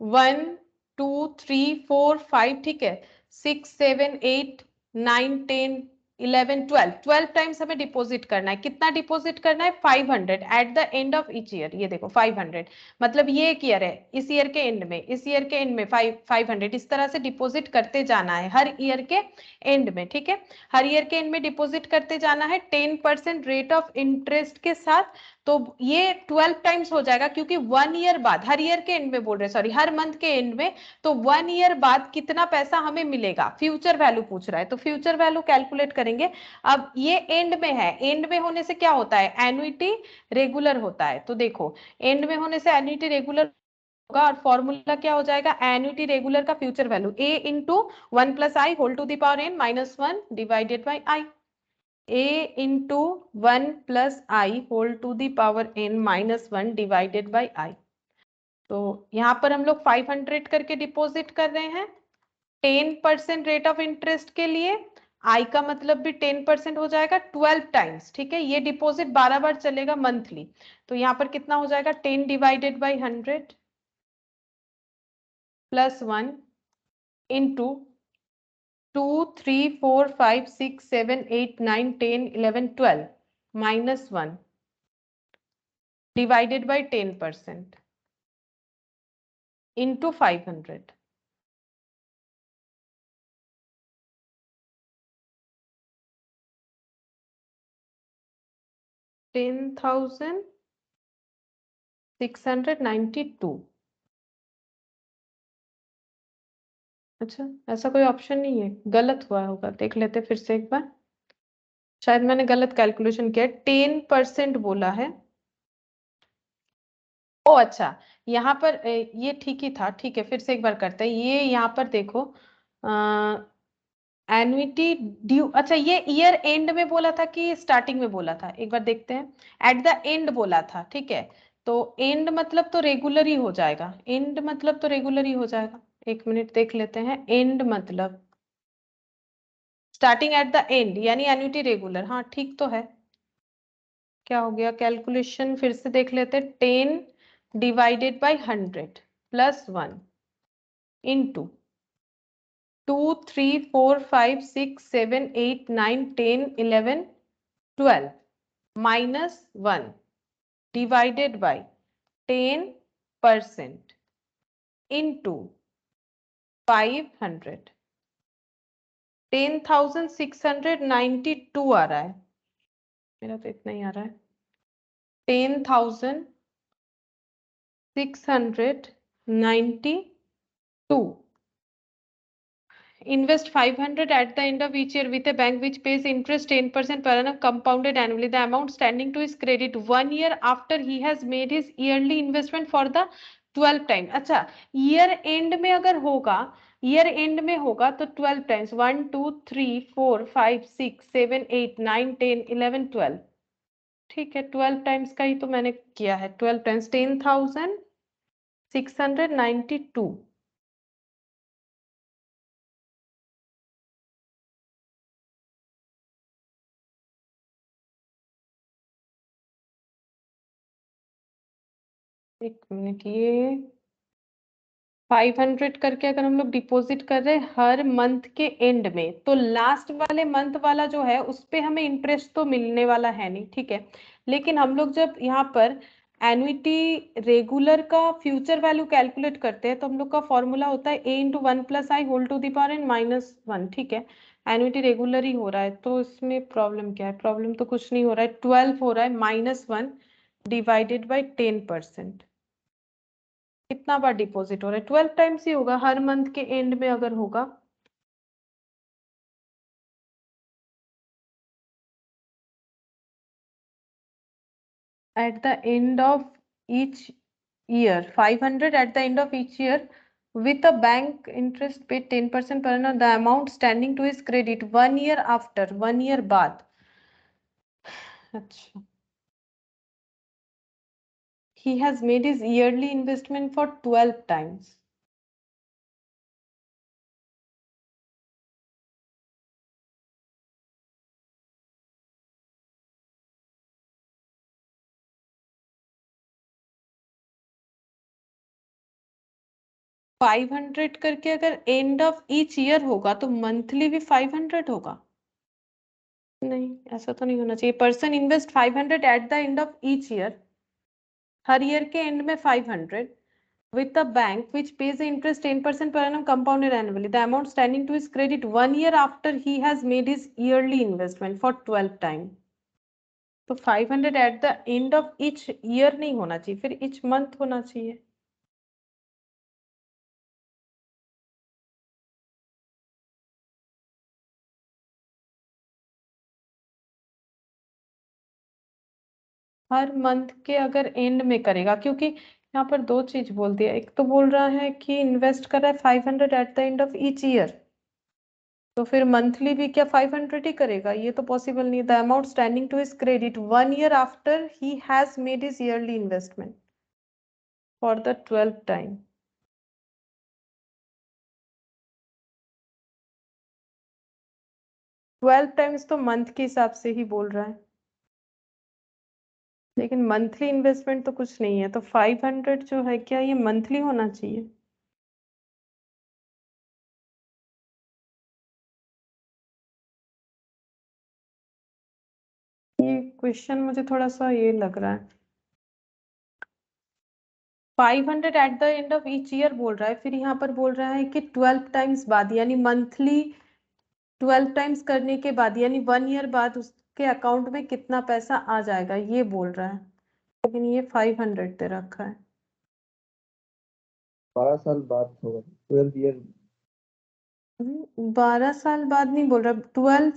1 2 3 4 5, ठीक है, 6 7 8 9 10 11 12 टाइम्स हमें डिपॉजिट करना है, कितना डिपॉजिट करना है 500 eight the end of each year, ये देखो 500, मतलब ये एक ईयर है, इस ईयर के एंड में, इस ईयर के एंड में 500, इस तरह से डिपॉजिट करते जाना है हर ईयर के एंड में, ठीक है। हर ईयर के एंड में डिपॉजिट करते जाना है 10% रेट ऑफ इंटरेस्ट के साथ, तो ये 12 टाइम्स हो जाएगा, क्योंकि 1 ईयर बाद, हर ईयर के एंड में बोल रहे, सॉरी हर मंथ के एंड में, तो 1 ईयर बाद कितना पैसा हमें मिलेगा, फ्यूचर वैल्यू पूछ रहा है, तो फ्यूचर वैल्यू कैलकुलेट करेंगे। अब ये एंड में है, एंड में होने से क्या होता है, एन्युटी रेगुलर होता है, तो देखो एंड में होने से एन्युटी रेगुलर होगा, और फॉर्मूला क्या हो जाएगा, एन्युटी रेगुलर का future value a into 1 plus I whole to the power n minus 1 divided by I, a into 1 plus I whole to the power n minus 1 divided by आई। तो यहाँ पर हम लोग 500 करके डिपॉजिट कर रहे हैं 10% रेट ऑफ इंटरेस्ट के लिए, आई का मतलब भी 10% हो जाएगा 12 टाइम्स, ठीक है। ये डिपॉजिट 12 बार चलेगा मंथली, तो यहाँ पर कितना हो जाएगा 10 divided by 100 plus 1 into 2 3 4 5 6 7 8 9 10 11 12 minus 1 divided by 10% into 500, $10,692। अच्छा ऐसा कोई ऑप्शन नहीं है, गलत हुआ होगा, देख लेते फिर से एक बार, शायद मैंने गलत कैलकुलेशन किया, 10% बोला है। ओ अच्छा, यहाँ पर ये ठीक ही था, ठीक है, फिर से एक बार करते हैं, ये यहाँ पर देखो एन्युटी ड्यू, अच्छा ये ईयर एंड में बोला था कि स्टार्टिंग में बोला था, एक बार देखते हैं, एट द एंड बोला था, ठीक है। तो एंड मतलब तो रेगुलर ही हो जाएगा, एंड मतलब तो रेगुलर ही हो जाएगा, एक मिनट देख लेते हैं, एंड मतलब स्टार्टिंग एट द एंड यानी एन्युटी रेगुलर। हाँ ठीक तो है। क्या हो गया कैलकुलेशन फिर से देख लेते। 10 divided by 100 plus 1 into 2 3 4 5 6 7 8 9 10 11 12 minus 1 divided by 10% into 500 10,692 आ रहा है। मेरा तो इतना ही आ रहा है 10,692. Invest 500 at the end of each year with a bank which pays interest 10% per annum compounded annually. The amount standing to his credit 1 year after he has made his yearly investment for the 12 times. अच्छा year end में अगर होगा year end में होगा तो 12 times 1 2 3 4 5 6 7 8 9 10 11 12 ठीक है 12 टाइम्स का ही तो मैंने किया है 12 टाइम्स 10,692 एक मिनट ये 500 करके अगर हम लोग डिपॉजिट कर रहे हैं हर मंथ के एंड में तो लास्ट वाले मंथ वाला जो है उस पे हमें इंटरेस्ट तो मिलने वाला है नहीं ठीक है। लेकिन हम लोग जब यहाँ पर एन्युटी रेगुलर का फ्यूचर वैल्यू कैलकुलेट करते हैं तो हम लोग का फॉर्मूला होता है a into 1 plus I whole to the power n minus 1 ठीक है। एन्युटी रेगुलर ही हो रहा है तो इसमें प्रॉब्लम क्या है। प्रॉब्लम तो कुछ नहीं हो रहा है 12 हो रहा है माइनस 1 डिवाइडेड बाई 10%। कितना बार डिपॉजिट हो रहा है 12 टाइम्स ही होगा हर मंथ के एंड में अगर होगा। Eight the end of each year 500 eight the end of each year with a bank interest paid 10% per annum the amount standing to his credit 1 year after 1 year बाद। अच्छा he has made his yearly investment for 12 times। Five 500 करके अगर एंड ऑफ ईच ईयर होगा तो मंथली भी 500 होगा। नहीं ऐसा तो नहीं होना चाहिए। Person invest 500 eight the end of each year her year के एंड में 500 with a bank which pays the interest 10% per annum compounded annually. The amount standing to his credit 1 year after he has made his yearly investment for 12 time. तो 500 at the end of each year नहीं होना चाहिए फिर each month होना चाहिए। हर मंथ के अगर एंड में करेगा क्योंकि यहाँ पर दो चीज बोल दिया। एक तो बोल रहा है कि इन्वेस्ट कर रहा है 500 eight the end of each year तो फिर मंथली भी क्या 500 ही करेगा ये तो पॉसिबल नहीं। The amount standing to his credit 1 year after he has made his yearly investment for the 12th time. Twelve times तो मंथ के हिसाब से ही बोल रहा है लेकिन मंथली इन्वेस्टमेंट तो कुछ नहीं है तो 500 जो है क्या ये मंथली होना चाहिए। ये क्वेश्चन मुझे थोड़ा सा ये लग रहा है। 500 eight the end of each year बोल रहा है फिर यहाँ पर बोल रहा है कि 12 टाइम्स बाद यानी मंथली 12 टाइम्स करने के बाद यानी 1 ईयर बाद उसके अकाउंट में कितना पैसा आ जाएगा ये बोल रहा है। लेकिन ये 500 दे रखा है। 12 साल बाद होगा 12 ईयर 12 साल बाद नहीं बोल रहा 12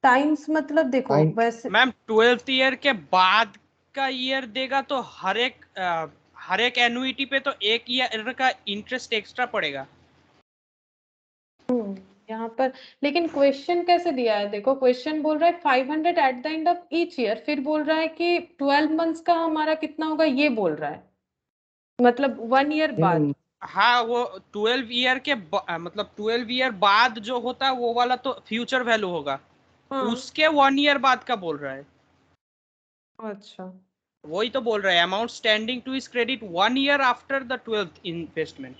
टाइम्स मतलब देखो वैसे मैम 12th ईयर के बाद का ईयर देगा तो हर एक एनुइटी पे तो एक ईयर का इंटरेस्ट एक्स्ट्रा पड़ेगा। यहाँ पर लेकिन क्वेश्चन कैसे दिया है देखो क्वेश्चन बोल रहा है 500 eight the end of each year फिर बोल रहा है कि 12 मंथ्स का हमारा कितना होगा ये बोल रहा है मतलब 1 ईयर बाद। हाँ वो 12 ईयर के मतलब 12 ईयर बाद जो होता है वो वाला तो फ्यूचर वैल्यू होगा। हाँ उसके 1 ईयर बाद का बोल रहा है। अच्छा वही तो बोल रहा है, amount standing to his credit 1 year after the 12th investment.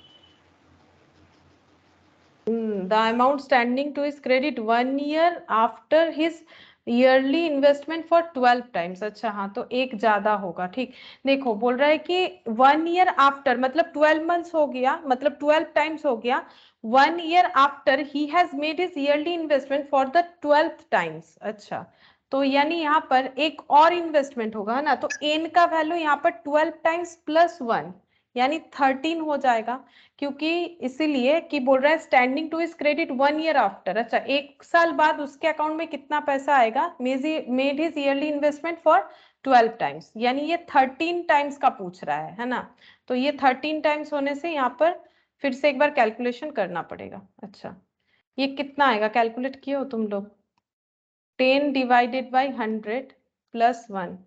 the amount standing to his credit 1 year after his yearly investment for 12 times। अच्छा हाँ तो एक ज्यादा होगा ठीक। देखो बोल रहा है कि 1 year आफ्टर मतलब 12 months हो गया, मतलब 12 times हो गया। 1 year after he has made his yearly investment for the 12th times। अच्छा तो यानी यहाँ पर एक और इन्वेस्टमेंट होगा है ना, तो एन का वैल्यू यहाँ पर 12 टाइम्स प्लस 1 यानी 13 हो जाएगा, क्योंकि इसीलिए कि बोल रहा है standing to his credit 1 year after. अच्छा एक साल बाद उसके अकाउंट में कितना पैसा आएगा, made his yearly investment for 12 times, यानी ये 13 टाइम्स का पूछ रहा है ना। तो ये 13 टाइम्स होने से यहाँ पर फिर से एक बार कैलकुलेशन करना पड़ेगा। अच्छा ये कितना आएगा, कैलकुलेट किए हो तुम लोग? 10 divided by 100 plus 1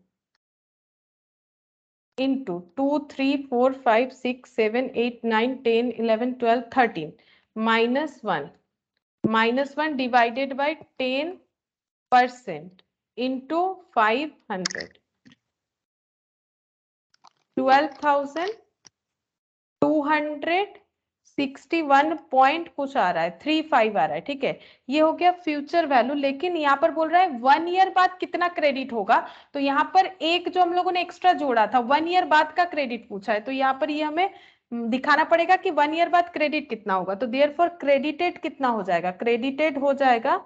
into 2 3 4 5 6 7 8 9 10 11 12 13 -1 divided by 10% into 500 12,261 point कुछ आ रहा है, 35 आ रहा है ठीक है। ये हो गया फ्यूचर वैल्यू, लेकिन यहाँ पर बोल रहा है 1 ईयर बाद कितना क्रेडिट होगा, तो यहाँ पर एक जो हम लोगों ने एक्स्ट्रा जोड़ा था 1 ईयर बाद का क्रेडिट पूछा है, तो यहाँ पर ये हमें दिखाना पड़ेगा कि 1 ईयर बाद क्रेडिट कितना होगा। तो देयरफॉर क्रेडिटेड कितना हो जाएगा, क्रेडिटेड हो जाएगा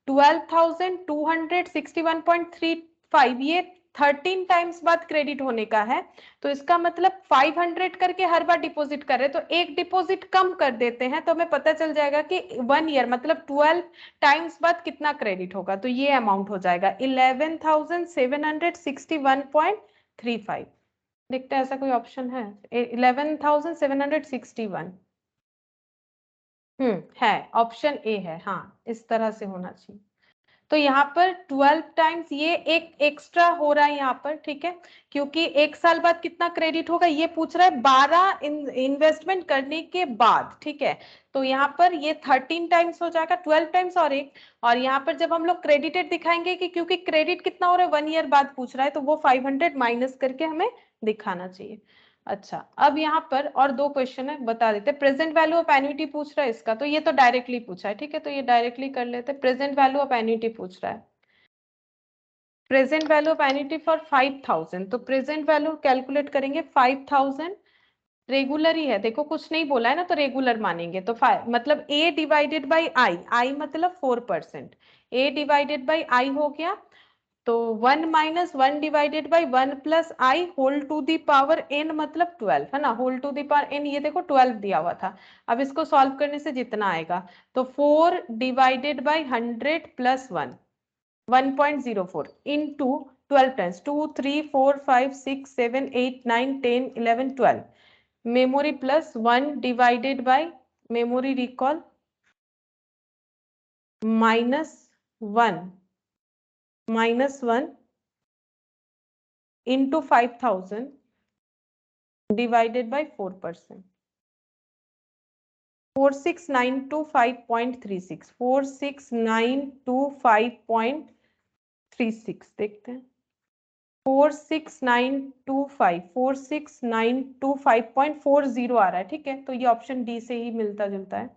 12,261.35। ये 13 टाइम्स बाद क्रेडिट होने का है, तो इसका मतलब 500 करके हर बार डिपॉजिट कर रहे, तो एक डिपॉजिट कम कर देते हैं तो हमें पता चल जाएगा कि 1 ईयर मतलब 12 टाइम्स बाद कितना क्रेडिट होगा। तो ये अमाउंट हो जाएगा 11,761.35। देखते हैं ऐसा कोई ऑप्शन है, 11,761। है, ऑप्शन ए है, हाँ इस तरह से होना चाहिए। तो यहाँ पर 12 टाइम्स ये एक एक्स्ट्रा हो रहा है यहाँ पर ठीक है, क्योंकि एक साल बाद कितना क्रेडिट होगा ये पूछ रहा है 12 इन्वेस्टमेंट करने के बाद ठीक है। तो यहाँ पर ये 13 टाइम्स हो जाएगा, 12 टाइम्स और एक, और यहाँ पर जब हम लोग क्रेडिटेड दिखाएंगे कि क्योंकि क्रेडिट कितना हो रहा है 1 ईयर बाद पूछ रहा है, तो वो 500 माइनस करके हमें दिखाना चाहिए। अच्छा अब यहाँ पर और दो क्वेश्चन है बता देते, प्रेजेंट वैल्यू ऑफ एन्युटी पूछ रहा है इसका, तो ये तो डायरेक्टली पूछा है ठीक है, तो ये डायरेक्टली कर लेते। प्रेजेंट वैल्यू ऑफ एन्युटी पूछ रहा है, present value of annuity for 5,000, तो प्रेजेंट वैल्यू कैलकुलेट करेंगे 5,000, रेगुलर ही है देखो कुछ नहीं बोला है ना, तो रेगुलर मानेंगे। तो मतलब a डिवाइडेड बाई आई मतलब 4%, a डिवाइडेड बाई आई हो गया, तो 1 minus 1 divided by 1 plus I whole to the power n मतलब 12 है ना, whole to the power n, ये देखो 12 दिया हुआ था। अब इसको सॉल्व करने से जितना आएगा, तो 4 divided by 100 plus 1 1.04 into 12 times 2 3 4 5 6 7 8 9 10 11 12 memory plus 1 divided by memory recall minus 1 into 5,000 divided by 4%, 46,925.36, 46,925.36 देखते हैं, 46,925 आ रहा है ठीक है, तो ये ऑप्शन डी से ही मिलता जुलता है,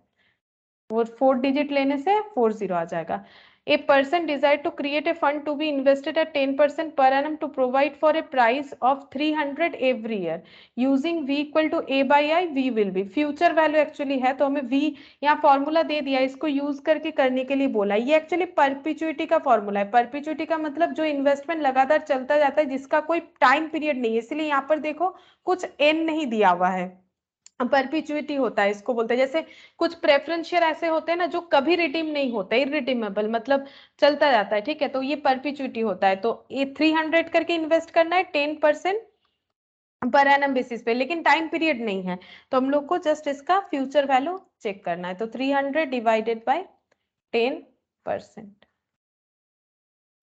वो 4 डिजिट लेने से 40 आ जाएगा। A person desire to create a fund to be invested at 10% per annum to provide for a price of 300 every year using V equal to A by I, V will be future value actually है, तो हमें V यहाँ फॉर्मूला दे दिया, इसको यूज करके करने के लिए बोला। ये एक्चुअली परपिचुइटी का फॉर्मूला है, परपिचुइटी का मतलब जो इन्वेस्टमेंट लगातार चलता जाता है जिसका कोई टाइम पीरियड नहीं है, इसलिए यहाँ पर देखो कुछ n नहीं दिया हुआ है, परपिचुइटी होता है इसको बोलते हैं। जैसे कुछ प्रेफरेंस शेयर ऐसे होते हैं ना जो कभी रिडीम नहीं होते, इरिडीमेबल मतलब चलता जाता है ठीक है, तो ये परपिचुइटी होता है। तो ये 300 करके इन्वेस्ट करना है 10% पर एनम बेसिस पे, लेकिन टाइम पीरियड नहीं है, तो हम लोग को जस्ट इसका फ्यूचर वैल्यू चेक करना है। तो 300 डिवाइडेड बाय 10%,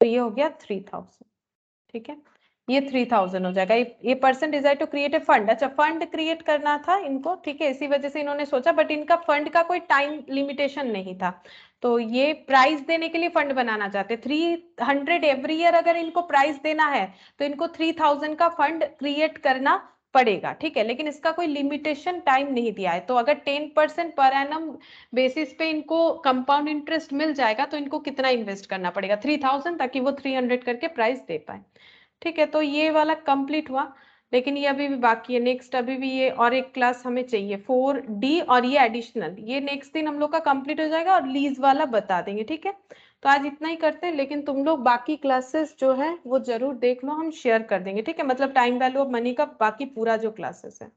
तो ये हो गया 3,000 ठीक है। ये 3000 हो जाएगा। ये person desire to create a fund. अच्छा, फंड क्रिएट करना था इनको, ठीक है, इसी वजह से इन्होंने सोचा, बट इनका फंड का कोई टाइम लिमिटेशन नहीं था, तो ये प्राइस देने के लिए फंड बनाना चाहते। 300 एवरी ईयर अगर इनको प्राइस देना है तो इनको 3000 का फंड क्रिएट करना पड़ेगा, ठीक है, लेकिन इसका कोई लिमिटेशन टाइम नहीं दिया है। तो अगर 10% पर एनम बेसिस पे इनको कंपाउंड इंटरेस्ट मिल जाएगा तो इनको कितना इन्वेस्ट करना पड़ेगा? 3000, ताकि वो 300 करके प्राइस दे पाए, ठीक है। तो ये वाला कंप्लीट हुआ, लेकिन ये अभी भी बाकी है। नेक्स्ट अभी भी ये और एक क्लास हमें चाहिए 4D, और ये एडिशनल, ये नेक्स्ट दिन हम लोग का कंप्लीट हो जाएगा और लीज वाला बता देंगे, ठीक है। तो आज इतना ही करते हैं, लेकिन तुम लोग बाकी क्लासेस जो है वो जरूर देख लो, हम शेयर कर देंगे, ठीक है, मतलब टाइम वैल्यू ऑफ मनी का बाकी पूरा जो क्लासेस है।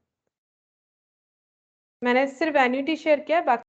मैंने सिर्फ एन्युटी शेयर किया है, बाकी